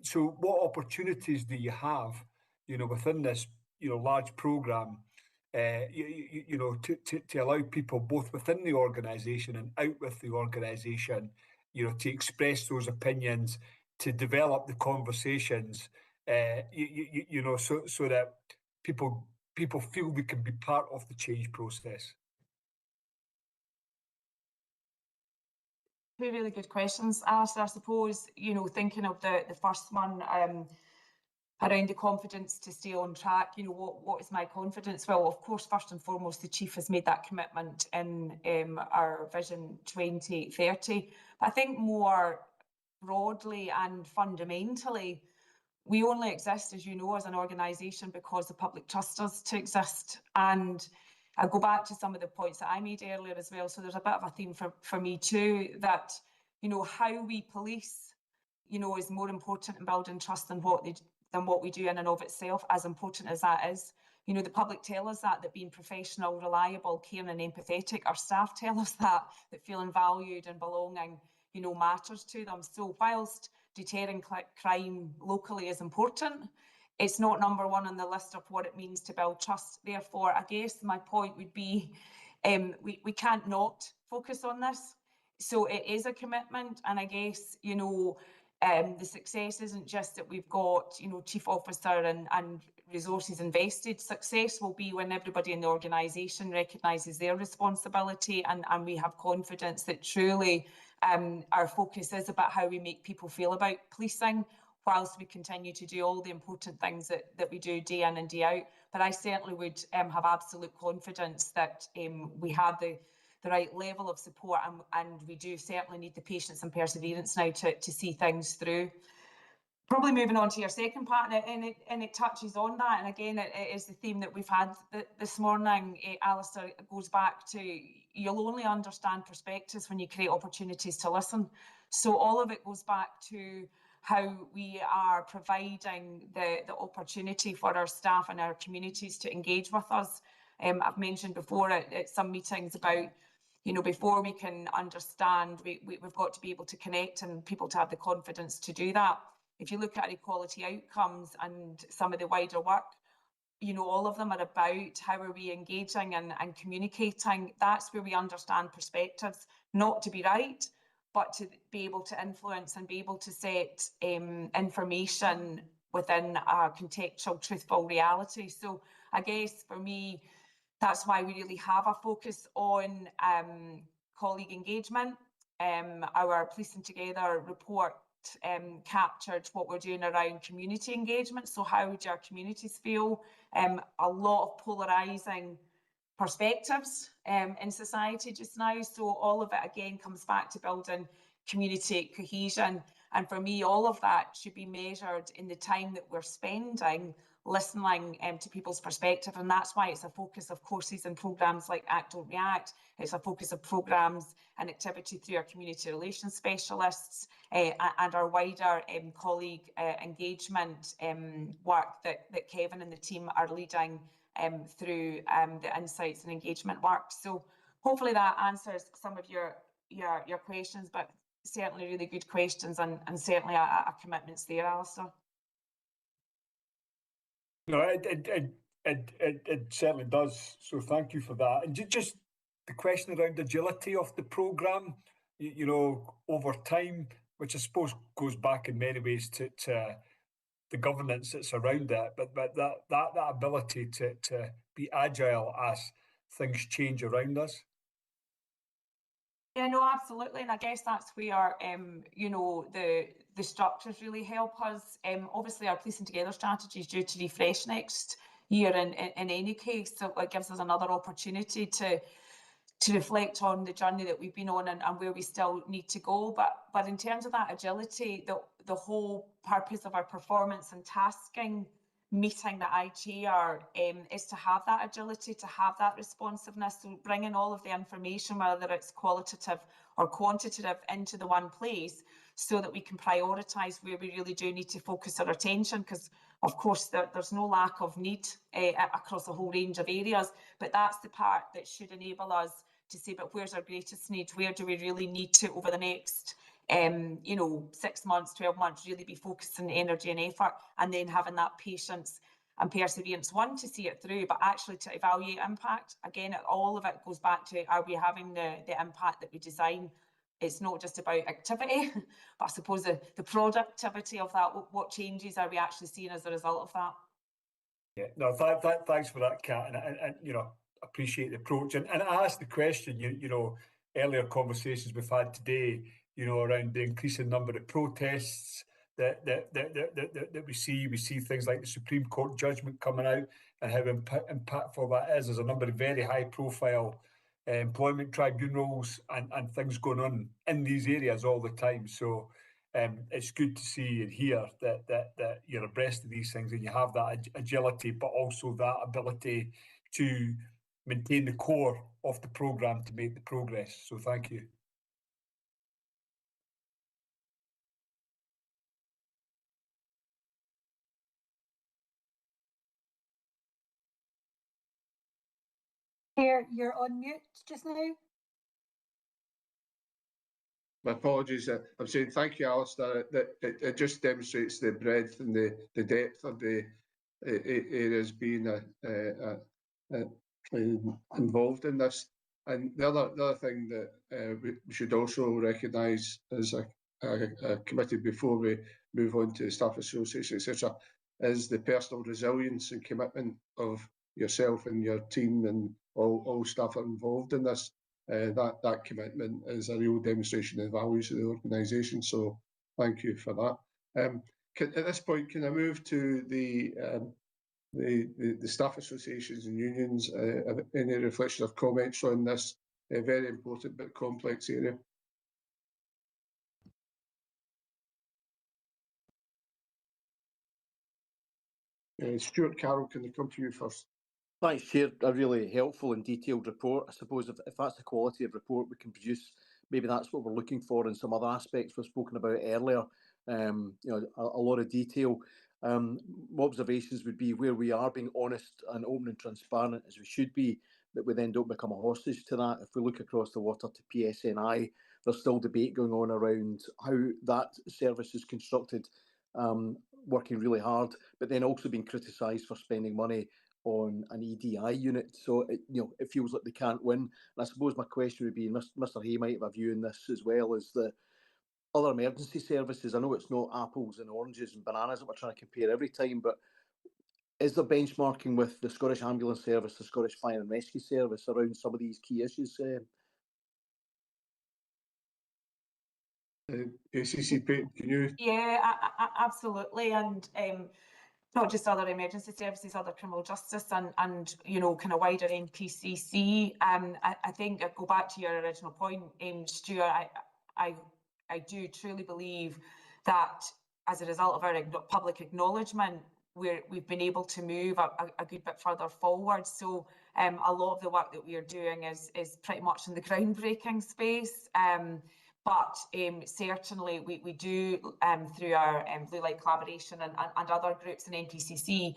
So what opportunities do you have, you know, within this, you know, large programme, you know, to allow people both within the organisation and out with the organisation, you know, to express those opinions, to develop the conversations, you know, so that people feel they can be part of the change process? Two really good questions, Alistair. I suppose, you know, thinking of the first one around the confidence to stay on track, you know, what is my confidence? Well, of course, first and foremost, the Chief has made that commitment in our Vision 2030. But I think more broadly and fundamentally, we only exist, as you know, as an organisation because the public trust us to exist. And I go back to some of the points that I made earlier as well. So there's a bit of a theme for me too, that, you know, how we police, you know, is more important in building trust than what we do in and of itself, as important as that is. You know, the public tell us that being professional, reliable, caring and empathetic. Our staff tell us that feeling valued and belonging, you know, matters to them. So whilst deterring crime locally is important, it's not number one on the list of what it means to build trust. Therefore, I guess my point would be we can't not focus on this. So it is a commitment, and I guess, you know, the success isn't just that we've got, you know, chief officer and resources invested. Success will be when everybody in the organisation recognises their responsibility and we have confidence that truly our focus is about how we make people feel about policing, whilst we continue to do all the important things that we do day in and day out. But I certainly would have absolute confidence that we have the right level of support, and we do certainly need the patience and perseverance now to see things through. Probably moving on to your second part, and it touches on that, and again, it is the theme that we've had this morning, Alistair. It goes back to, you'll only understand perspectives when you create opportunities to listen. So all of it goes back to how we are providing the opportunity for our staff and our communities to engage with us. I've mentioned before at some meetings about, you know, before we can understand, we've got to be able to connect and people to have the confidence to do that. If you look at equality outcomes and some of the wider work, you know, all of them are about how are we engaging and communicating. That's where we understand perspectives, not to be right, but to be able to influence and be able to set information within a contextual, truthful reality. So I guess for me, that's why we really have a focus on colleague engagement. Our Policing Together report captured what we're doing around community engagement. So how do our communities feel? A lot of polarising perspectives in society just now. So all of it again comes back to building community cohesion. And for me, all of that should be measured in the time that we're spending listening to people's perspective. And that's why it's a focus of courses and programmes like Act Don't React. It's a focus of programmes and activity through our community relations specialists and our wider colleague engagement work that Kevin and the team are leading through the insights and engagement work. So hopefully that answers some of your questions, but certainly really good questions and certainly a commitment's there, Alistair. No, it certainly does. So thank you for that. And just the question around agility of the programme, you know, over time, which I suppose goes back in many ways to the governance that's around it, but that ability to be agile as things change around us. Yeah, no, absolutely, and I guess that's where you know, the structures really help us. Obviously, our Policing Together strategy is due to refresh next year in any case, so it gives us another opportunity to reflect on the journey that we've been on and where we still need to go. But in terms of that agility, the whole purpose of our performance and tasking meeting that I chair is to have that agility, to have that responsiveness, so bringing all of the information, whether it's qualitative or quantitative, into the one place so that we can prioritise where we really do need to focus our attention, because of course there's no lack of need across a whole range of areas, but that's the part that should enable us to say, but where's our greatest need? Where do we really need to, over the next 6 months, 12 months, really be focusing energy and effort, and then having that patience and perseverance, one, to see it through, but actually to evaluate impact. Again, all of it goes back to, are we having the impact that we design? It's not just about activity, but I suppose the productivity of that, what changes are we actually seeing as a result of that? Yeah, no, thanks for that, Kat, and you know, appreciate the approach. And I asked the question, you know, earlier conversations we've had today, you know, around the increasing number of protests that we see. We see things like the Supreme Court judgment coming out and how impactful that is. There's a number of very high profile employment tribunals and things going on in these areas all the time. So it's good to see and hear that you're abreast of these things and you have that agility, but also that ability to maintain the core of the programme to make the progress. So thank you. Chair, you're on mute just now. My apologies. I'm saying thank you, Alistair. It just demonstrates the breadth and the depth of the areas being involved in this. And the other thing that we should also recognise as a committee before we move on to staff association, etc., is the personal resilience and commitment of yourself and your team and all staff are involved in this. That commitment is a real demonstration of the values of the organisation. So thank you for that. At this point, can I move to the staff associations and unions? Any reflection of comments on this very important but complex area? Stuart Carroll, can I come to you first? Thanks, Chair. A really helpful and detailed report. I suppose if that's the quality of report we can produce, maybe that's what we're looking for in some other aspects we've spoken about earlier. You know, a lot of detail. My observations would be where we are being honest and open and transparent as we should be, that we then don't become a hostage to that. If we look across the water to PSNI, there's still debate going on around how that service is constructed, working really hard, but then also being criticised for spending money on an EDI unit. So it feels like they can't win. And I suppose my question would be, and Mr. Hay might have a view in this as well, is the other emergency services. I know it's not apples and oranges and bananas that we're trying to compare every time, but is there benchmarking with the Scottish Ambulance Service, the Scottish Fire and Rescue Service around some of these key issues? ACC, can you? Yeah, absolutely. And not just other emergency services, other criminal justice and you know, kind of wider NPCC. I think I go back to your original point, Stuart. I do truly believe that as a result of our public acknowledgement, we've been able to move a good bit further forward. So a lot of the work that we are doing is pretty much in the groundbreaking space. But certainly we do, through our Blue Light Collaboration and other groups in NPCC,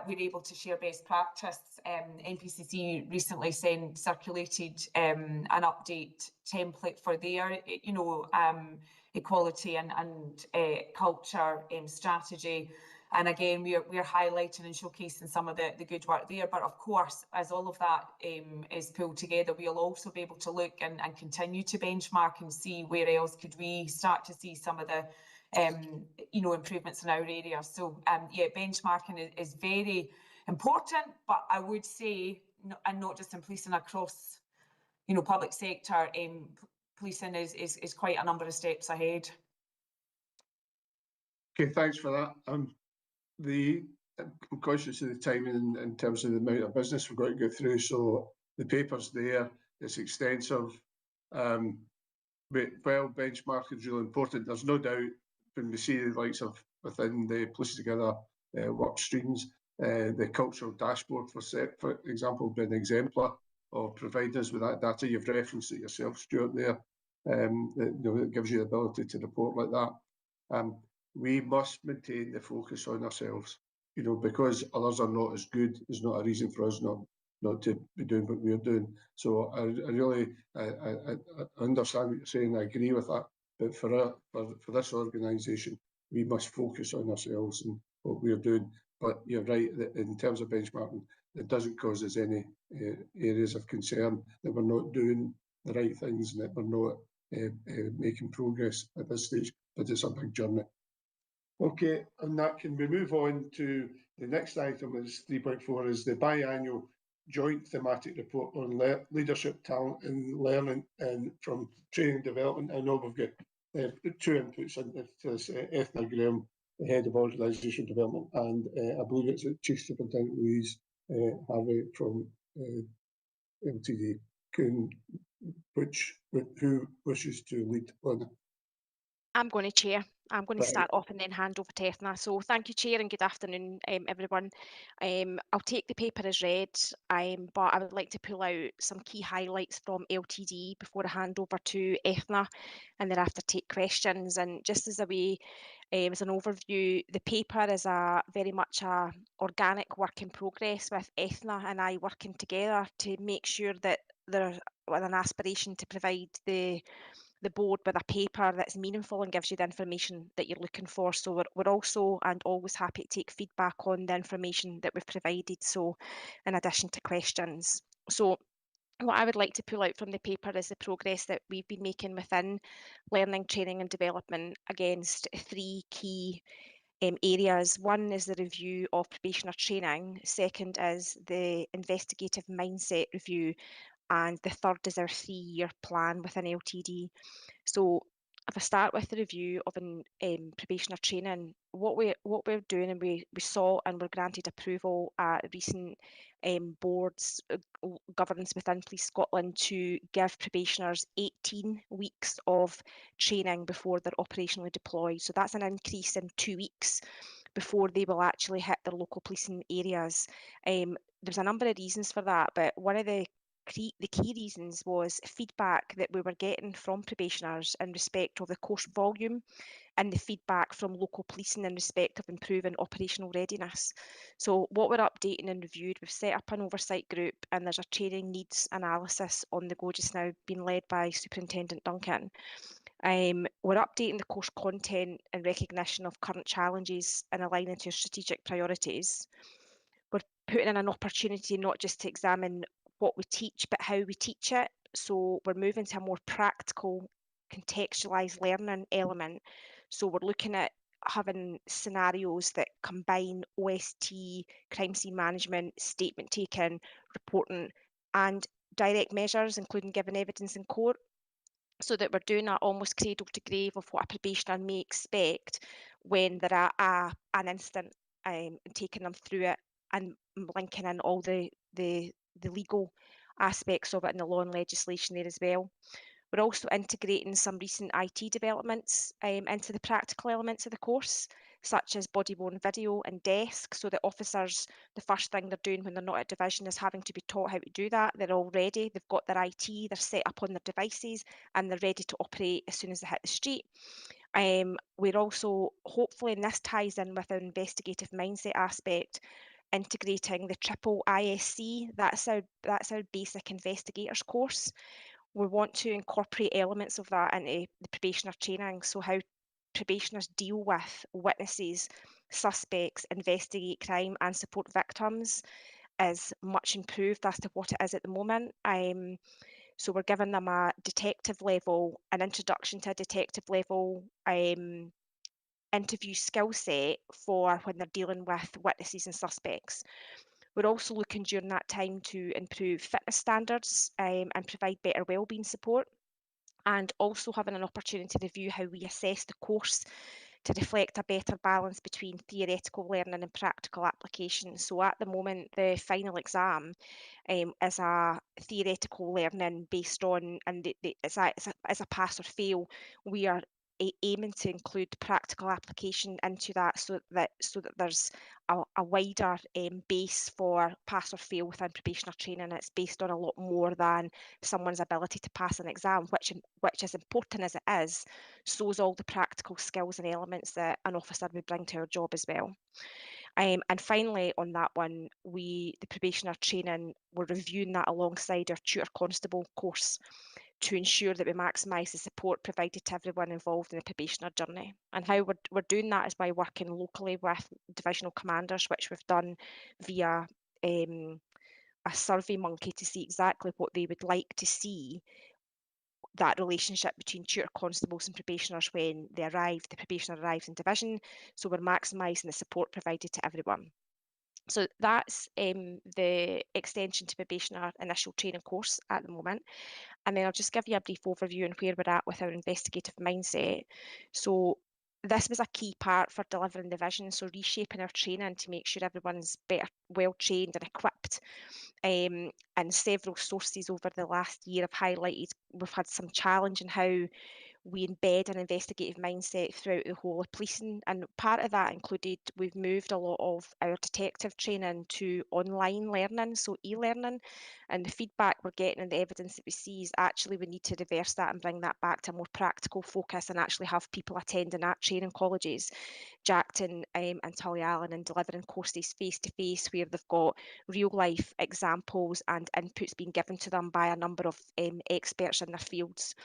we're able to share best practice. NPCC recently circulated an update template for their, you know, equality and culture strategy. And again, we're highlighting and showcasing some of the good work there. But of course, as all of that is pulled together, we'll also be able to look and continue to benchmark and see where else could we start to see some of the you know, improvements in our area. So yeah, benchmarking is very important, but I would say, and not just in policing, across, you know, public sector, policing is quite a number of steps ahead. Okay, thanks for that. I'm conscious of the timing in terms of the amount of business we've got to go through. So the paper's there, it's extensive. But well, benchmarking is really important. There's no doubt when we see the likes of within the Police Together work streams, the cultural dashboard, for example, being an exemplar of providing us with that data. You've referenced it yourself, Stuart, there. It gives you the ability to report like that. We must maintain the focus on ourselves, you know, because others are not as good is not a reason for us not to be doing what we're doing. So I really understand what you're saying. I agree with that. But for this organisation, we must focus on ourselves and what we're doing. But you're right, in terms of benchmarking, it doesn't cause us any areas of concern that we're not doing the right things and that we're not making progress at this stage. But it's a big journey. Okay, and that can we move on to the next item, is 3.4, is the biannual joint thematic report on leadership, talent and learning and from training and development. I know we've got 2 inputs into this, Ethna Graham, the Head of Organisation Development, and I believe it's Chief Superintendent Louise Harvey from LTD. Who wishes to lead on? I'm going to chair. I'm going to Right. start off and then hand over to Ethna. So thank you, Chair, and good afternoon, everyone. I'll take the paper as read, but I would like to pull out some key highlights from LTD before I hand over to Ethna, and then after take questions. And just as a way, as an overview, the paper is very much a organic work in progress with Ethna and I working together to make sure that there's an aspiration to provide the board with a paper that's meaningful and gives you the information that you're looking for. So we're also and always happy to take feedback on the information that we've provided, so in addition to questions. So what I would like to pull out from the paper is the progress that we've been making within learning, training and development against 3 key areas. One is the review of probationer training, second is the investigative mindset review, and the third is our 3-year plan within LTD. So if I start with the review of probationer training, what we're doing, and we saw and were granted approval at recent boards governance within Police Scotland to give probationers 18 weeks of training before they're operationally deployed. So that's an increase in 2 weeks before they will actually hit their local policing areas. There's a number of reasons for that, but one of the key reasons was feedback that we were getting from probationers in respect of the course volume and the feedback from local policing in respect of improving operational readiness. So what we're updating and reviewed, we've set up an oversight group and there's a training needs analysis on the go just now being led by Superintendent Duncan. We're updating the course content in recognition of current challenges and aligning to strategic priorities. We're putting in an opportunity not just to examine what we teach, but how we teach it. So we're moving to a more practical, contextualised learning element. So we're looking at having scenarios that combine OST, crime scene management, statement taking, reporting, and direct measures, including giving evidence in court, so that we're doing that almost cradle to grave of what a probationer may expect when they're at an incident, and taking them through it and linking in all the legal aspects of it and the law and legislation there as well. We're also integrating some recent IT developments into the practical elements of the course, such as body-worn video and desk, so that officers, the first thing they're doing when they're not at division is having to be taught how to do that. They're all ready, they've got their IT, they're set up on their devices, and they're ready to operate as soon as they hit the street. We're also, hopefully, and this ties in with our investigative mindset aspect, integrating the triple ISC, that's our basic investigators course. We want to incorporate elements of that into the probationer training, so how probationers deal with witnesses, suspects, investigate crime and support victims is much improved as to what it is at the moment. So we're giving them a detective level, an introduction to a detective level interview skill set for when they're dealing with witnesses and suspects. We're also looking during that time to improve fitness standards and provide better wellbeing support, and also having an opportunity to review how we assess the course to reflect a better balance between theoretical learning and practical application. So at the moment, the final exam is a theoretical learning based on, and it's a pass or fail. We are aiming to include practical application into that, so that there's a wider base for pass or fail within probationer training. It's based on a lot more than someone's ability to pass an exam, which is important as it is, so is all the practical skills and elements that an officer would bring to our job as well. And finally, on that one, the probationer training, we're reviewing that alongside our tutor constable course to ensure that we maximise the support provided to everyone involved in the probationer journey. And how we're doing that is by working locally with divisional commanders, which we've done via a survey monkey to see exactly what they would like to see, that relationship between tutor constables and probationers when they arrive, the probationer arrives in division. So we're maximising the support provided to everyone. So that's the extension to probation, our initial training course at the moment. And then I'll just give you a brief overview on where we're at with our investigative mindset. So this was a key part for delivering the vision, so reshaping our training to make sure everyone's better, well trained and equipped. And several sources over the last year have highlighted we've had some challenge in how we embed an investigative mindset throughout the whole of policing. And part of that included we've moved a lot of our detective training to online learning, so e-learning. And the feedback we're getting and the evidence that we see is actually we need to reverse that and bring that back to a more practical focus and actually have people attending at training colleges, Jackton and Tullyallen, and delivering courses face to face where they've got real life examples and inputs being given to them by a number of experts in their fields.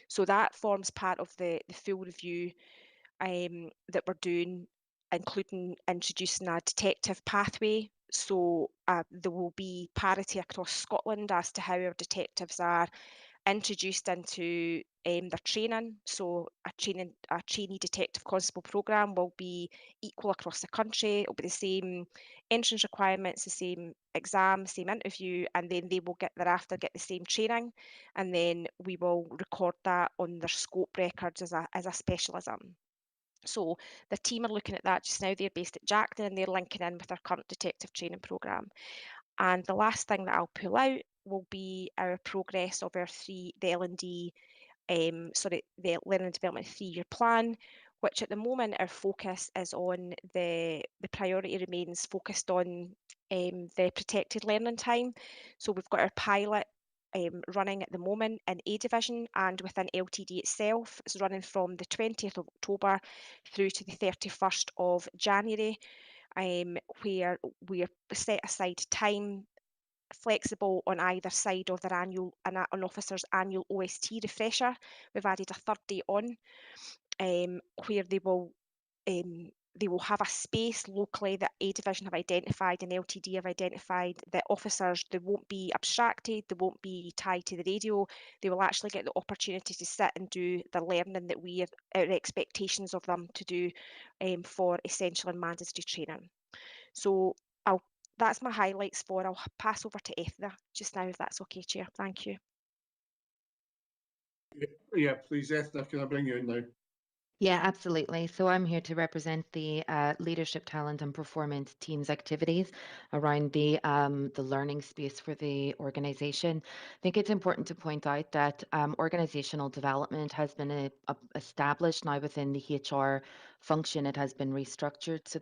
So that forms part of the full review that we're doing, including introducing a detective pathway. So there will be parity across Scotland as to how our detectives are introduced into their training. So a trainee detective constable programme will be equal across the country. It'll be the same entrance requirements, the same exam, same interview, and then they will thereafter get the same training. And then we will record that on their scope records as a specialism. So the team are looking at that just now. They're based at Jackton and they're linking in with our current detective training programme. And the last thing that I'll pull out will be our progress of the L&D, the Learning and Development 3-year plan, which at the moment our focus is on the priority remains focused on the protected learning time. So we've got our pilot running at the moment in A Division and within LTD itself. It's running from the 20th of October through to the 31st of January, where we're set aside time flexible on either side of their an officer's annual OST refresher. We've added a third day on, where they will have a space locally that A Division have identified and LTD have identified that officers, they won't be abstracted, they won't be tied to the radio, they will actually get the opportunity to sit and do the learning that our expectations of them to do for essential and mandatory training. So that's my highlights for. I'll pass over to Ethna just now, if that's okay, Chair. Thank you. Yeah, please, Ethna, can I bring you in now? Yeah, absolutely. So I'm here to represent the leadership, talent, and performance team's activities around the learning space for the organisation. I think it's important to point out that organisational development has been established now within the HR function. It has been restructured. So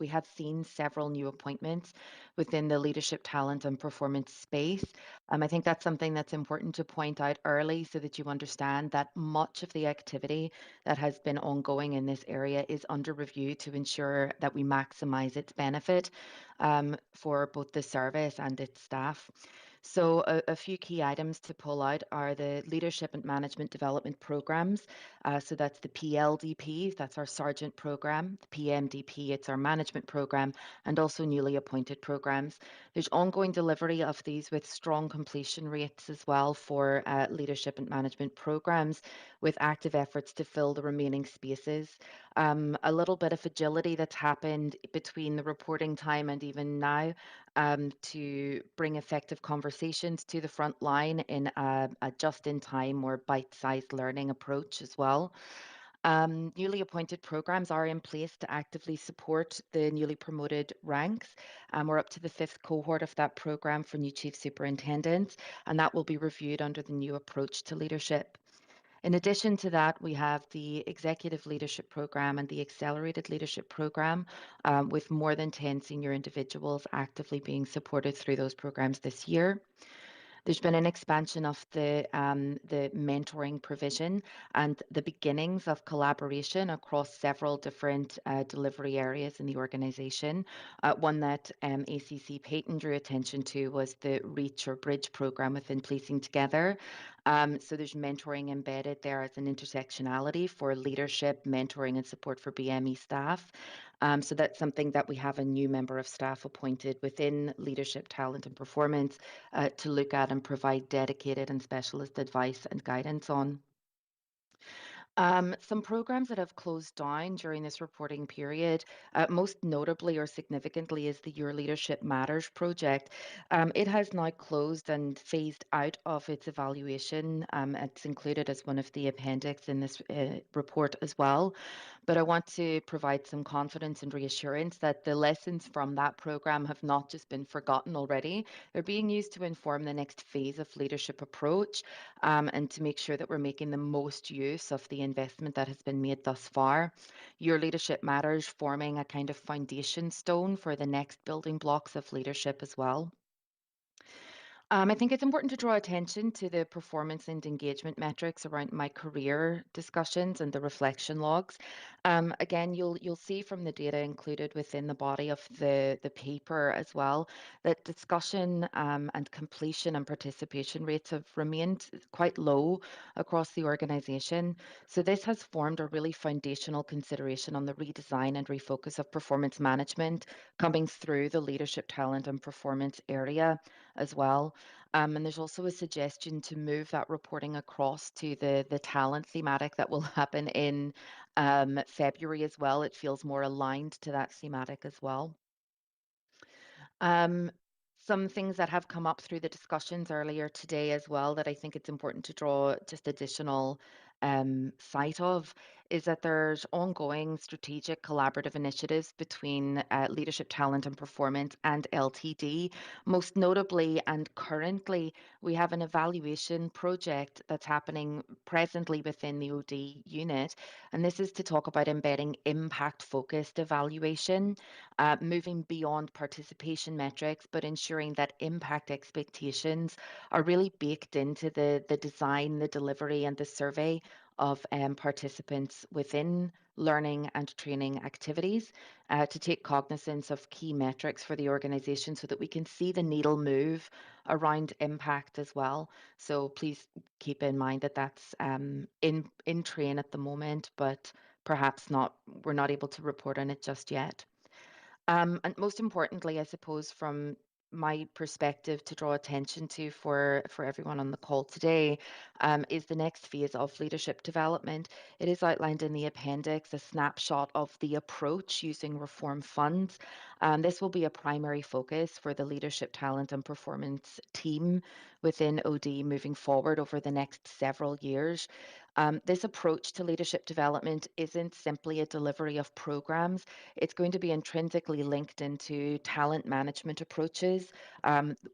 we have seen several new appointments within the leadership, talent, and performance space. I think that's something that's important to point out early so that you understand that much of the activity that has been ongoing in this area is under review to ensure that we maximise its benefit for both the service and its staff. So a few key items to pull out are the leadership and management development programs. So that's the PLDP, that's our sergeant program, the PMDP, it's our management program, and also newly appointed programs. There's ongoing delivery of these with strong completion rates as well for leadership and management programs, with active efforts to fill the remaining spaces. A little bit of agility that's happened between the reporting time and even now to bring effective conversations to the front line in a just-in-time or bite-sized learning approach as well. Newly appointed programs are in place to actively support the newly promoted ranks. We're up to the 5th cohort of that program for new chief superintendents, and that will be reviewed under the new approach to leadership. In addition to that, we have the Executive Leadership Programme and the Accelerated Leadership Programme, with more than 10 senior individuals actively being supported through those programs this year. There's been an expansion of the mentoring provision and the beginnings of collaboration across several different delivery areas in the organisation. One that ACC Peyton drew attention to was the REACH or Bridge programme within Policing Together. So there's mentoring embedded there as an intersectionality for leadership, mentoring and support for BME staff. So that's something that we have a new member of staff appointed within leadership, talent and performance to look at and provide dedicated and specialist advice and guidance on. Some programs that have closed down during this reporting period, most notably or significantly, is the Your Leadership Matters project. It has now closed and phased out of its evaluation. It's included as one of the appendix in this report as well. But I want to provide some confidence and reassurance that the lessons from that program have not just been forgotten already. They're being used to inform the next phase of leadership approach, and to make sure that we're making the most use of the investment that has been made thus far. Your Leadership Matters forming a kind of foundation stone for the next building blocks of leadership as well. I think it's important to draw attention to the performance and engagement metrics around my career discussions and the reflection logs. Again, you'll see from the data included within the body of the paper as well that discussion and completion and participation rates have remained quite low across the organisation. So this has formed a really foundational consideration on the redesign and refocus of performance management coming through the leadership, talent and performance area as well. And there's also a suggestion to move that reporting across to the talent thematic that will happen in February as well. It feels more aligned to that thematic as well. Some things that have come up through the discussions earlier today as well that I think it's important to draw just additional sight of is that there's ongoing strategic collaborative initiatives between leadership, talent and performance and LTD. Most notably and currently, we have an evaluation project that's happening presently within the OD unit. And this is to talk about embedding impact-focused evaluation, moving beyond participation metrics, but ensuring that impact expectations are really baked into the design, the delivery and the survey of participants within learning and training activities, to take cognizance of key metrics for the organisation so that we can see the needle move around impact as well. So please keep in mind that that's in train at the moment, but perhaps we're not able to report on it just yet. And most importantly, I suppose from my perspective to draw attention to for everyone on the call today is the next phase of leadership development. It is outlined in the appendix, a snapshot of the approach using reform funds. This will be a primary focus for the leadership, talent and performance team within OD moving forward over the next several years. This approach to leadership development isn't simply a delivery of programs. It's going to be intrinsically linked into talent management approaches,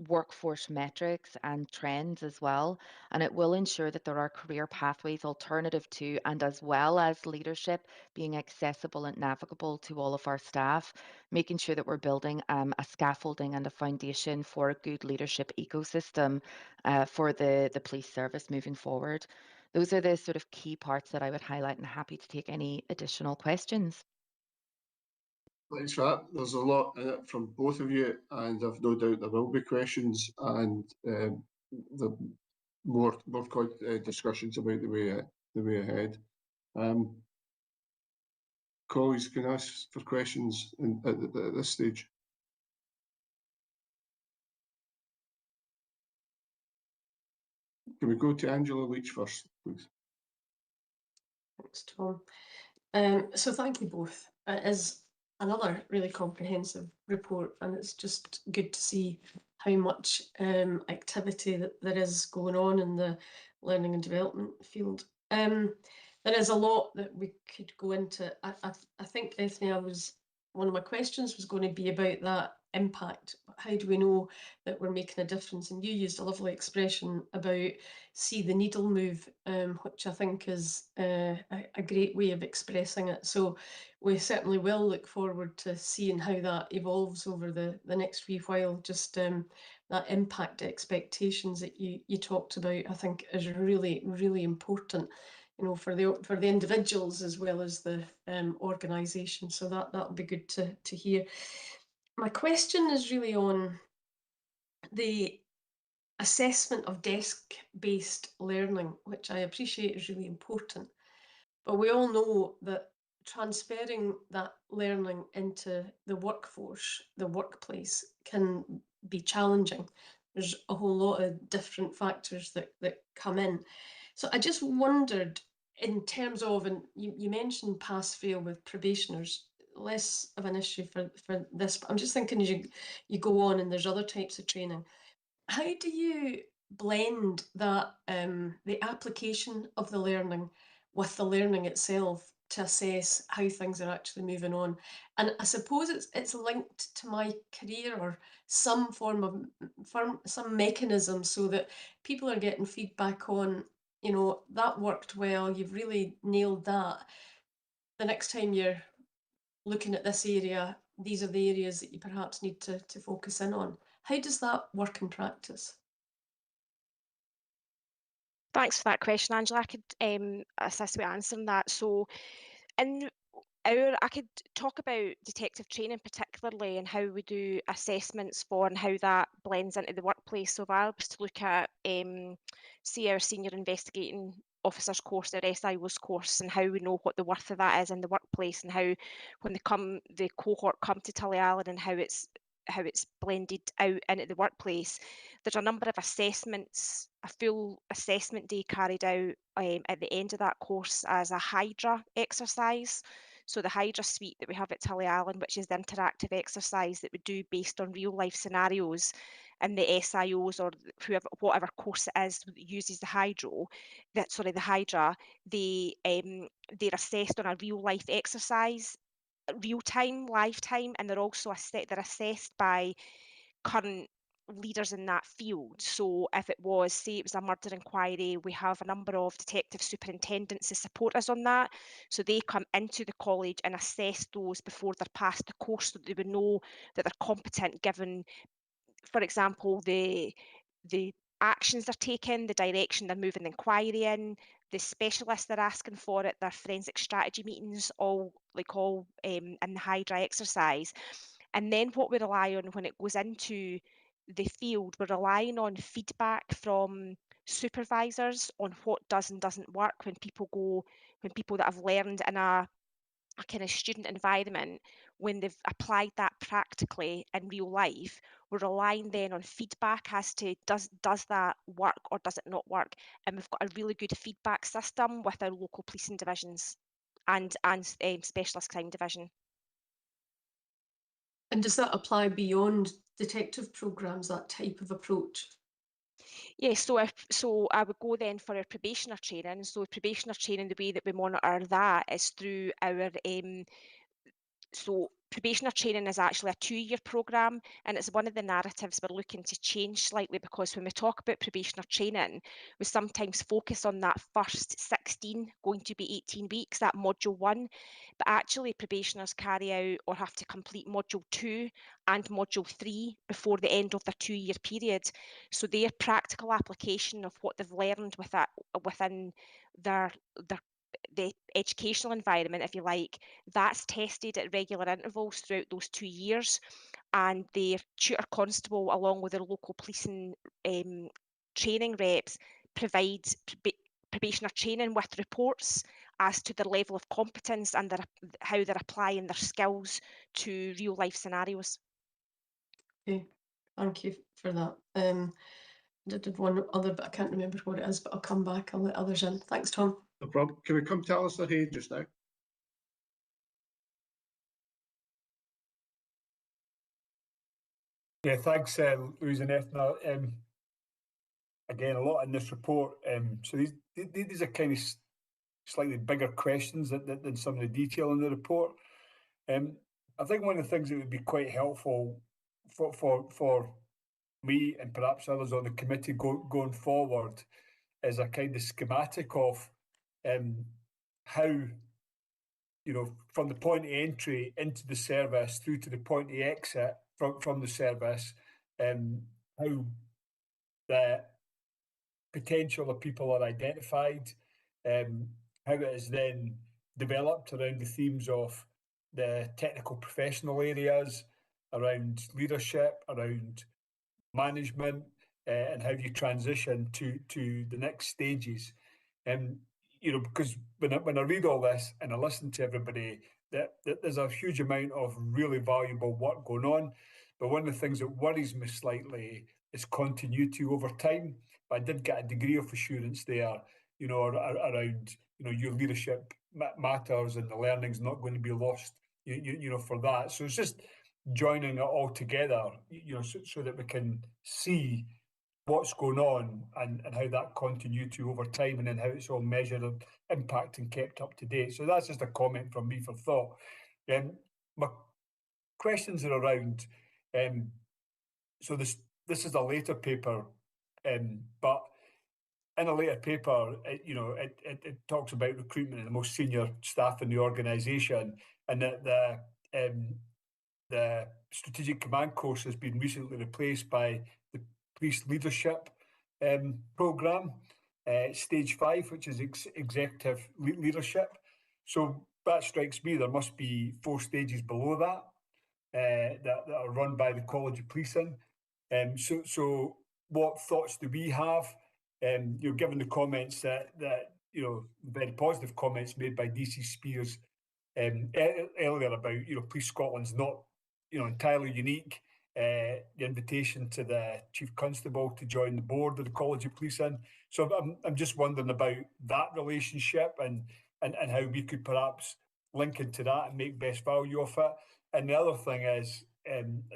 workforce metrics and trends as well. And it will ensure that there are career pathways alternative to and as well as leadership being accessible and navigable to all of our staff, making sure that we're building a scaffolding and a foundation for a good leadership ecosystem for the police service moving forward. Those are the sort of key parts that I would highlight, and happy to take any additional questions. Thanks for that. There's a lot in it from both of you, and I've no doubt there will be questions and the more discussions about the way ahead. Colleagues, can I ask for questions at this stage? Can we go to Angela Leach first, please? Thanks, Tom. So thank you both. It is another really comprehensive report, and it's just good to see how much activity that there is going on in the learning and development field. There is a lot that we could go into. I think, Ethne, one of my questions was going to be about that impact. How do we know that we're making a difference? And you used a lovely expression about see the needle move, which I think is a great way of expressing it. So we certainly will look forward to seeing how that evolves over the next wee while. Just that impact expectations that you talked about, I think is really, really important, you know, for the individuals as well as the organisation. So that'll be good to hear. My question is really on the assessment of desk-based learning, which I appreciate is really important. But we all know that transferring that learning into the workforce, the workplace, can be challenging. There's a whole lot of different factors that come in. So I just wondered, in terms of, and you mentioned pass fail with probationers, less of an issue for this, but I'm just thinking as you go on and there's other types of training, how do you blend that the application of the learning with the learning itself to assess how things are actually moving on? And I suppose it's linked to my career or some form of some mechanism so that people are getting feedback on, you know, that worked well, you've really nailed that. The next time you're looking at this area, these are the areas that you perhaps need to focus in on. How does that work in practice? Thanks for that question, Angela. I could assist with answering that. So I could talk about detective training particularly and how we do assessments for and how that blends into the workplace. So if I was to look at, say, our senior investigating officers course, our SIO's course, and how we know what the worth of that is in the workplace, and how when the cohort come to Tullyallen and how it's blended out into the workplace, there's a number of assessments, a full assessment day carried out at the end of that course as a Hydra exercise. So the Hydra suite that we have at Tullyallen, which is the interactive exercise that we do based on real life scenarios, and the SIOs or whatever course it is that uses the Hydra, they're assessed on a real life exercise, real time, live time, and they're also they're assessed by current leaders in that field. So if it was, say it was a murder inquiry, we have a number of detective superintendents to support us on that. So they come into the college and assess those before they're passed the course, so that they would know that they're competent given, for example, the actions they're taking, the direction they're moving the inquiry in, the specialists they're asking for at their forensic strategy meetings, all in the Hydra exercise. And then what we rely on when it goes into the field, we're relying on feedback from supervisors on what does and doesn't work when people that have learned in a kind of student environment, when they've applied that practically in real life, we're relying then on feedback as to does that work or does it not work. And we've got a really good feedback system with our local policing divisions and specialist crime division. And does that apply beyond detective programmes, that type of approach? Yes, so I would go then for our probationer training. So probationer training, the way that we monitor that is through our so probationer training is actually a 2-year programme, and it's one of the narratives we're looking to change slightly, because when we talk about probationer training, we sometimes focus on that first 16, going to be 18 weeks, that module 1, but actually probationers carry out or have to complete module 2 and module 3 before the end of their 2-year period. So their practical application of what they've learned within the educational environment, if you like, that's tested at regular intervals throughout those 2 years, and their tutor constable, along with their local policing training reps, provides probationer training with reports as to their level of competence and how they're applying their skills to real life scenarios. Okay, thank you for that. I did one other, but I can't remember what it is, but I'll come back, I'll let others in. Thanks, Tom. No problem. Can we come to Alistair Hay just now? Yeah, thanks, Louise and Ethna. Again, a lot in this report. So these are kind of slightly bigger questions than some of the detail in the report. I think one of the things that would be quite helpful for me and perhaps others on the committee going forward is a kind of schematic of how, you know, from the point of entry into the service through to the point of exit from the service, how the potential of people are identified, how it is then developed around the themes of the technical professional areas, around leadership, around management, and how you transition to the next stages. You know, because when I read all this and I listen to everybody, that there's a huge amount of really valuable work going on. But one of the things that worries me slightly is continuity over time. But I did get a degree of assurance there around, your leadership matters and the learning's not going to be lost, for that. So it's just joining it all together, so that we can see what's going on and how that continuity over time, and then how it's all measured and impact and kept up to date. So that's just a comment from me for thought. My questions are around, so this is a later paper, but in a later paper, it talks about recruitment of the most senior staff in the organisation, and that the strategic command course has been recently replaced by the police leadership programme, stage 5, which is executive leadership. So that strikes me there must be 4 stages below that that are run by the College of Policing. So what thoughts do we have? Given the comments that very positive comments made by DC Spears earlier about Police Scotland's not entirely unique. The invitation to the Chief Constable to join the board of the College of Policing. So I'm just wondering about that relationship and how we could perhaps link into that and make best value of it. And the other thing is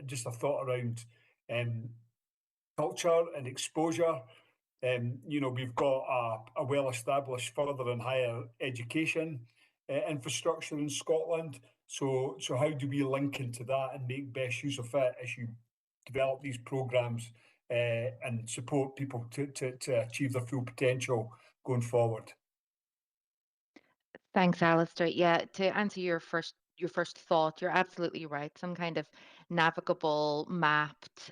just a thought around culture and exposure. We've got a well-established further and higher education infrastructure in Scotland. So how do we link into that and make best use of it as you develop these programmes and support people to achieve their full potential going forward? Thanks, Alistair. Yeah, to answer your first thought, you're absolutely right. Some kind of navigable, mapped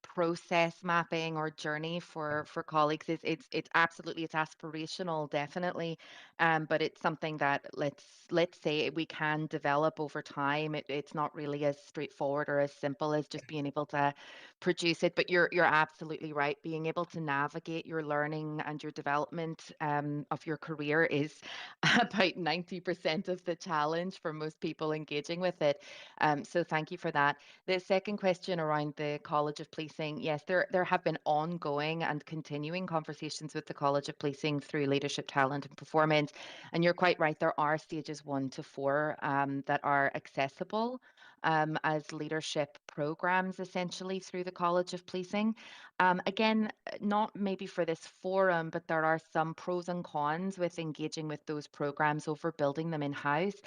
process mapping or journey for colleagues is it's absolutely, it's aspirational, definitely, but it's something that let's say we can develop over time. It's not really as straightforward or as simple as just being able to produce it. But you're absolutely right. Being able to navigate your learning and your development of your career is about 90% of the challenge for most people engaging with it. So thank you for that. The second question around the College of Policing, yes, there have been ongoing and continuing conversations with the College of Policing through leadership, talent and performance. And you're quite right, there are stages 1 to 4 that are accessible as leadership programs essentially through the College of Policing. Again, not maybe for this forum, but there are some pros and cons with engaging with those programs over building them in-house.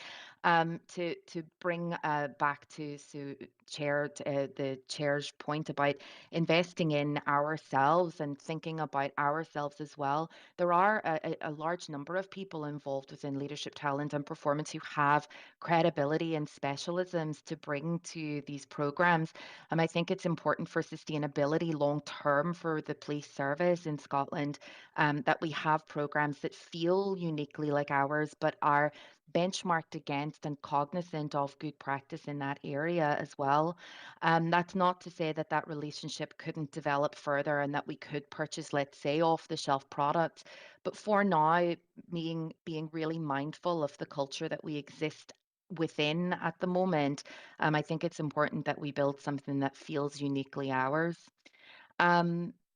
To bring back to the chair's point about investing in ourselves and thinking about ourselves as well, there are a large number of people involved within leadership, talent and performance who have credibility and specialisms to bring to these programs. And I think it's important for sustainability long term for the police service in Scotland that we have programs that feel uniquely like ours, but are benchmarked against and cognizant of good practice in that area as well. That's not to say that that relationship couldn't develop further and that we could purchase, let's say, off-the-shelf products. But for now, being really mindful of the culture that we exist within at the moment, I think it's important that we build something that feels uniquely ours.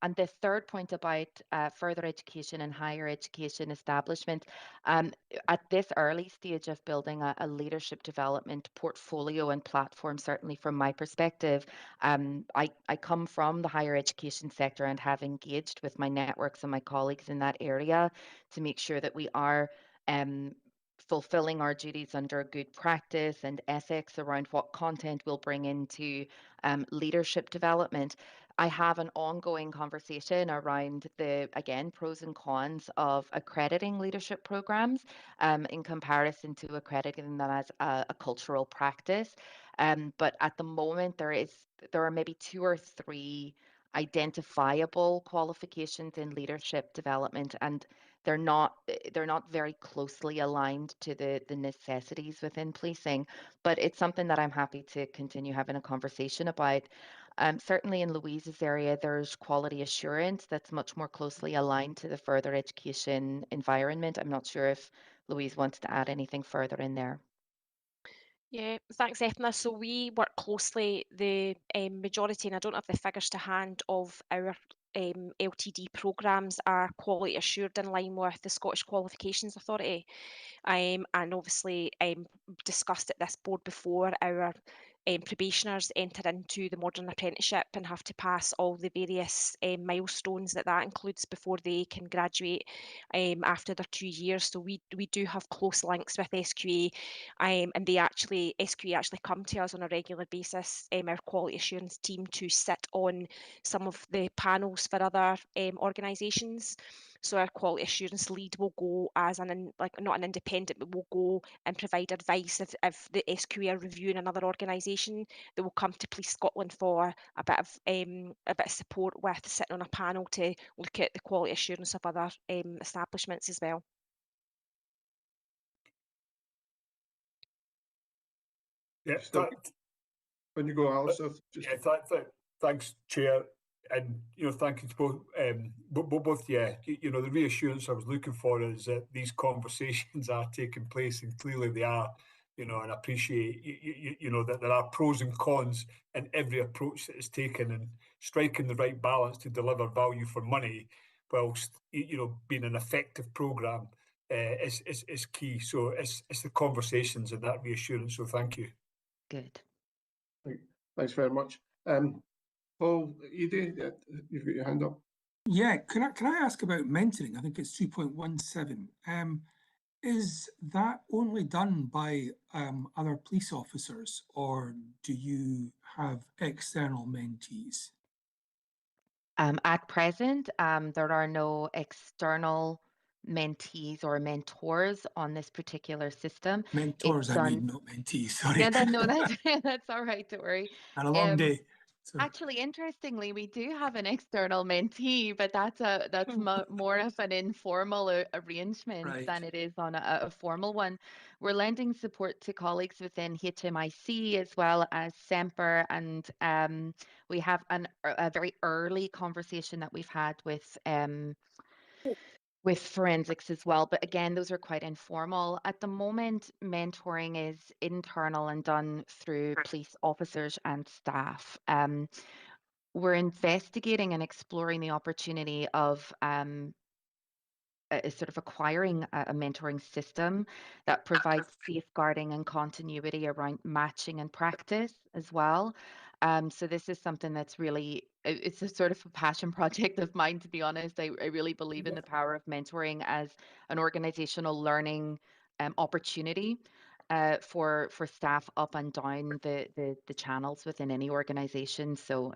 And the third point about further education and higher education establishment, at this early stage of building a leadership development portfolio and platform, certainly from my perspective, I come from the higher education sector and have engaged with my networks and my colleagues in that area to make sure that we are fulfilling our duties under good practice and ethics around what content we'll bring into leadership development. I have an ongoing conversation around the, again, pros and cons of accrediting leadership programs in comparison to accrediting them as a cultural practice. But at the moment, there are maybe 2 or 3 identifiable qualifications in leadership development, and they're not very closely aligned to the necessities within policing. But it's something that I'm happy to continue having a conversation about. Certainly in Louise's area, there's quality assurance that's much more closely aligned to the further education environment. I'm not sure if Louise wants to add anything further in there. Yeah, thanks, Ethna. So we work closely, the majority, and I don't have the figures to hand, of our LTD programmes are quality assured in line with the Scottish Qualifications Authority. And obviously discussed at this board before, our probationers enter into the modern apprenticeship and have to pass all the various milestones that includes before they can graduate after their 2 years. So we do have close links with SQA, and SQA actually come to us on a regular basis, our quality assurance team, to sit on some of the panels for other organisations. So our quality assurance lead will go as not an independent, but will go and provide advice if the SQA are reviewing another organisation. They will come to Police Scotland for a bit of support with sitting on a panel to look at the quality assurance of other establishments as well. Yeah, when you go, Alistair. Thanks, Chair, and thank you to both. Yeah, the reassurance I was looking for is that these conversations are taking place, and clearly they are. And I appreciate that there are pros and cons in every approach that is taken, and striking the right balance to deliver value for money, whilst being an effective programme is key. So it's the conversations and that reassurance. So thank you. Good. Thanks very much. Paul, Edie, you've got your hand up. Yeah, can I ask about mentoring? I think it's 2.17. Is that only done by other police officers, or do you have external mentees? At present, there are no external mentees or mentors on this particular system. Mentors, I mean, not mentees, sorry. Yeah, that's all right, don't worry. And a long day. So. Actually, interestingly, we do have an external mentee, but that's more of an informal arrangement than it is on a formal one. We're lending support to colleagues within HMIC as well as SEMPER, and we have a very early conversation that we've had with forensics as well. But again, those are quite informal. At the moment, mentoring is internal and done through police officers and staff. We're investigating and exploring the opportunity of sort of acquiring a mentoring system that provides safeguarding and continuity around matching and practice as well. So this is something that's really, it's a sort of a passion project of mine, to be honest. I really believe in the power of mentoring as an organizational learning opportunity for staff up and down the channels within any organization. So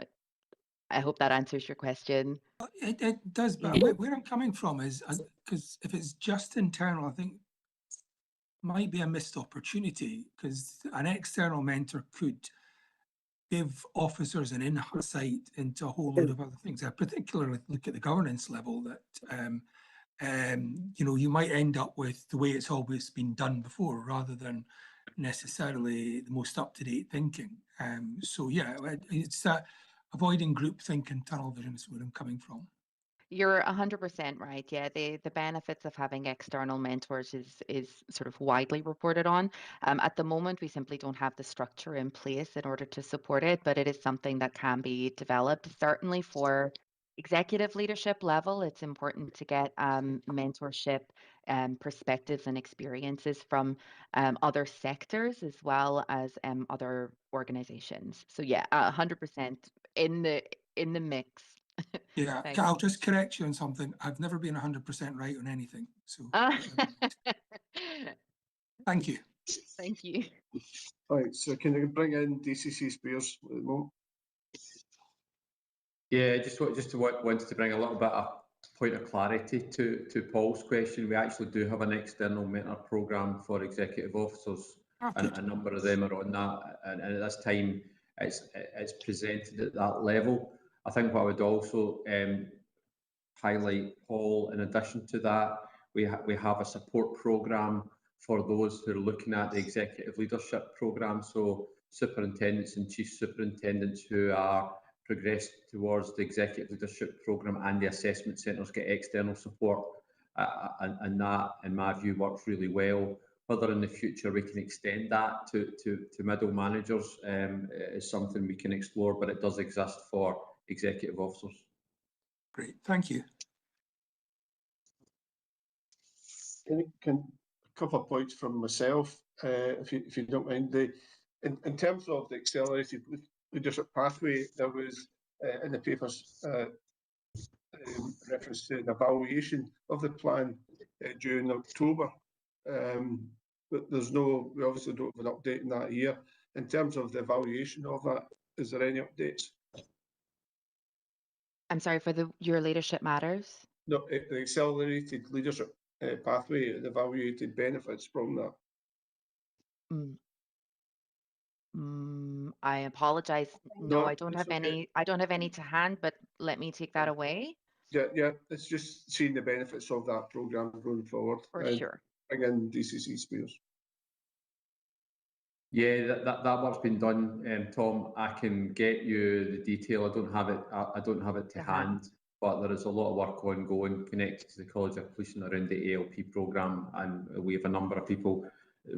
I hope that answers your question. It does, but where I'm coming from is, because if it's just internal, I think might be a missed opportunity, because an external mentor could give officers an insight into a whole load of other things. I particularly look at the governance level that, you might end up with the way it's always been done before, rather than necessarily the most up-to-date thinking. So yeah, it's avoiding groupthink and tunnel vision is where I'm coming from. You're 100% right. Yeah, the benefits of having external mentors is sort of widely reported on. At the moment, we simply don't have the structure in place in order to support it, but it is something that can be developed. Certainly for executive leadership level, it's important to get mentorship perspectives and experiences from other sectors as well as other organizations. So yeah, 100% in the mix. Yeah, I'll just correct you on something. I've never been 100% right on anything. So thank you. Thank you. Right, so can you bring in DCC Spears at the moment? Yeah, just wanted to bring a little bit of point of clarity to Paul's question. We actually do have an external mentor programme for executive officers, and a number of them are on that. And at this time, it's presented at that level. I think what I would also highlight, Paul, in addition to that, we have a support programme for those who are looking at the executive leadership programme. So superintendents and chief superintendents who are progressed towards the executive leadership programme and the assessment centres get external support, and that, in my view, works really well. Whether in the future we can extend that to middle managers is something we can explore, but it does exist for executive officers. Great, thank you. Can a couple of points from myself, if you don't mind. In terms of the accelerated leadership pathway, there was in the papers reference to an evaluation of the plan during October. But we obviously don't have an update in that year. In terms of the evaluation of that, is there any updates? I'm sorry, for your leadership matters? No, the accelerated leadership pathway, the evaluated benefits from that. I apologize. No, I don't have okay. any. I don't have any to hand, but let me take that away. Yeah, it's just seeing the benefits of that programme going forward. For sure. Again, DCC Spears. Yeah, that work's been done, Tom. I can get you the detail. I don't have it. I don't have it to hand, but there is a lot of work ongoing connected to the College of Policing around the ALP programme, and we have a number of people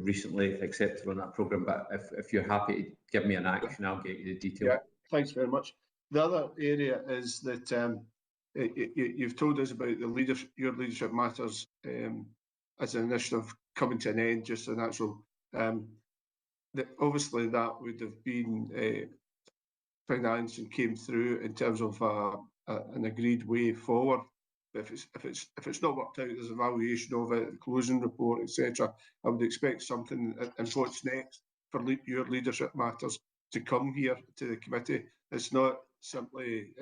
recently accepted on that programme. But if you're happy to give me an action, I'll get you the detail. Yeah, thanks very much. The other area is that you've told us about the your leadership matters as an initiative coming to an end, just a natural. Obviously, that would have been financed and came through in terms of an agreed way forward. But if it's not worked out, there's evaluation of it, closing report, etc. I would expect something and what's next for your leadership matters to come here to the committee. It's not simply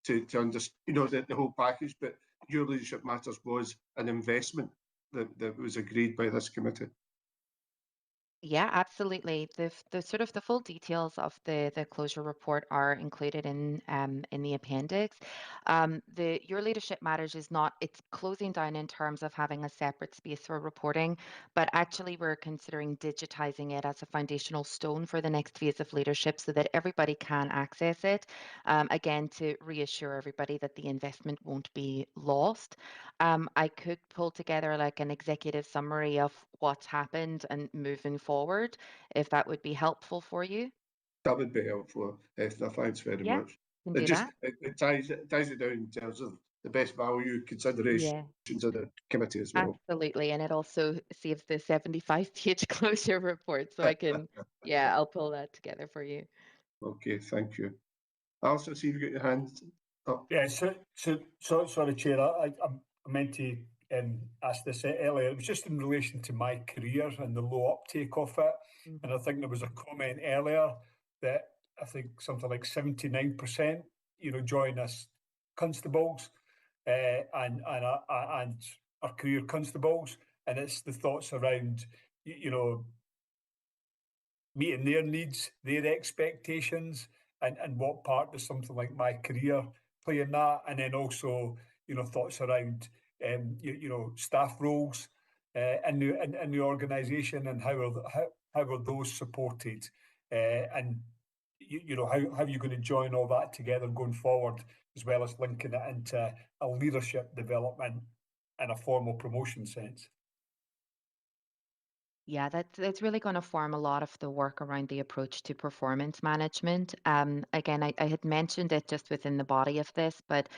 to understand, the whole package, but your leadership matters was an investment that was agreed by this committee. Yeah, absolutely. The sort of the full details of the closure report are included in the appendix. Your leadership matters is not, it's closing down in terms of having a separate space for reporting, but actually we're considering digitizing it as a foundational stone for the next phase of leadership so that everybody can access it. Again, to reassure everybody that the investment won't be lost. I could pull together like an executive summary of what's happened and moving forward, if that would be helpful for you. That would be helpful, Ethna. Thanks very much. Can do that. It ties it down in terms of the best value considerations of the committee as well. Absolutely, and it also saves the 75-page closure report, so I can, I'll pull that together for you. Okay, thank you. Alistair, see if you got your hand up. Yeah, sorry, Chair. I meant to ask this earlier. It was just in relation to my career and the low uptake of it. And I think there was a comment earlier that I think something like 79%, join us constables and our career constables. And it's the thoughts around, meeting their needs, their expectations, and what part does something like my career play in that? And then also, thoughts around, staff roles in the organisation and how are those supported? And, how are you going to join all that together going forward, as well as linking it into a leadership development in a formal promotion sense? Yeah, that's really going to form a lot of the work around the approach to performance management. Again, I had mentioned it just within the body of this, but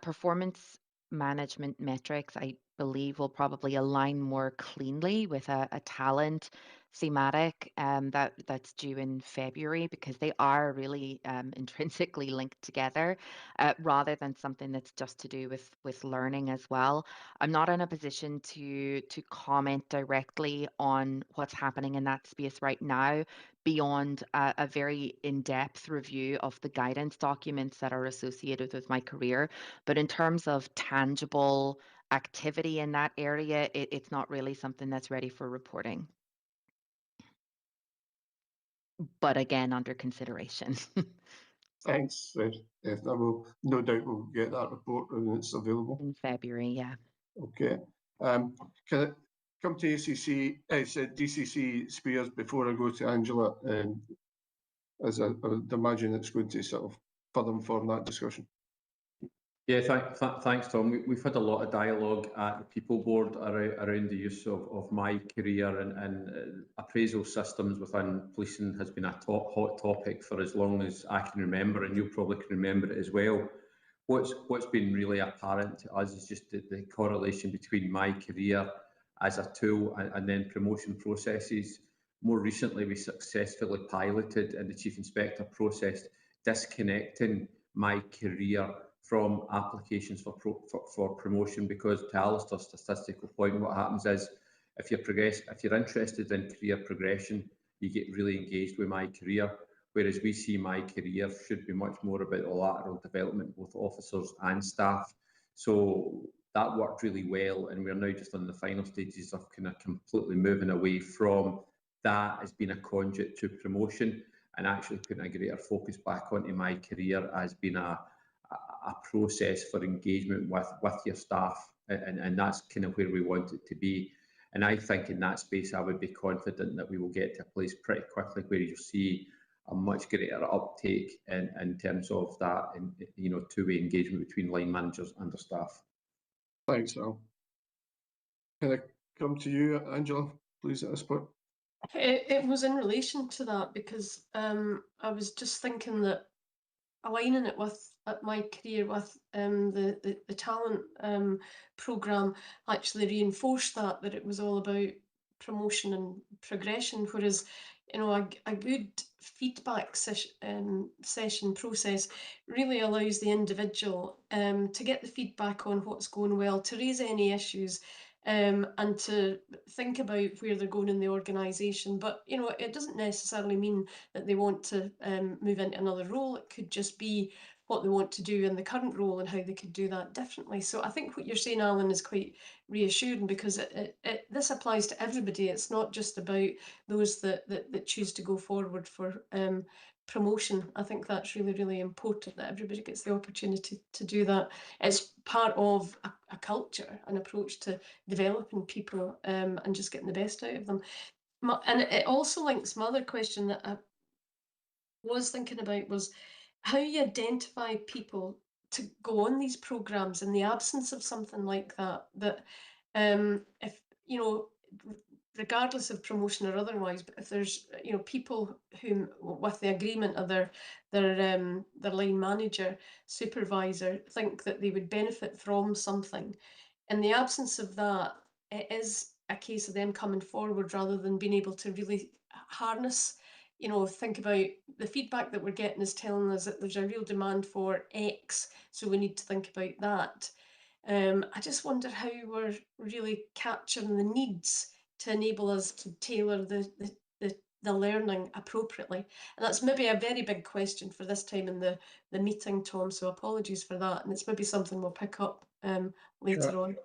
performance management metrics, I believe, will probably align more cleanly with a talent thematic that's due in February, because they are really intrinsically linked together, rather than something that's just to do with learning as well. I'm not in a position to comment directly on what's happening in that space right now, beyond a very in-depth review of the guidance documents that are associated with my career. But in terms of tangible activity in that area, it's not really something that's ready for reporting. But again, under consideration. Thanks, Ethna. No doubt we'll get that report when it's available. In February, yeah. Okay. Can I come to ACC, DCC Spears before I go to Angela, as I would imagine it's going to sort of further inform that discussion. Yeah, thanks, Tom. We've had a lot of dialogue at the People Board around the use of my career, and appraisal systems within policing has been a hot topic for as long as I can remember, and you probably can remember it as well. What's been really apparent to us is just the correlation between my career as a tool and then promotion processes. More recently, we successfully piloted in the Chief Inspector process disconnecting my career from applications for promotion, because to Alistair's statistical point, what happens is if you're interested in career progression, you get really engaged with my career. Whereas we see my career should be much more about the lateral development, both officers and staff. So that worked really well, and we're now just on the final stages of kind of completely moving away from that as being a conduit to promotion, and actually putting a greater focus back onto my career as being a process for engagement with your staff, and that's kind of where we want it to be. And I think in that space, I would be confident that we will get to a place pretty quickly where you'll see a much greater uptake in terms of that, two-way engagement between line managers and their staff. Thanks, Al. Can I come to you, Angela, please, at this point? It was in relation to that, because I was just thinking that aligning it with my career with the talent programme actually reinforced that it was all about promotion and progression, whereas a good feedback session process really allows the individual to get the feedback on what's going well, to raise any issues, and to think about where they're going in the organisation. But it doesn't necessarily mean that they want to move into another role. It could just be what they want to do in the current role and how they could do that differently. So I think what you're saying, Alan, is quite reassuring, because this applies to everybody. It's not just about those that choose to go forward for promotion. I think that's really, really important, that everybody gets the opportunity to do that. It's part of a culture, an approach to developing people and just getting the best out of them. And it also links my other question that I was thinking about, was how you identify people to go on these programmes in the absence of something like that, if, regardless of promotion or otherwise, but if there's, people whom, with the agreement of their line manager, supervisor, think that they would benefit from something, in the absence of that, it is a case of them coming forward rather than being able to really harness, think about the feedback that we're getting is telling us that there's a real demand for X, so we need to think about that. I just wonder how we're really capturing the needs to enable us to tailor the learning appropriately. And that's maybe a very big question for this time in the meeting, Tom, so apologies for that. And it's maybe something we'll pick up later on.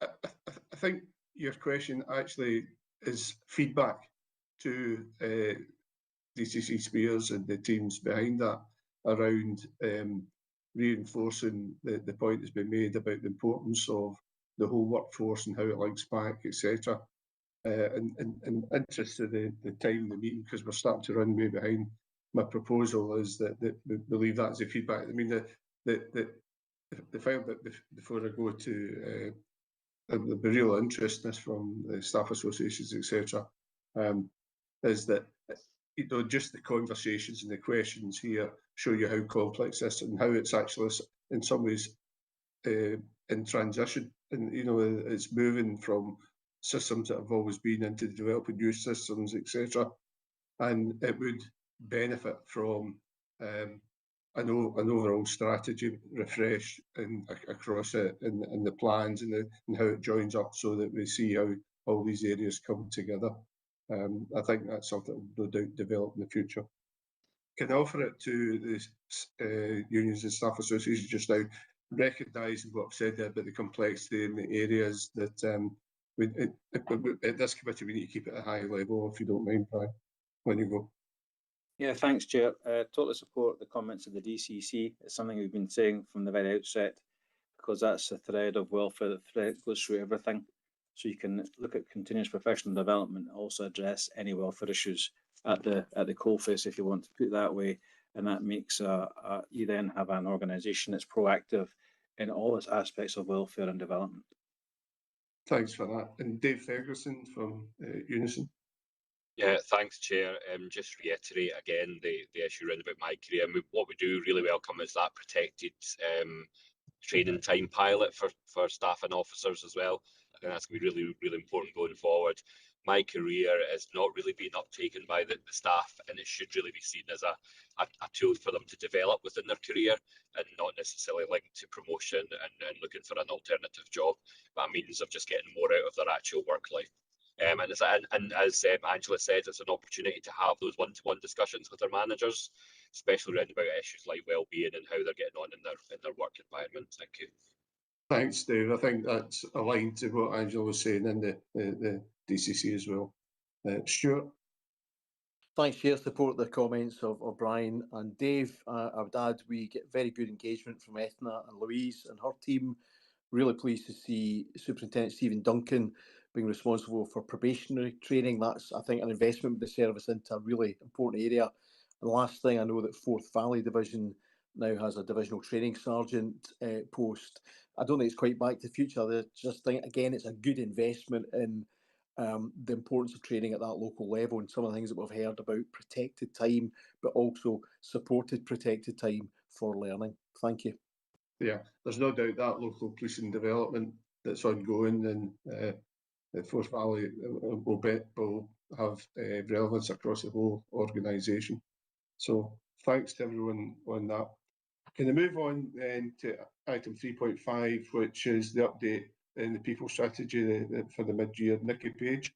I think your question actually is feedback to DCC Spears and the teams behind that around reinforcing the point that's been made about the importance of the whole workforce and how it links back, etc. And interest in the time of the meeting, because we're starting to run way behind. My proposal is that we leave that as a feedback. I mean, the final bit before I go to the real interest in this from the staff associations, etc., is that just the conversations and the questions here show you how complex this and how it's actually in some ways in transition, and it's moving from systems that have always been into developing new systems, etc. And it would benefit from an overall strategy refresh across it and the plans and how it joins up, so that we see how all these areas come together. I think that's something that will no doubt develop in the future. Can I offer it to the unions and staff associations just now, recognising what I've said there about the complexity in the areas that at this committee we need to keep it at a high level, if you don't mind, Brian, when you go. Yeah, thanks, Chair. Totally support the comments of the DCC. It's something we've been saying from the very outset, because that's the thread of welfare, the thread goes through everything. So you can look at continuous professional development, also address any welfare issues at the coalface, if you want to put it that way, and that makes you then have an organisation that's proactive in all its aspects of welfare and development. Thanks for that. And Dave Ferguson from Unison. Yeah, thanks, Chair. Just reiterate again the issue around about my career. What we do really welcome is that protected training time pilot for staff and officers as well. I think that's going to be really, really important going forward. My career has not really been uptaken by the staff, and it should really be seen as a tool for them to develop within their career and not necessarily linked to promotion and looking for an alternative job, but a means of just getting more out of their actual work life. And as Angela said, it's an opportunity to have those one-to-one discussions with their managers, especially around about issues like well-being and how they're getting on in their work environment. Thank you. Thanks, Dave. I think that's aligned to what Angela was saying in the DCC as well. Stuart? Thanks, Chair. Support the comments of Brian and Dave. I would add we get very good engagement from Ethna and Louise and her team. Really pleased to see Superintendent Stephen Duncan being responsible for probationary training. That's, I think, an investment with the service into a really important area. And last thing, I know that Forth Valley Division now has a divisional training sergeant post. I don't think it's quite back to the future. I just think, again, it's a good investment in the importance of training at that local level, and some of the things that we've heard about protected time, but also supported protected time for learning. Thank you. Yeah, there's no doubt that local policing development that's ongoing and Forth Valley will have relevance across the whole organisation. So thanks to everyone on that. Can I move on then to item 3.5, which is the update in the people strategy for the mid-year? Nikki Page.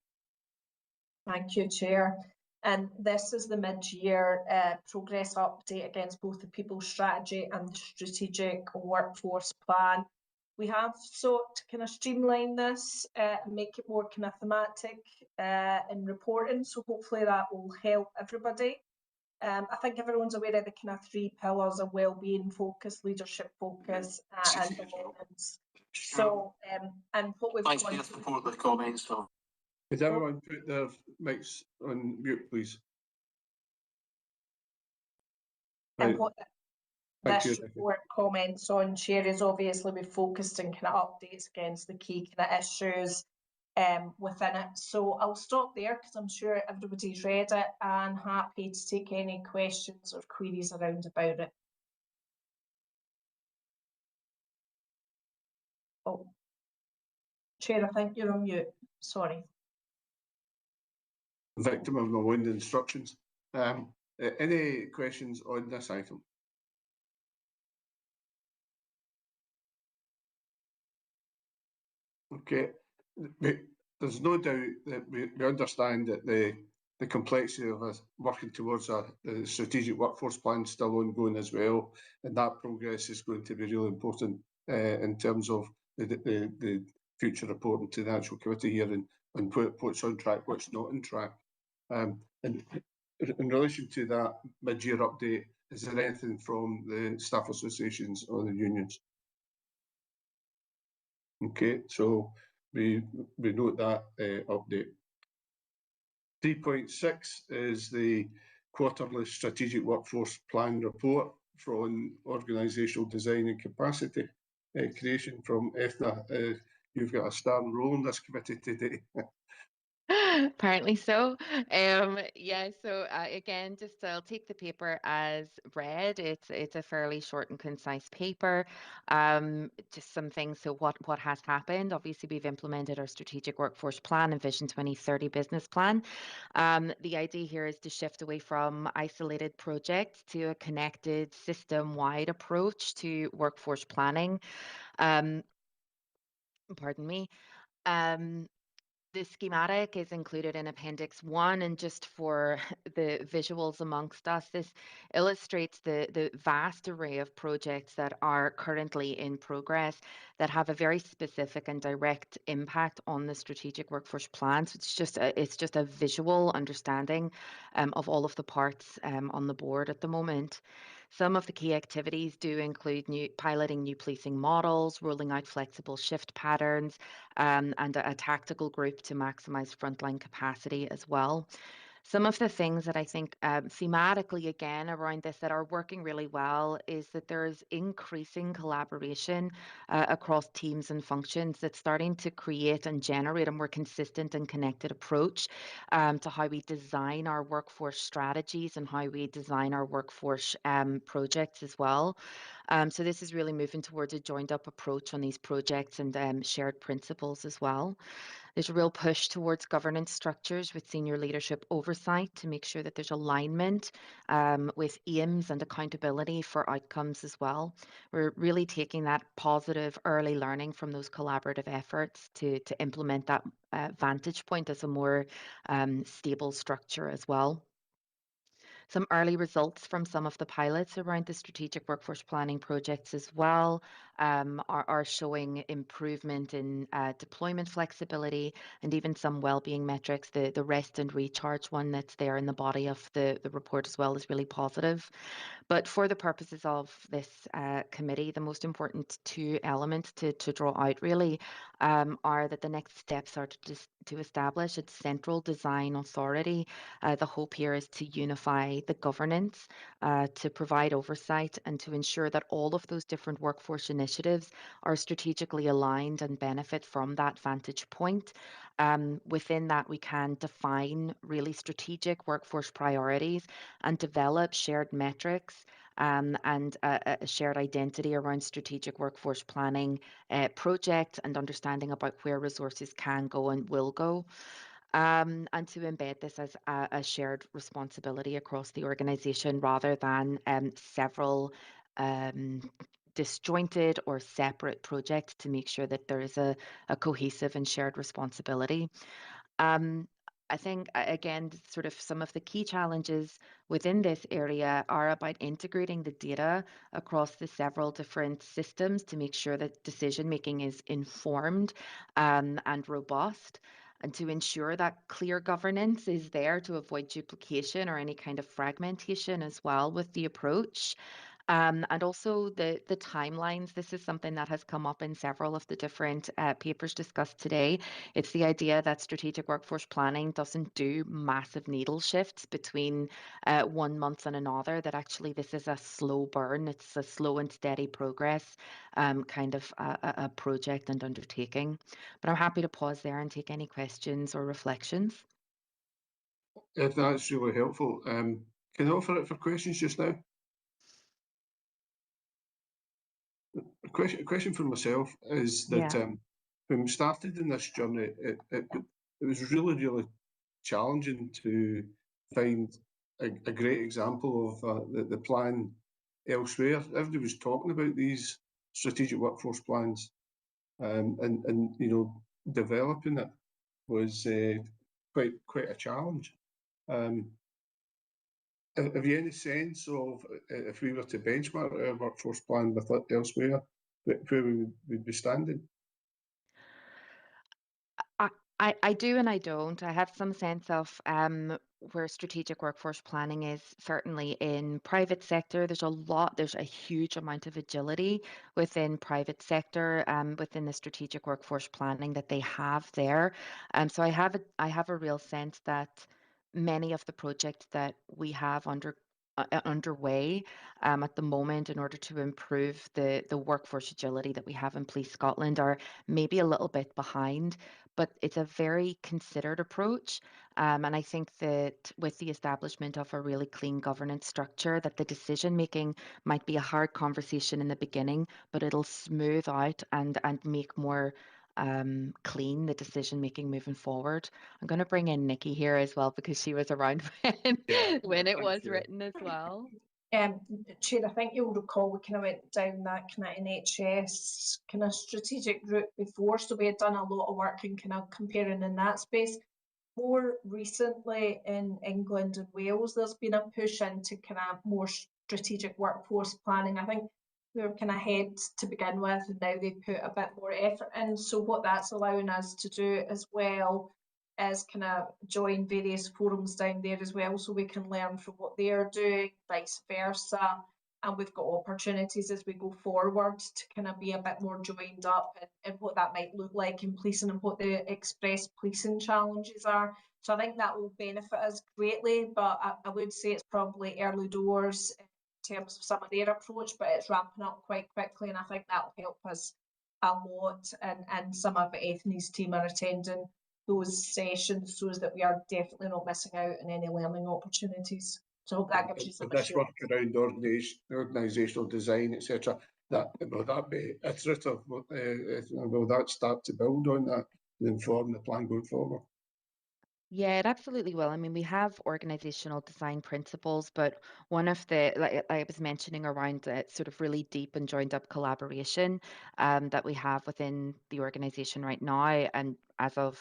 Thank you, Chair. And this is the mid-year progress update against both the people strategy and the strategic workforce plan. We have sought to kind of streamline this and make it more kind of thematic in reporting. So hopefully that will help everybody. I think everyone's aware of the kind of three pillars of well-being focus, leadership focus, and belongings. So, and what we've Thanks for your support the comments. Could everyone put their mics on mute, please? And what this report comments on, Chair, is obviously we focused on kind of updates against the key kind of issues within it. So I'll stop there because I'm sure everybody's read it and happy to take any questions or queries around about it. Oh, Chair, I think you're on mute. Sorry. Victim of my own instructions. Any questions on this item? Okay. There's no doubt that we understand that the complexity of us working towards a strategic workforce plan is still ongoing as well, and that progress is going to be really important in terms of the future reporting to the actual committee here and what's on track, what's not on track. And in relation to that mid-year update, is there anything from the staff associations or the unions? Okay, so we note that update. 3.6 is the quarterly strategic workforce plan report from organisational design and capacity creation from Ethna. You've got a starring role in this committee today. Apparently so. Yeah, so again, just I'll take the paper as read. It's a fairly short and concise paper. Just some things. So what has happened? Obviously, we've implemented our strategic workforce plan and Vision 2030 business plan. The idea here is to shift away from isolated projects to a connected system-wide approach to workforce planning. Pardon me. The schematic is included in Appendix 1, and just for the visuals amongst us, this illustrates the vast array of projects that are currently in progress that have a very specific and direct impact on the strategic workforce plan. So it's just a visual understanding of all of the parts on the board at the moment. Some of the key activities do include piloting new policing models, rolling out flexible shift patterns, and a tactical group to maximise frontline capacity as well. Some of the things that I think thematically again around this that are working really well is that there is increasing collaboration across teams and functions that's starting to create and generate a more consistent and connected approach to how we design our workforce strategies and how we design our workforce projects as well. So this is really moving towards a joined up approach on these projects and shared principles as well. There's a real push towards governance structures with senior leadership oversight to make sure that there's alignment with aims and accountability for outcomes as well. We're really taking that positive early learning from those collaborative efforts to implement that vantage point as a more stable structure as well. Some early results from some of the pilots around the strategic workforce planning projects as well are showing improvement in deployment flexibility and even some well-being metrics. The rest and recharge one that's there in the body of the report as well is really positive. But for the purposes of this committee, the most important two elements to draw out really are that the next steps are to establish a central design authority. The hope here is to unify the governance, to provide oversight, and to ensure that all of those different workforce initiatives are strategically aligned and benefit from that vantage point. Within that, we can define really strategic workforce priorities and develop shared metrics and a shared identity around strategic workforce planning projects and understanding about where resources can go and will go. And to embed this as a shared responsibility across the organisation rather than several disjointed or separate projects to make sure that there is a cohesive and shared responsibility. I think, again, sort of some of the key challenges within this area are about integrating the data across the several different systems to make sure that decision making is informed and robust, and to ensure that clear governance is there to avoid duplication or any kind of fragmentation as well with the approach. And also the timelines. This is something that has come up in several of the different papers discussed today. It's the idea that strategic workforce planning doesn't do massive needle shifts between 1 month and another, that actually this is a slow burn. It's a slow and steady progress kind of a project and undertaking. But I'm happy to pause there and take any questions or reflections. If that's really helpful, can I offer it for questions just now? A question for myself is that when we started in this journey, it was really challenging to find a great example of the plan elsewhere. Everybody was talking about these strategic workforce plans, and you know, developing it was quite a challenge. Have you any sense of if we were to benchmark our workforce plan with it elsewhere, where we would be standing? I do and I don't. I have some sense of where strategic workforce planning is certainly in private sector. There's a huge amount of agility within private sector, within the strategic workforce planning that they have there. So I have a real sense that many of the projects that we have underway at the moment in order to improve the workforce agility that we have in Police Scotland are maybe a little bit behind, but it's a very considered approach. And I think that with the establishment of a really clean governance structure, that the decision making might be a hard conversation in the beginning, but it'll smooth out and make more clean the decision making moving forward. I'm going to bring in Nikki here as well because she was around when it was written as well. Chair, I think you'll recall we kind of went down that kind of NHS kind of strategic route before, so we had done a lot of work in kind of comparing in that space. More recently in England and Wales, there's been a push into kind of more strategic workforce planning. I think we were kind of ahead to begin with, and now they put a bit more effort in. So what that's allowing us to do as well is kind of join various forums down there as well, so we can learn from what they're doing, vice versa. and we've got opportunities as we go forward to kind of be a bit more joined up in what that might look like in policing and what the express policing challenges are. So I think that will benefit us greatly, but I would say it's probably early doors in terms of some of their approach, but it's ramping up quite quickly, and I think that'll help us a lot. And some of Ethne's team are attending those sessions so that we are definitely not missing out on any learning opportunities. So I hope that gives you some this assurance. work around organisational design, etc. Will that be iterative? Will that start to build on that and inform the plan going forward? Yeah, it absolutely will. I mean, we have organizational design principles, but one of the, like I was mentioning around the sort of really deep and joined up collaboration that we have within the organization right now. And as of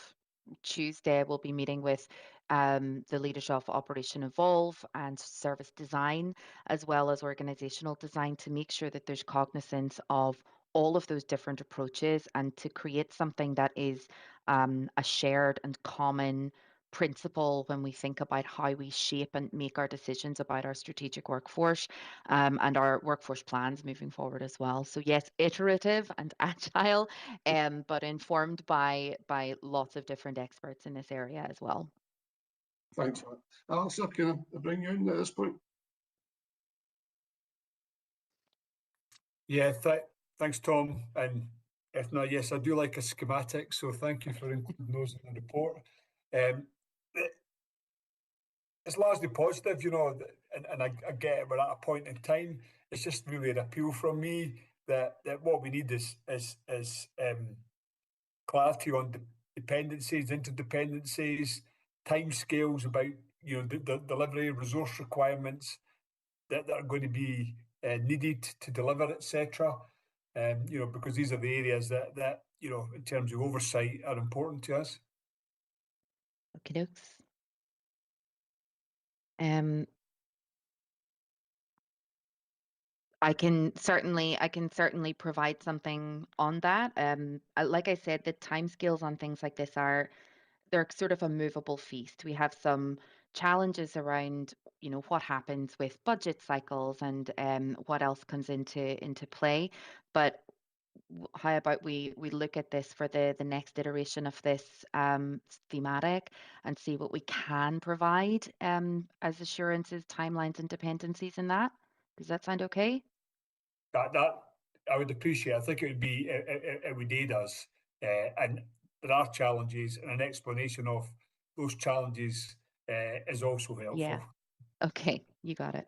Tuesday, we'll be meeting with the leaders of Operation Evolve and service design, as well as organizational design, to make sure that there's cognizance of all of those different approaches and to create something that is a shared and common principle when we think about how we shape and make our decisions about our strategic workforce and our workforce plans moving forward as well. So yes, iterative and agile, but informed by lots of different experts in this area as well. Thanks for that. Alistair, can I bring you in at this point? Yeah, thanks, Tom. And if not, yes, I do like a schematic, so thank you for including those in the report. It's largely positive, you know, and I get it, we're at a point in time. It's just really an appeal from me that what we need is clarity on dependencies, interdependencies, timescales about, you know, the delivery, resource requirements that are going to be needed to deliver, etc. You know, because these are the areas that you know, in terms of oversight, are important to us. Okay, dokes. I can certainly provide something on that. Like I said, the timescales on things like this they're sort of a movable feast. We have some challenges around, you know, what happens with budget cycles and what else comes into play. But how about we look at this for the next iteration of this thematic and see what we can provide as assurances, timelines, and dependencies in that. Does that sound okay? That I would appreciate. I think it would aid us, and there are challenges, and an explanation of those challenges is also helpful. Yeah. Okay, you got it.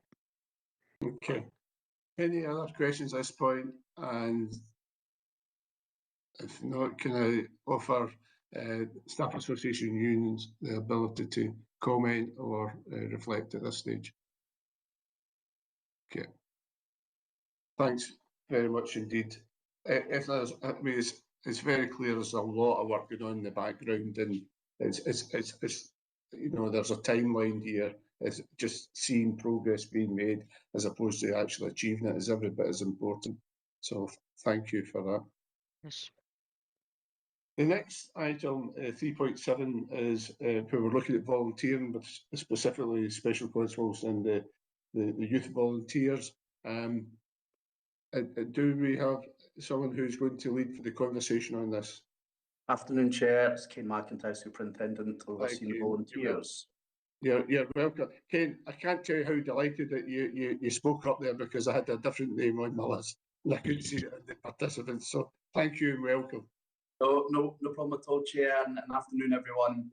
Okay. Any other questions at this point? And if not, can I offer staff association unions the ability to comment or reflect at this stage? Okay. Thanks very much indeed. If there's, I mean, it's very clear there's a lot of work going on in the background, and it's you know, there's a timeline here. It's just seeing progress being made as opposed to actually achieving it is every bit as important. So thank you for that. Yes. The next item, 3.7, is where we're looking at volunteering, but specifically special constables and the youth volunteers. Do we have someone who's going to lead for the conversation on this? Afternoon, Chair. It's Ken McIntyre, Superintendent, overseeing the volunteers. You're welcome. Ken, I can't tell you how delighted that you spoke up there, because I had a different name on my list and I couldn't see it in the participants. So thank you and welcome. No problem at all, Chair, and afternoon, everyone.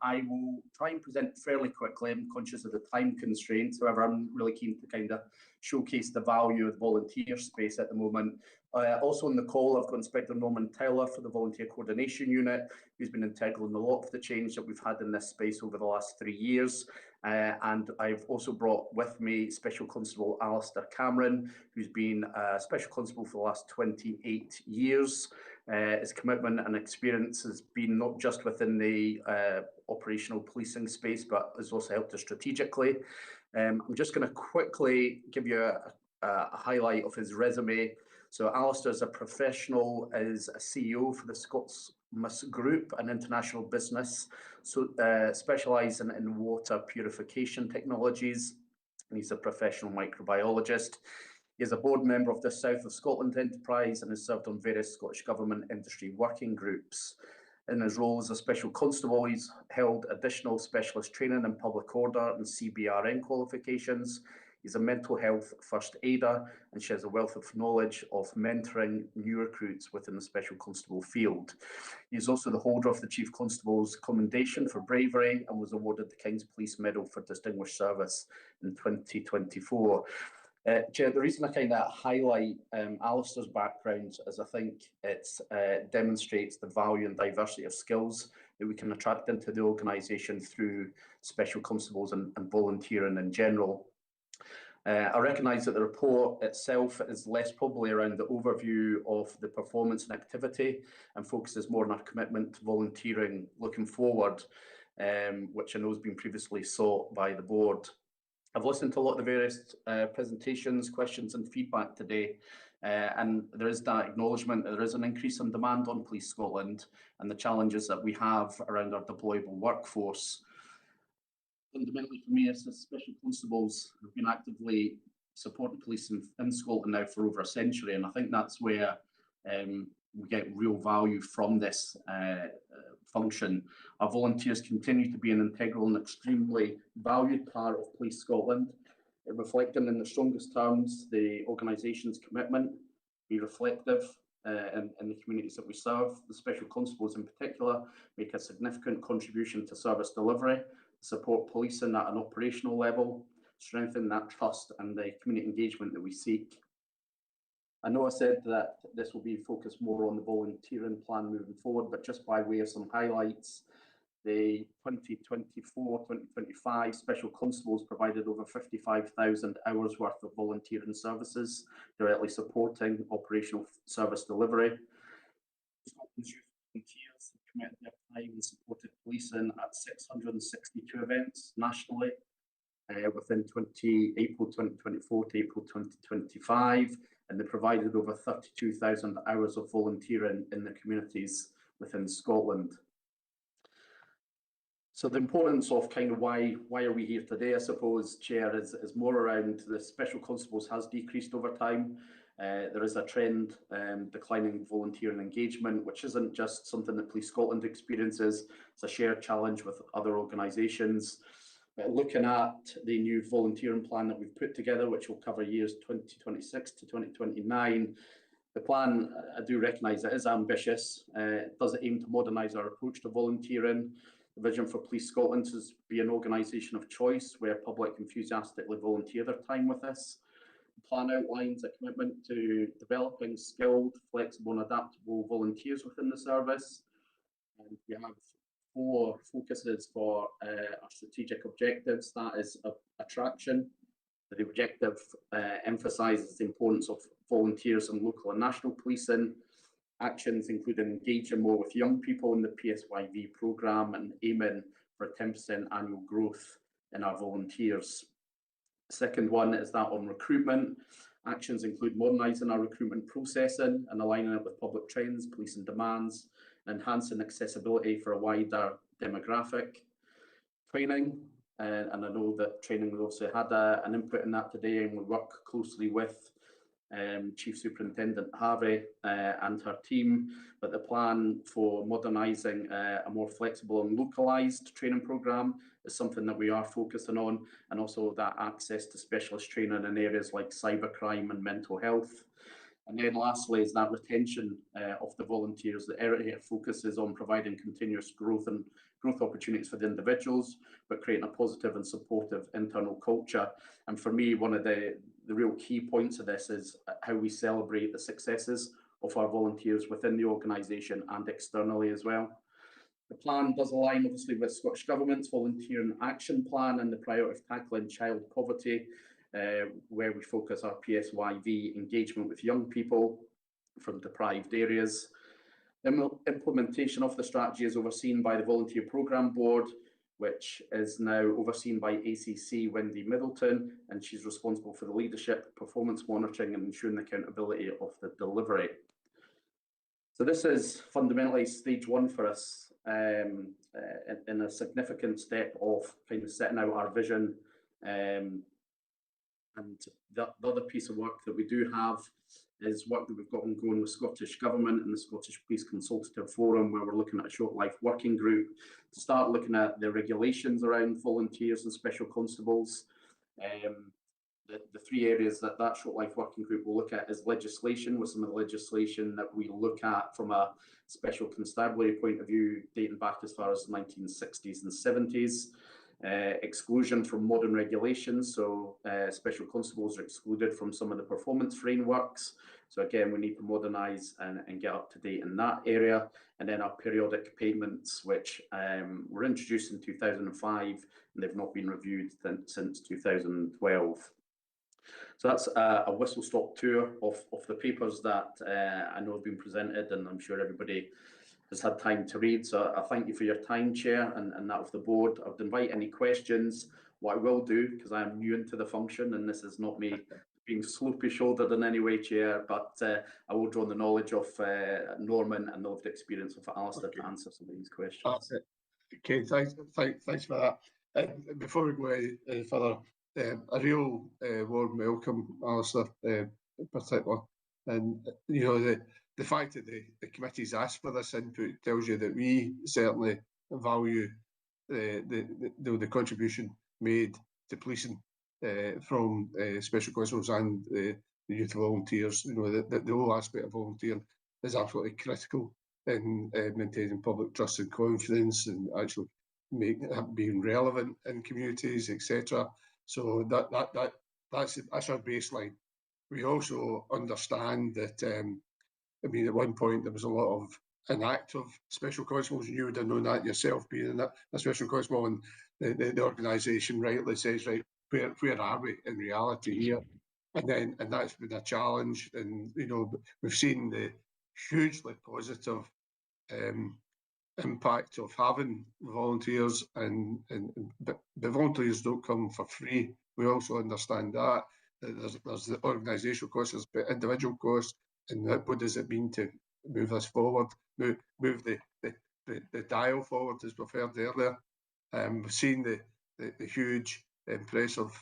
I will try and present fairly quickly. I'm conscious of the time constraints. However, I'm really keen to kind of showcase the value of the volunteer space at the moment. Also on the call, I've got Inspector Norman Taylor for the Volunteer Coordination Unit, who's been integral in a lot of the change that we've had in this space over the last 3 years. And I've also brought with me Special Constable Alistair Cameron, who's been a Special Constable for the last 28 years. His commitment and experience has been not just within the operational policing space, but has also helped us strategically. I'm just going to quickly give you a highlight of his resume. So Alistair is a professional, is a CEO for the Scotsmus Group, an international business, so specialising in water purification technologies. and he's a professional microbiologist. He is a board member of the South of Scotland Enterprise and has served on various Scottish Government industry working groups. In his role as a special constable, he's held additional specialist training in public order and CBRN qualifications. He's a mental health first aider and shares a wealth of knowledge of mentoring new recruits within the special constable field. He is also the holder of the Chief Constable's Commendation for Bravery and was awarded the King's Police Medal for Distinguished Service in 2024. Chair, the reason I kind of highlight Alistair's background is I think it demonstrates the value and diversity of skills that we can attract into the organisation through special constables and volunteering in general. I recognise that the report itself is less probably around the overview of the performance and activity and focuses more on our commitment to volunteering looking forward, which I know has been previously sought by the board. I've listened to a lot of the various presentations, questions and feedback today, and there is that acknowledgement that there is an increase in demand on Police Scotland and the challenges that we have around our deployable workforce. Fundamentally for me, as special constables have been actively supporting police in Scotland now for over a century, and I think that's where we get real value from this function. Our volunteers continue to be an integral and extremely valued part of Police Scotland, reflecting in the strongest terms the organisation's commitment, be reflective in the communities that we serve. The special constables in particular make a significant contribution to service delivery, support policing at an operational level, strengthen that trust and the community engagement that we seek. I know I said that this will be focused more on the volunteering plan moving forward, but just by way of some highlights, the 2024-2025 special constables provided over 55,000 hours worth of volunteering services, directly supporting operational service delivery. Scotland's youth volunteers have committed their time and supported policing at 662 events nationally within April 2024 to April 2025, and they provided over 32,000 hours of volunteering in the communities within Scotland. So the importance of kind of why are we here today, I suppose, Chair, is more around the special constables has decreased over time. There is a trend declining volunteering engagement, which isn't just something that Police Scotland experiences, it's a shared challenge with other organisations. Looking at the new volunteering plan that we've put together, which will cover years 2026 to 2029, the plan, I do recognise it is ambitious. It does aim to modernise our approach to volunteering. The vision for Police Scotland is to be an organisation of choice where public enthusiastically volunteer their time with us. The plan outlines a commitment to developing skilled, flexible and adaptable volunteers within the service. And we have 4 focuses for our strategic objectives. That is attraction. The objective emphasises the importance of volunteers in local and national policing. Actions including engaging more with young people in the PSYV programme and aiming for a 10% annual growth in our volunteers. Second one is that on recruitment. Actions include modernising our recruitment processing and aligning it with public trends, policing demands, enhancing accessibility for a wider demographic. Training, and I know that training has also had an input in that today, and we work closely with Chief Superintendent Harvey and her team, but the plan for modernising a more flexible and localised training programme is something that we are focusing on, and also that access to specialist training in areas like cybercrime and mental health. And then lastly is that retention of the volunteers. The area focuses on providing continuous growth and growth opportunities for the individuals, but creating a positive and supportive internal culture. And for me, one of the real key points of this is how we celebrate the successes of our volunteers within the organisation and externally as well. The plan does align obviously with Scottish Government's Volunteering Action Plan and the priority of tackling child poverty, where we focus our PSYV engagement with young people from deprived areas. The implementation of the strategy is overseen by the Volunteer Programme Board, which is now overseen by ACC Wendy Middleton, and she's responsible for the leadership, performance monitoring and ensuring the accountability of the delivery. So this is fundamentally stage 1 for us in a significant step of kind of setting out our vision And the other piece of work that we do have is work that we've got ongoing with Scottish Government and the Scottish Police Consultative Forum, where we're looking at a short life working group to start looking at the regulations around volunteers and special constables. The three areas that short life working group will look at is legislation, with some of the legislation that we look at from a special constabulary point of view, dating back as far as the 1960s and 70s. Exclusion from modern regulations, so special constables are excluded from some of the performance frameworks. So again, we need to modernise and get up to date in that area. And then our periodic payments, which were introduced in 2005, and they've not been reviewed since 2012. So that's a whistle-stop tour of the papers that I know have been presented, and I'm sure everybody has had time to read. So I thank you for your time, Chair, and that of the board. I would invite any questions. What I will do, because I am new into the function, and this is not me being sloppy-shouldered in any way, Chair, but I will draw on the knowledge of Norman and the lived experience of Alistair to answer some of these questions. Okay, thanks for that. Before we go any further, a real warm welcome, Alistair, in particular. And, you know, the fact that the committee's asked for this input tells you that we certainly value the contribution made to policing from special constables and the youth volunteers. You know, the whole aspect of volunteering is absolutely critical in maintaining public trust and confidence, and actually being relevant in communities, etc. So that's our baseline. We also understand that, I mean, at one point there was a lot of inactive special constables. You would have known that yourself, being a special constable, and the organisation rightly says, right, where are we in reality here? And that's been a challenge. And, you know, we've seen the hugely positive impact of having volunteers, but the volunteers don't come for free. We also understand that there's the organisational costs, there's individual costs, and what does it mean to move us forward, move the dial forward, as we've heard earlier. We've seen the huge, impressive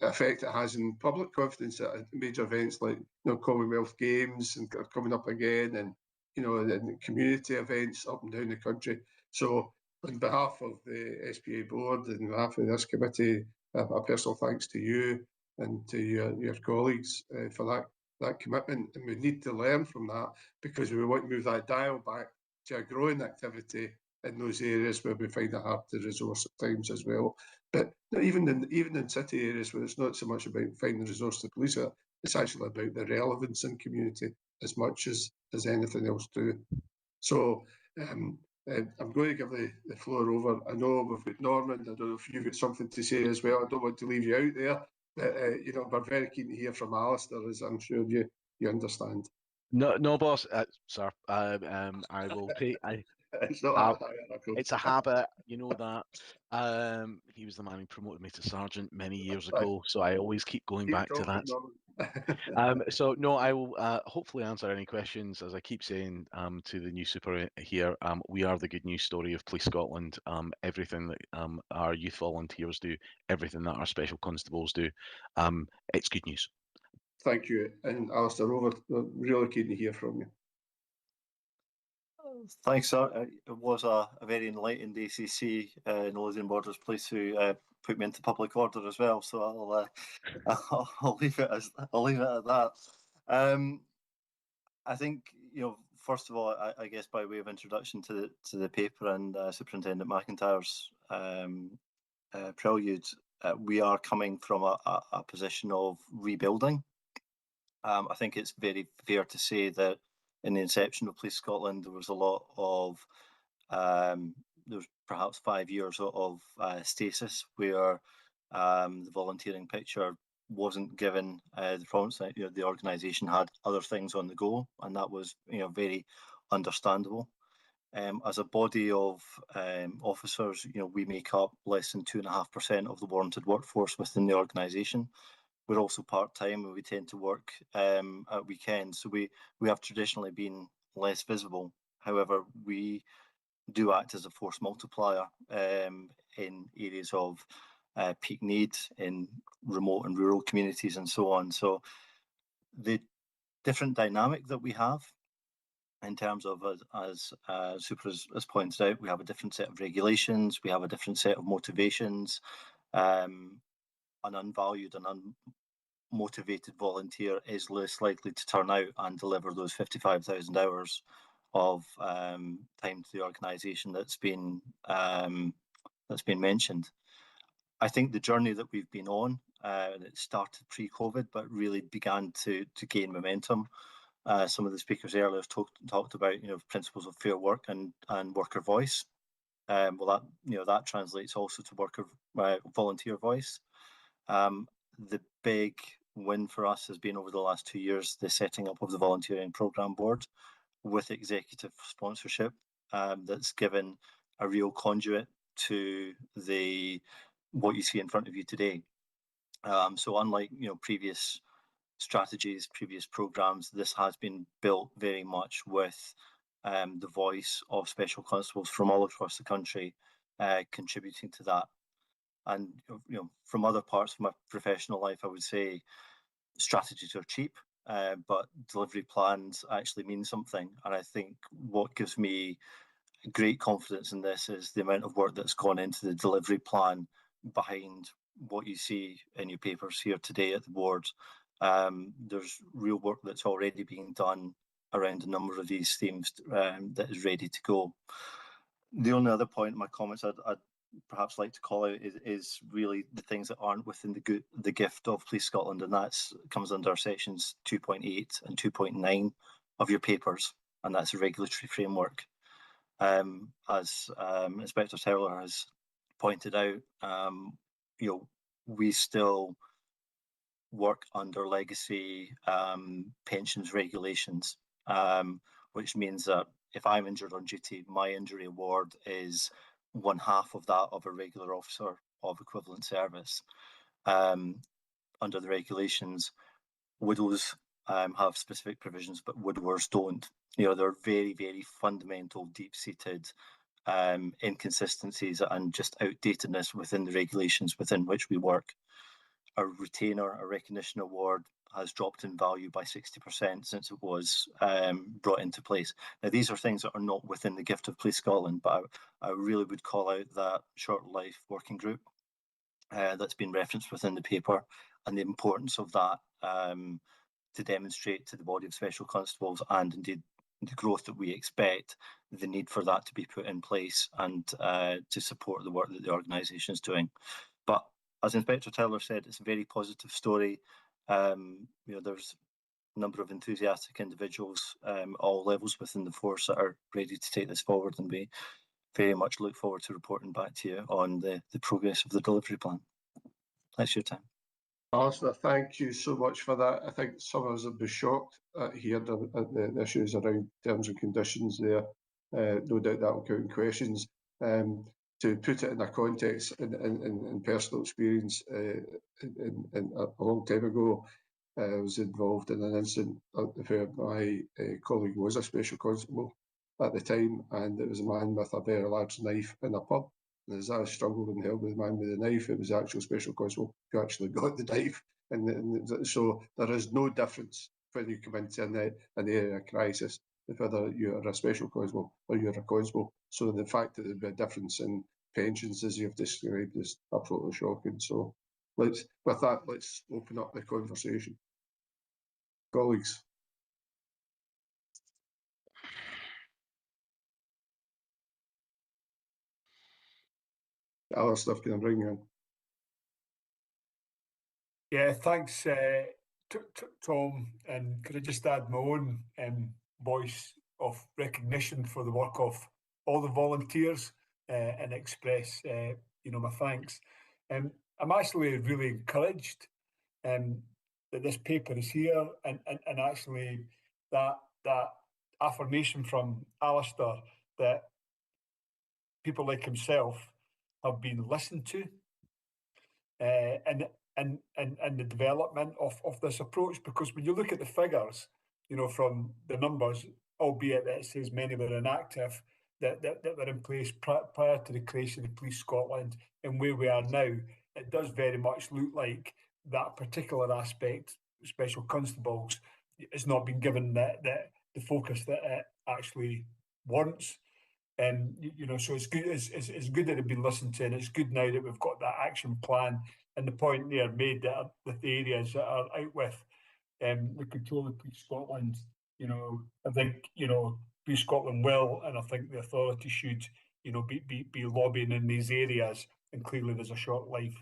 effect it has in public confidence at major events like, you know, Commonwealth Games and coming up again, and, you know, and community events up and down the country. So on behalf of the SPA board and on behalf of this committee, a personal thanks to you and to your colleagues for that commitment. And we need to learn from that, because we want to move that dial back to a growing activity in those areas where we find it hard to resource at times as well. But even in city areas where it's not so much about finding resource to police it, it's actually about the relevance in community as much as anything else too. So I'm going to give the floor over. I know we've got Norman. I don't know if you've got something to say as well. I don't want to leave you out there, but you know, we're very keen to hear from Alistair, as I'm sure you understand. No, boss, sir. I will take. It's a habit, you know that. He was the man who promoted me to sergeant many years ago, so I always keep going back to that. So no, I will hopefully answer any questions. As I keep saying to the new super here, we are the good news story of Police Scotland. Everything that our youth volunteers do, everything that our special constables do, it's good news. Thank you. And Alistair, really keen to hear from you. Thanks, sir. It was a very enlightened ACC, Northern Borders Police, who put me into public order as well. So I'll leave it at that. I think, you know, first of all, I guess by way of introduction to the paper and Superintendent McIntyre's prelude, we are coming from a position of rebuilding. I think it's very fair to say that in the inception of Police Scotland, there was a lot of, there was perhaps 5 years of stasis where the volunteering picture wasn't given the prominence. You know, the organisation had other things on the go, and that was, you know, very understandable. As a body of officers, you know, we make up less than 2.5% of the warranted workforce within the organisation. We're also part-time, and we tend to work at weekends, so we have traditionally been less visible. However, we do act as a force multiplier in areas of peak need in remote and rural communities and so on. So the different dynamic that we have in terms of, as Super has pointed out, we have a different set of regulations, we have a different set of motivations. An unvalued and unmotivated volunteer is less likely to turn out and deliver those 55,000 hours of time to the organisation that's been mentioned. I think the journey that we've been on, that started pre-COVID, but really began to gain momentum. Some of the speakers earlier talked about, principles of fair work and worker voice. Well, that translates also to worker volunteer voice. The big win for us has been over the last 2 years the setting up of the volunteering programme board with executive sponsorship. That's given a real conduit to what you see in front of you today. So unlike previous strategies, previous programmes, this has been built very much with the voice of special constables from all across the country contributing to that. And from other parts of my professional life, I would say strategies are cheap, but delivery plans actually mean something. And I think what gives me great confidence in this is the amount of work that's gone into the delivery plan behind what you see in your papers here today at the board. There's real work that's already being done around a number of these themes that is ready to go. The only other point in my comments I'd perhaps like to call out is really the things that aren't within the gift of Police Scotland, and that comes under sections 2.8 and 2.9 of your papers, and that's a regulatory framework. As Inspector Towler has pointed out, we still work under legacy pensions regulations, which means that if I'm injured on duty, my injury award is 1/2 of that of a regular officer of equivalent service. Under the regulations, widows have specific provisions, but widowers don't. There are very, very fundamental, deep-seated inconsistencies and just outdatedness within the regulations within which we work. A retainer, a recognition award, has dropped in value by 60% since it was brought into place. Now, these are things that are not within the gift of Police Scotland, but I really would call out that short life working group that's been referenced within the paper, and the importance of that to demonstrate to the body of special constables, and indeed the growth that we expect, the need for that to be put in place and to support the work that the organisation is doing. But as Inspector Towler said, it's a very positive story. There's a number of enthusiastic individuals, all levels within the force, that are ready to take this forward, and we very much look forward to reporting back to you on the progress of the delivery plan. Thanks for your time. Alistair, thank you so much for that. I think some of us have been shocked at hearing the issues around terms and conditions there. No doubt that will count in questions. To put it in a context, in personal experience, a long time ago, I was involved in an incident where my colleague was a special constable at the time, and it was a man with a very large knife in a pub. And as I struggled and held with the man with the knife, it was the actual special constable who actually got the knife. And so there is no difference when you come into an area of crisis, whether you're a special constable or you're a constable. So the fact that there'd be a difference in pensions, as you've described, is absolutely shocking. So let's open up the conversation. Colleagues. Alistair, can I bring you in? Yeah, thanks, Tom. And could I just add my own voice of recognition for the work of all the volunteers and express, my thanks. I'm actually really encouraged that this paper is here, and actually that affirmation from Alistair that people like himself have been listened to, and the development of this approach. Because when you look at the figures, from the numbers, albeit that it says many were inactive, that were in place prior to the creation of Police Scotland, and where we are now, it does very much look like that particular aspect, special constables, has not been given the focus that it actually warrants. So it's good. It's good that it's been listened to, and it's good now that we've got that action plan. And the point there made that with the areas that are out with the control of Police Scotland, I think Police Scotland will, and I think the authority should, be lobbying in these areas. And clearly, there's a short life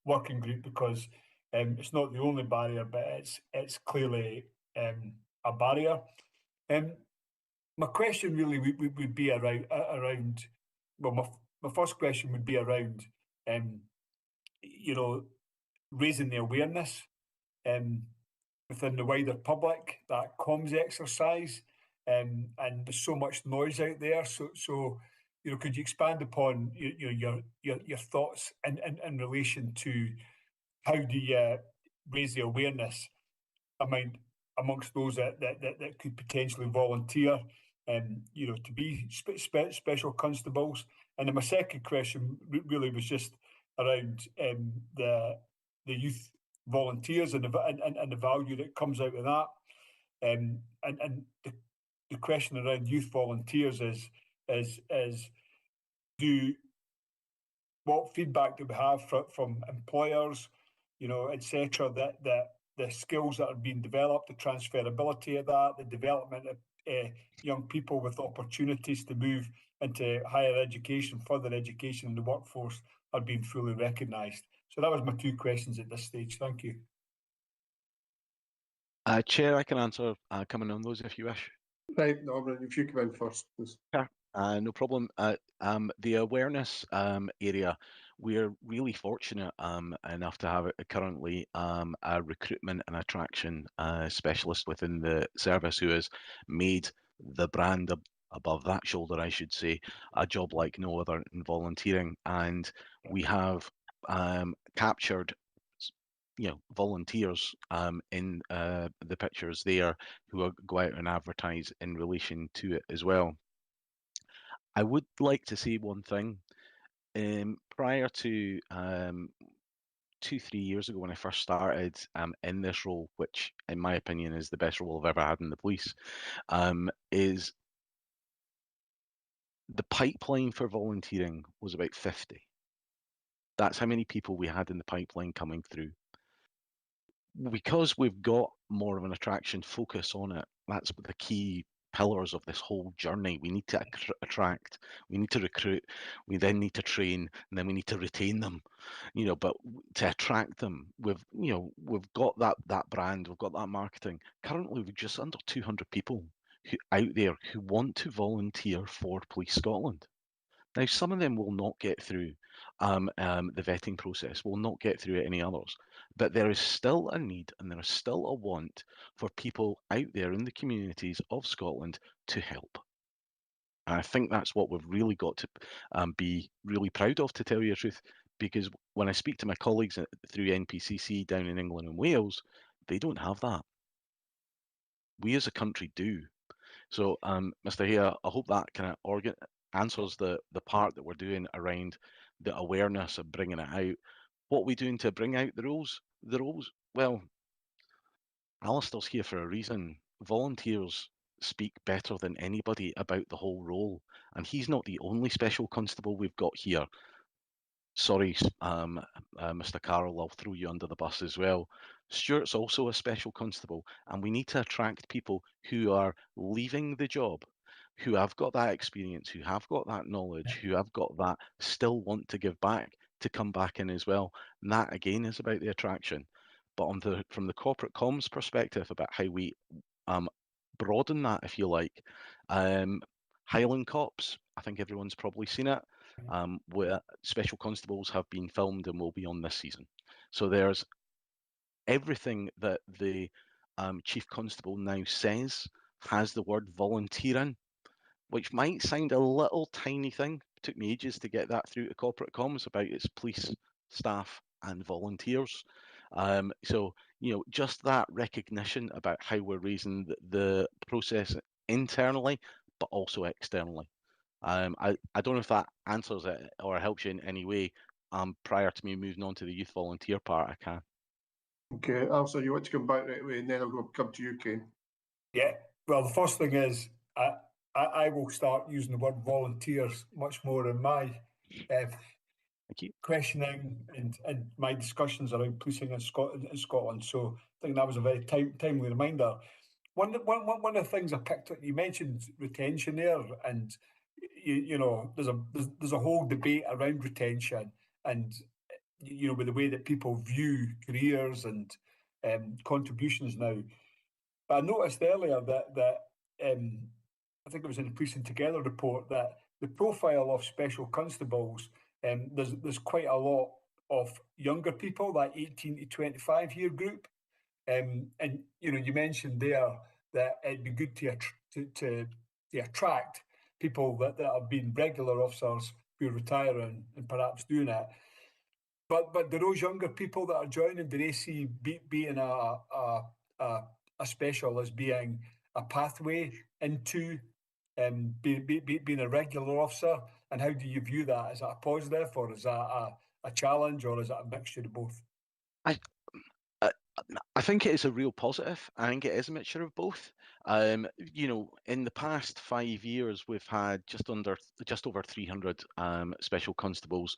working group, because it's not the only barrier, but it's clearly a barrier. My question really would be around well, my first question would be around raising the awareness within the wider public, that comms exercise, and there's so much noise out there. So could you expand upon your thoughts in relation to how do you raise the awareness amongst those that could potentially volunteer, to be special constables? And then my second question really was just around the youth volunteers and the value that comes out of that. And the question around youth volunteers is what feedback do we have from employers, etc., that the skills that are being developed, the transferability of that, the development of young people with opportunities to move into higher education, further education in the workforce, are being fully recognised. So that was my two questions at this stage. Thank you. Chair, I can answer coming on those if you wish. Right, Norman, if you come in first, please. No problem. The awareness area, we're really fortunate enough to have currently a recruitment and attraction specialist within the service who has made the brand above that shoulder, I should say, a job like no other in volunteering. And we have captured volunteers in the pictures there who go out and advertise in relation to it as well. I would like to say one thing. Prior to 2-3 years ago, when I first started in this role, which in my opinion is the best role I've ever had in the police, is the pipeline for volunteering was about 50. That's how many people we had in the pipeline coming through. Because we've got more of an attraction focus on it, that's the key pillars of this whole journey. We need to attract, we need to recruit, we then need to train, and then we need to retain them. But to attract them, we've got that brand, we've got that marketing. Currently, we've just under 200 people out there who want to volunteer for Police Scotland. Now, some of them will not get through the vetting process, will not get through any others, but there is still a need and there is still a want for people out there in the communities of Scotland to help. And I think that's what we've really got to be really proud of, to tell you the truth, because when I speak to my colleagues through NPCC down in England and Wales, they don't have that. We as a country do. So, Mr. Hare, I hope that kind of answers the part that we're doing around the awareness of bringing it out. What are we doing to bring out the rules? The rules, well, Alistair's here for a reason. Volunteers speak better than anybody about the whole role, and he's not the only special constable we've got here. Sorry, Mr. Carroll, I'll throw you under the bus as well. Stuart's also a special constable, and we need to attract people who are leaving the job, who have got that experience, who have got that knowledge, who have got that still want to give back, to come back in as well. And that again is about the attraction. But from the corporate comms perspective, about how we broaden that, if you like, Highland Cops, I think everyone's probably seen it, where special constables have been filmed and will be on this season. So there's everything that the chief constable now says has the word volunteer in, which might sound a little tiny thing. It took me ages to get that through to corporate comms about its police staff and volunteers. So, just that recognition about how we're raising the process internally, but also externally. I don't know if that answers it or helps you in any way. prior to me moving on to the youth volunteer part, I can. Okay, Alistair, you want to come back right away, and then I'll come to you, Kane. Yeah, well, the first thing is I will start using the word volunteers much more in my questioning and my discussions around policing in Scotland. So I think that was a very timely reminder. One of the things I picked up, you mentioned retention there, and you know there's a whole debate around retention, and you know, with the way that people view careers and contributions now. But I noticed earlier that I think it was in the Policing Together report that the profile of special constables, there's quite a lot of younger people, that 18 to 25 year group, and you know, you mentioned there that it'd be good to attract people that have been regular officers who are retiring and perhaps doing it. But do those younger people that are joining, do they see being a special as being a pathway into being a regular officer? And how do you view that? Is that a positive, or is that a challenge, or is that a mixture of both? I think it is a real positive. I think it is a mixture of both. You know, in the past 5 years, we've had just over 300 special constables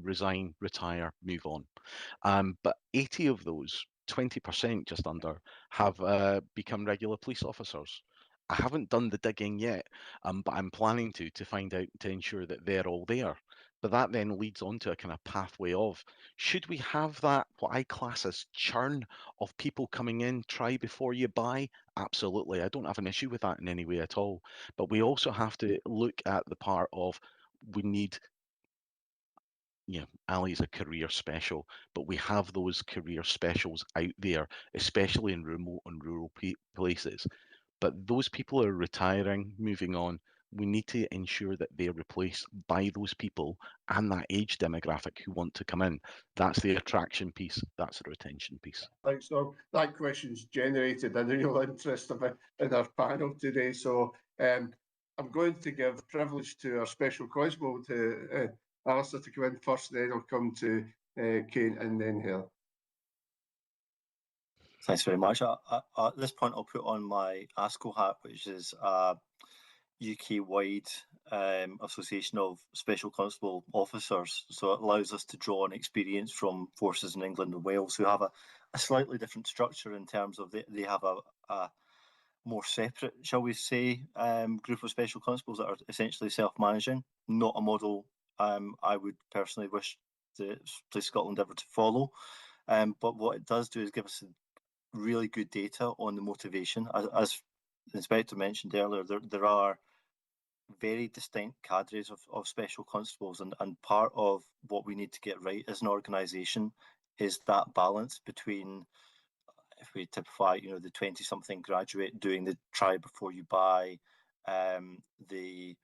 resign, retire, move on. But 80 of those, 20% just under, have become regular police officers. I haven't done the digging yet, but I'm planning to find out, to ensure that they're all there. But that then leads on to a kind of pathway of, should we have that, what I class as churn of people coming in, try before you buy? Absolutely. I don't have an issue with that in any way at all. But we also have to look at the part of, we need, yeah, Ali's a career special, but we have those career specials out there, especially in remote and rural places. But those people are retiring, moving on. We need to ensure that they're replaced by those people and that age demographic who want to come in. That's the attraction piece. That's the retention piece. Thanks, Doug. That question's generated a real interest in our panel today. So I'm going to give privilege to our special constable, to Alistair, to come in first, then I'll come to Kane and then Helen. Thanks very much. At this point, I'll put on my ASCO hat, which is a UK-wide association of special constable officers. So it allows us to draw on experience from forces in England and Wales who have a slightly different structure in terms of they have a more separate, shall we say, group of special constables that are essentially self-managing, not a model I would personally wish the Police Scotland ever to follow. But what it does do is give us really good data on the motivation. As the Inspector mentioned earlier, there are very distinct cadres of special constables, and part of what we need to get right as an organisation is that balance between, if we typify, you know, the 20-something graduate doing the try before you buy, the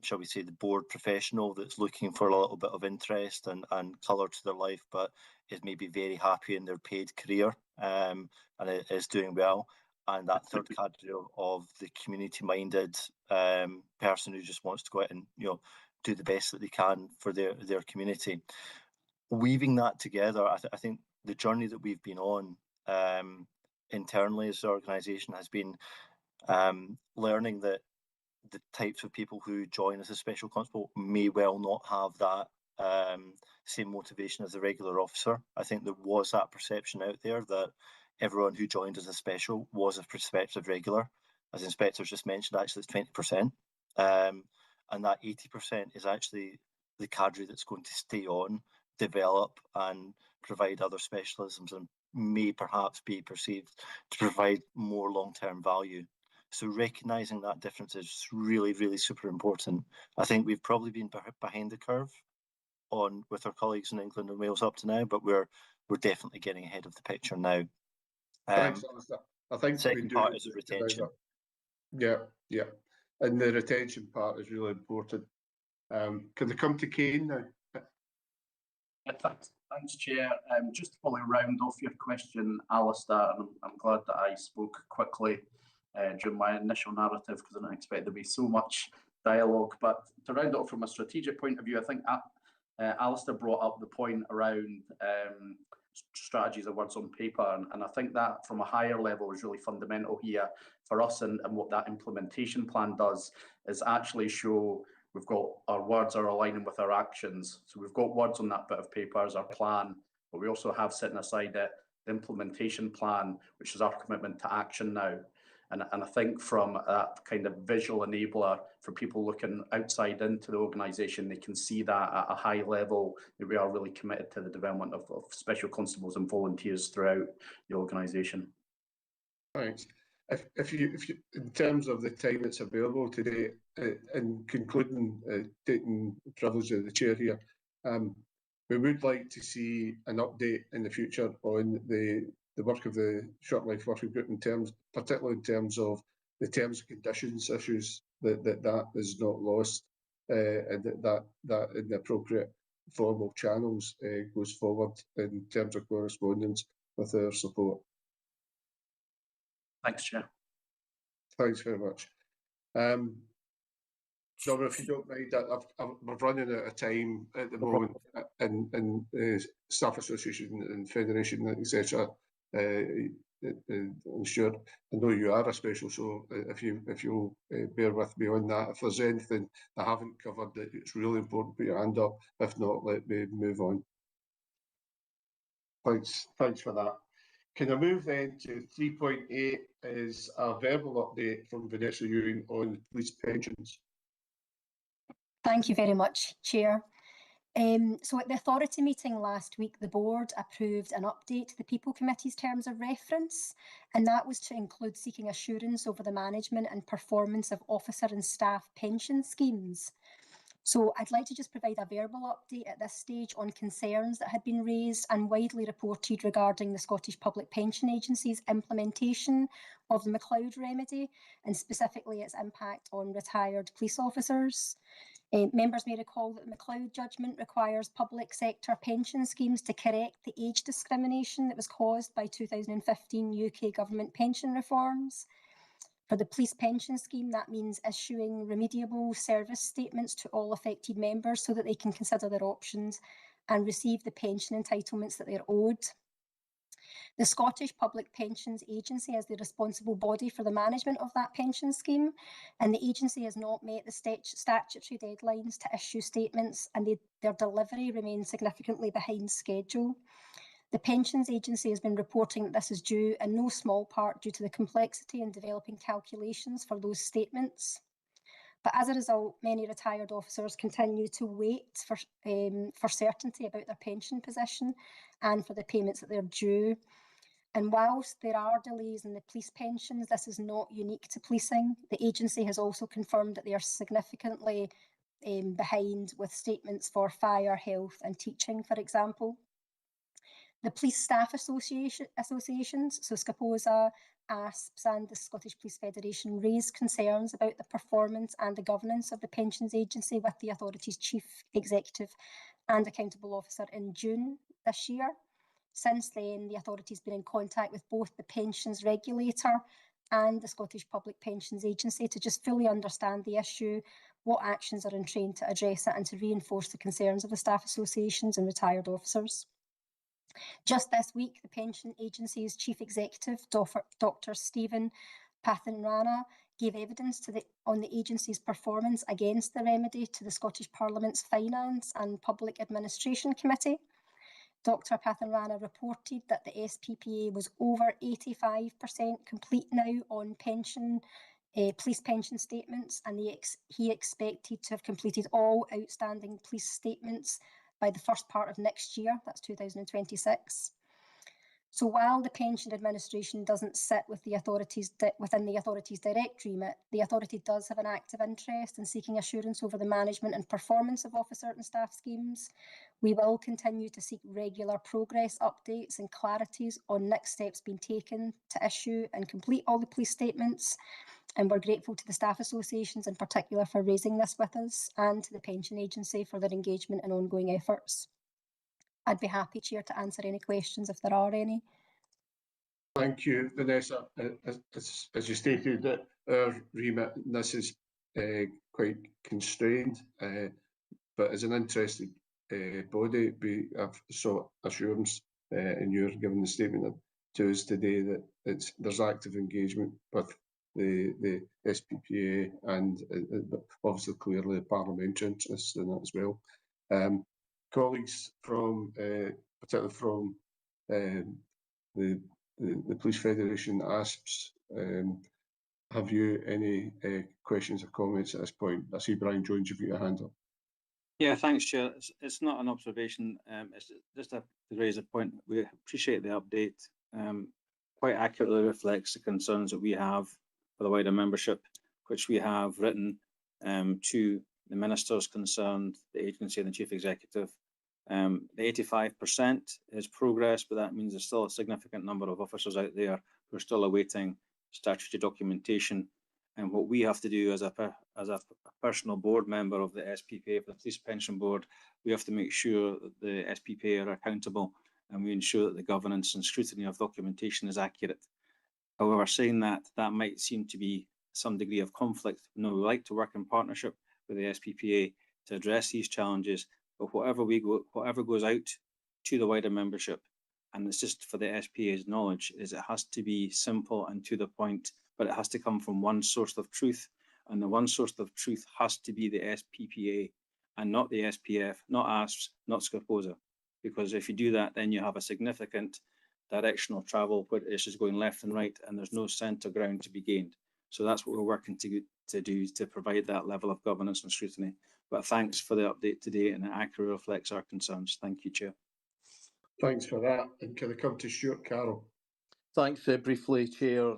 shall we say, the board professional that's looking for a little bit of interest and colour to their life, but is maybe very happy in their paid career and is doing well. And that third category of the community-minded person who just wants to go out and, you know, do the best that they can for their community. Weaving that together, I think the journey that we've been on internally as an organisation has been learning that the types of people who join as a special constable may well not have that same motivation as a regular officer. I think there was that perception out there that everyone who joined as a special was a prospective regular. As inspectors just mentioned, actually it's 20%. And that 80% is actually the cadre that's going to stay on, develop and provide other specialisms, and may perhaps be perceived to provide more long-term value. So recognising that difference is really, really super important. I think we've probably been behind the curve with our colleagues in England and Wales up to now, but we're definitely getting ahead of the picture now. Thanks, Alistair. I think second part is retention. Yeah, and the retention part is really important. Can they come to Kane now? Thanks, Chair. Just to probably round off your question, Alistair, and I'm glad that I spoke quickly during my initial narrative because I didn't expect there to be so much dialogue. But to round off from a strategic point of view, I think Alistair brought up the point around strategies of words on paper, and I think that from a higher level is really fundamental here for us, and what that implementation plan does is actually show we've got our words are aligning with our actions. So we've got words on that bit of paper as our plan, but we also have sitting aside it the implementation plan, which is our commitment to action now. And I think from that kind of visual enabler for people looking outside into the organisation, they can see that at a high level that we are really committed to the development of special constables and volunteers throughout the organisation. Thanks. If you, in terms of the time that's available today, in concluding, taking the privilege of the chair here, we would like to see an update in the future on the work of the Short Life Working Group, in terms, particularly in terms of the terms and conditions issues, that is not lost, and that in the appropriate formal channels goes forward in terms of correspondence with our support. Thanks, Chair. Thanks very much. Robert, if you don't mind, we're running out of time at the moment, in staff association and federation, etc. I'm sure I know you are a special, so if you'll bear with me on that. If there's anything I haven't covered that it's really important, put your hand up. If not, let me move on. Thanks for that. Can I move then to 3.8 is a verbal update from Vanessa Ewing on police pensions. Thank you very much, Chair. So at the authority meeting last week, the board approved an update to the People Committee's terms of reference, and that was to include seeking assurance over the management and performance of officer and staff pension schemes. So I'd like to just provide a verbal update at this stage on concerns that had been raised and widely reported regarding the Scottish Public Pension Agency's implementation of the MacLeod remedy, and specifically its impact on retired police officers. Members may recall that the MacLeod judgment requires public sector pension schemes to correct the age discrimination that was caused by 2015 UK government pension reforms. For the police pension scheme, that means issuing remediable service statements to all affected members so that they can consider their options and receive the pension entitlements that they're owed. The Scottish Public Pensions Agency is the responsible body for the management of that pension scheme, and the agency has not met the statutory deadlines to issue statements, and their delivery remains significantly behind schedule. The Pensions Agency has been reporting that this is due in no small part due to the complexity in developing calculations for those statements. But as a result, many retired officers continue to wait for certainty about their pension position and for the payments that they're due. And whilst there are delays in the police pensions, this is not unique to policing. The agency has also confirmed that they are significantly behind with statements for fire, health and teaching, for example. The police staff associations, so SCAPOSA, ASPS and the Scottish Police Federation, raised concerns about the performance and the governance of the Pensions Agency with the authority's Chief Executive and Accountable Officer in June this year. Since then, the authority has been in contact with both the pensions regulator and the Scottish Public Pensions Agency to just fully understand the issue, what actions are in train to address it and to reinforce the concerns of the staff associations and retired officers. Just this week, the Pension Agency's Chief Executive, Dr. Stephen Pathanrana, gave evidence on the agency's performance against the remedy to the Scottish Parliament's Finance and Public Administration Committee. Dr. Pathanrana reported that the SPPA was over 85% complete now on police pension statements, and he expected to have completed all outstanding police statements by the first part of next year, that's 2026. So while the pension administration doesn't sit with the authorities within the authority's direct remit, the authority does have an active interest in seeking assurance over the management and performance of officer and staff schemes. We will continue to seek regular progress updates and clarities on next steps being taken to issue and complete all the police statements. And we're grateful to the staff associations in particular for raising this with us, and to the Pension Agency for their engagement and ongoing efforts. I'd be happy, Chair, to answer any questions if there are any. Thank you, Vanessa. As you stated, that our remit in this is quite constrained, but as an interested body. I've sought assurance, and you're giving the statement to us today that there's active engagement with the SPPA and obviously clearly parliamentary interests in it as well. Colleagues from, particularly from the Police Federation, ASPs, have you any questions or comments at this point? I see Brian Jones, you've got your hand up. Yeah, thanks, Chair. It's not an observation. It's just to raise a point. We appreciate the update. Quite accurately reflects the concerns that we have for the wider membership, which we have written to the ministers concerned, the agency and the chief executive. The 85% is progress, but that means there's still a significant number of officers out there who are still awaiting statutory documentation. And what we have to do as a personal board member of the SPPA, for the Police Pension Board, we have to make sure that the SPPA are accountable and we ensure that the governance and scrutiny of documentation is accurate. However, saying that, that might seem to be some degree of conflict. No, we like to work in partnership with the SPPA to address these challenges, but whatever goes out to the wider membership, and it's just for the SPA's knowledge, is it has to be simple and to the point, but it has to come from one source of truth, and the one source of truth has to be the SPPA and not the SPF, not ASPs, not SCRPOSA. Because if you do that, then you have a significant directional travel where it's just going left and right, and there's no centre ground to be gained. So that's what we're working to do, to provide that level of governance and scrutiny. But thanks for the update today, and it accurately reflects our concerns. Thank you, Chair. Thanks for that. And can I come to Stuart Carroll? Thanks. Briefly, Chair.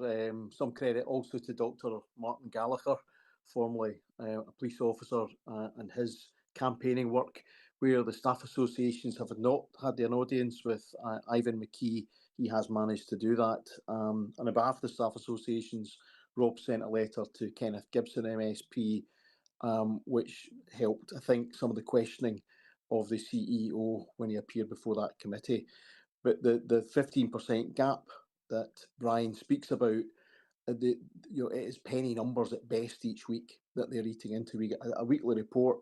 Some credit also to Dr. Martin Gallagher, formerly a police officer, and his campaigning work, where the staff associations have not had an audience with Ivan McKee. He has managed to do that. And on behalf of the staff associations, Rob sent a letter to Kenneth Gibson, MSP, which helped, I think, some of the questioning of the CEO when he appeared before that committee. But the 15% gap that Brian speaks about, it is penny numbers at best each week that they're eating into. We get a weekly report.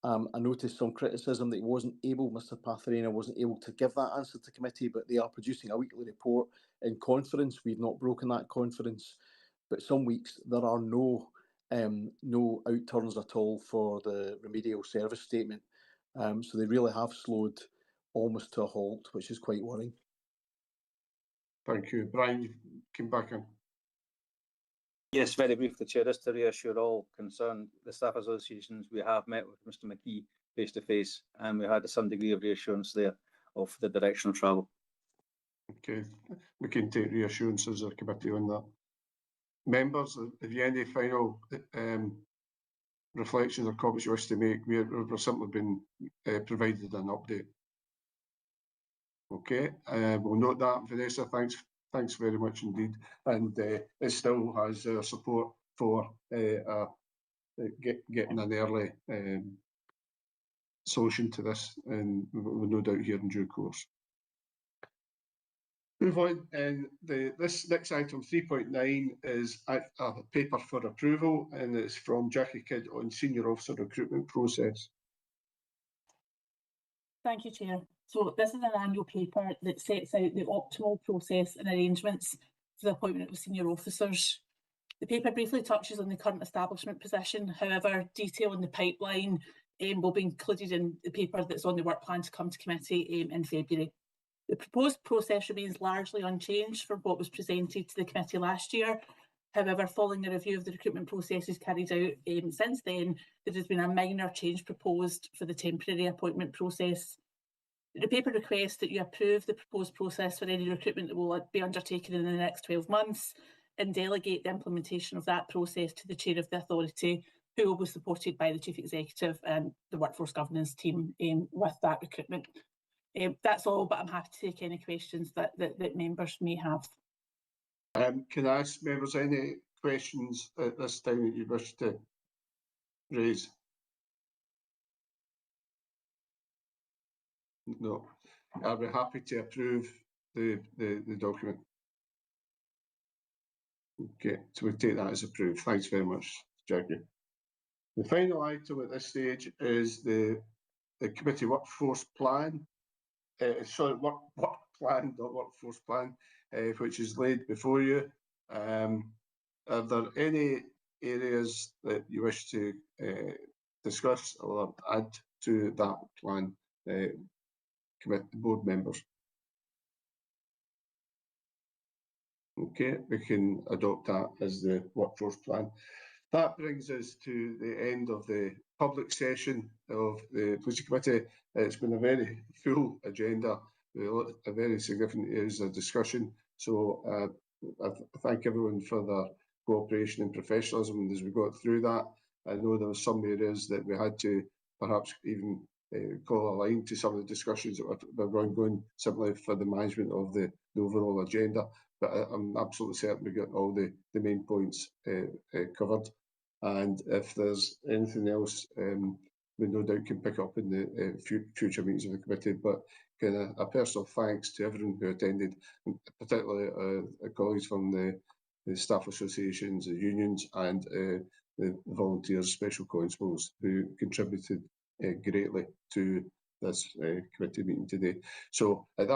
I noticed some criticism that he wasn't able, Mr. Patharina wasn't able to give that answer to committee, but they are producing a weekly report in confidence. We've not broken that confidence, but some weeks there are no outturns at all for the remedial service statement. So they really have slowed almost to a halt, which is quite worrying. Thank you. Brian, you came back in. Yes, very briefly, Chair, just to reassure all concerned, the staff associations, we have met with Mr. McKee face to face, and we had some degree of reassurance there of the direction of travel. Okay, we can take reassurances of committee on that. Members, have you any final reflections or comments you wish to make? We've simply been provided an update. Okay, we'll note that. Vanessa, thanks very much indeed. And it still has our support for getting an early solution to this, and we'll no doubt hear in due course. Move on, and this next item, 3.9, is a paper for approval, and it's from Jackie Kidd on senior officer recruitment process. Thank you, Chair. So this is an annual paper that sets out the optimal process and arrangements for the appointment of senior officers. The paper briefly touches on the current establishment position. However, detail in the pipeline will be included in the paper that's on the work plan to come to committee in February. The proposed process remains largely unchanged from what was presented to the committee last year. However, following a review of the recruitment processes carried out since then, there has been a minor change proposed for the temporary appointment process. The paper requests that you approve the proposed process for any recruitment that will be undertaken in the next 12 months and delegate the implementation of that process to the chair of the authority, who will be supported by the Chief Executive and the Workforce Governance team with that recruitment. That's all, but I'm happy to take any questions that members may have. Can I ask members any questions at this time that you wish to raise? No. I'll be happy to approve the document. Okay, so we take that as approved. Thanks very much, Jackie. The final item at this stage is the the committee workforce plan, work plan, not workforce plan, which is laid before you. Are there any areas that you wish to discuss or add to that plan, board members? Okay, we can adopt that as the workforce plan. That brings us to the end of the public session of the Policing Committee. It's been a very full agenda, a very significant areas of discussion. So I thank everyone for their cooperation and professionalism as we got through that. I know there were some areas that we had to perhaps even call a line to some of the discussions that were ongoing simply for the management of the overall agenda. But I'm absolutely certain we got all the main points covered. And if there's anything else, we no doubt can pick up in the future meetings of the committee. But kind of a personal thanks to everyone who attended, and particularly colleagues from the staff associations, the unions, and the volunteers, special constables who contributed greatly to this committee meeting today. So at that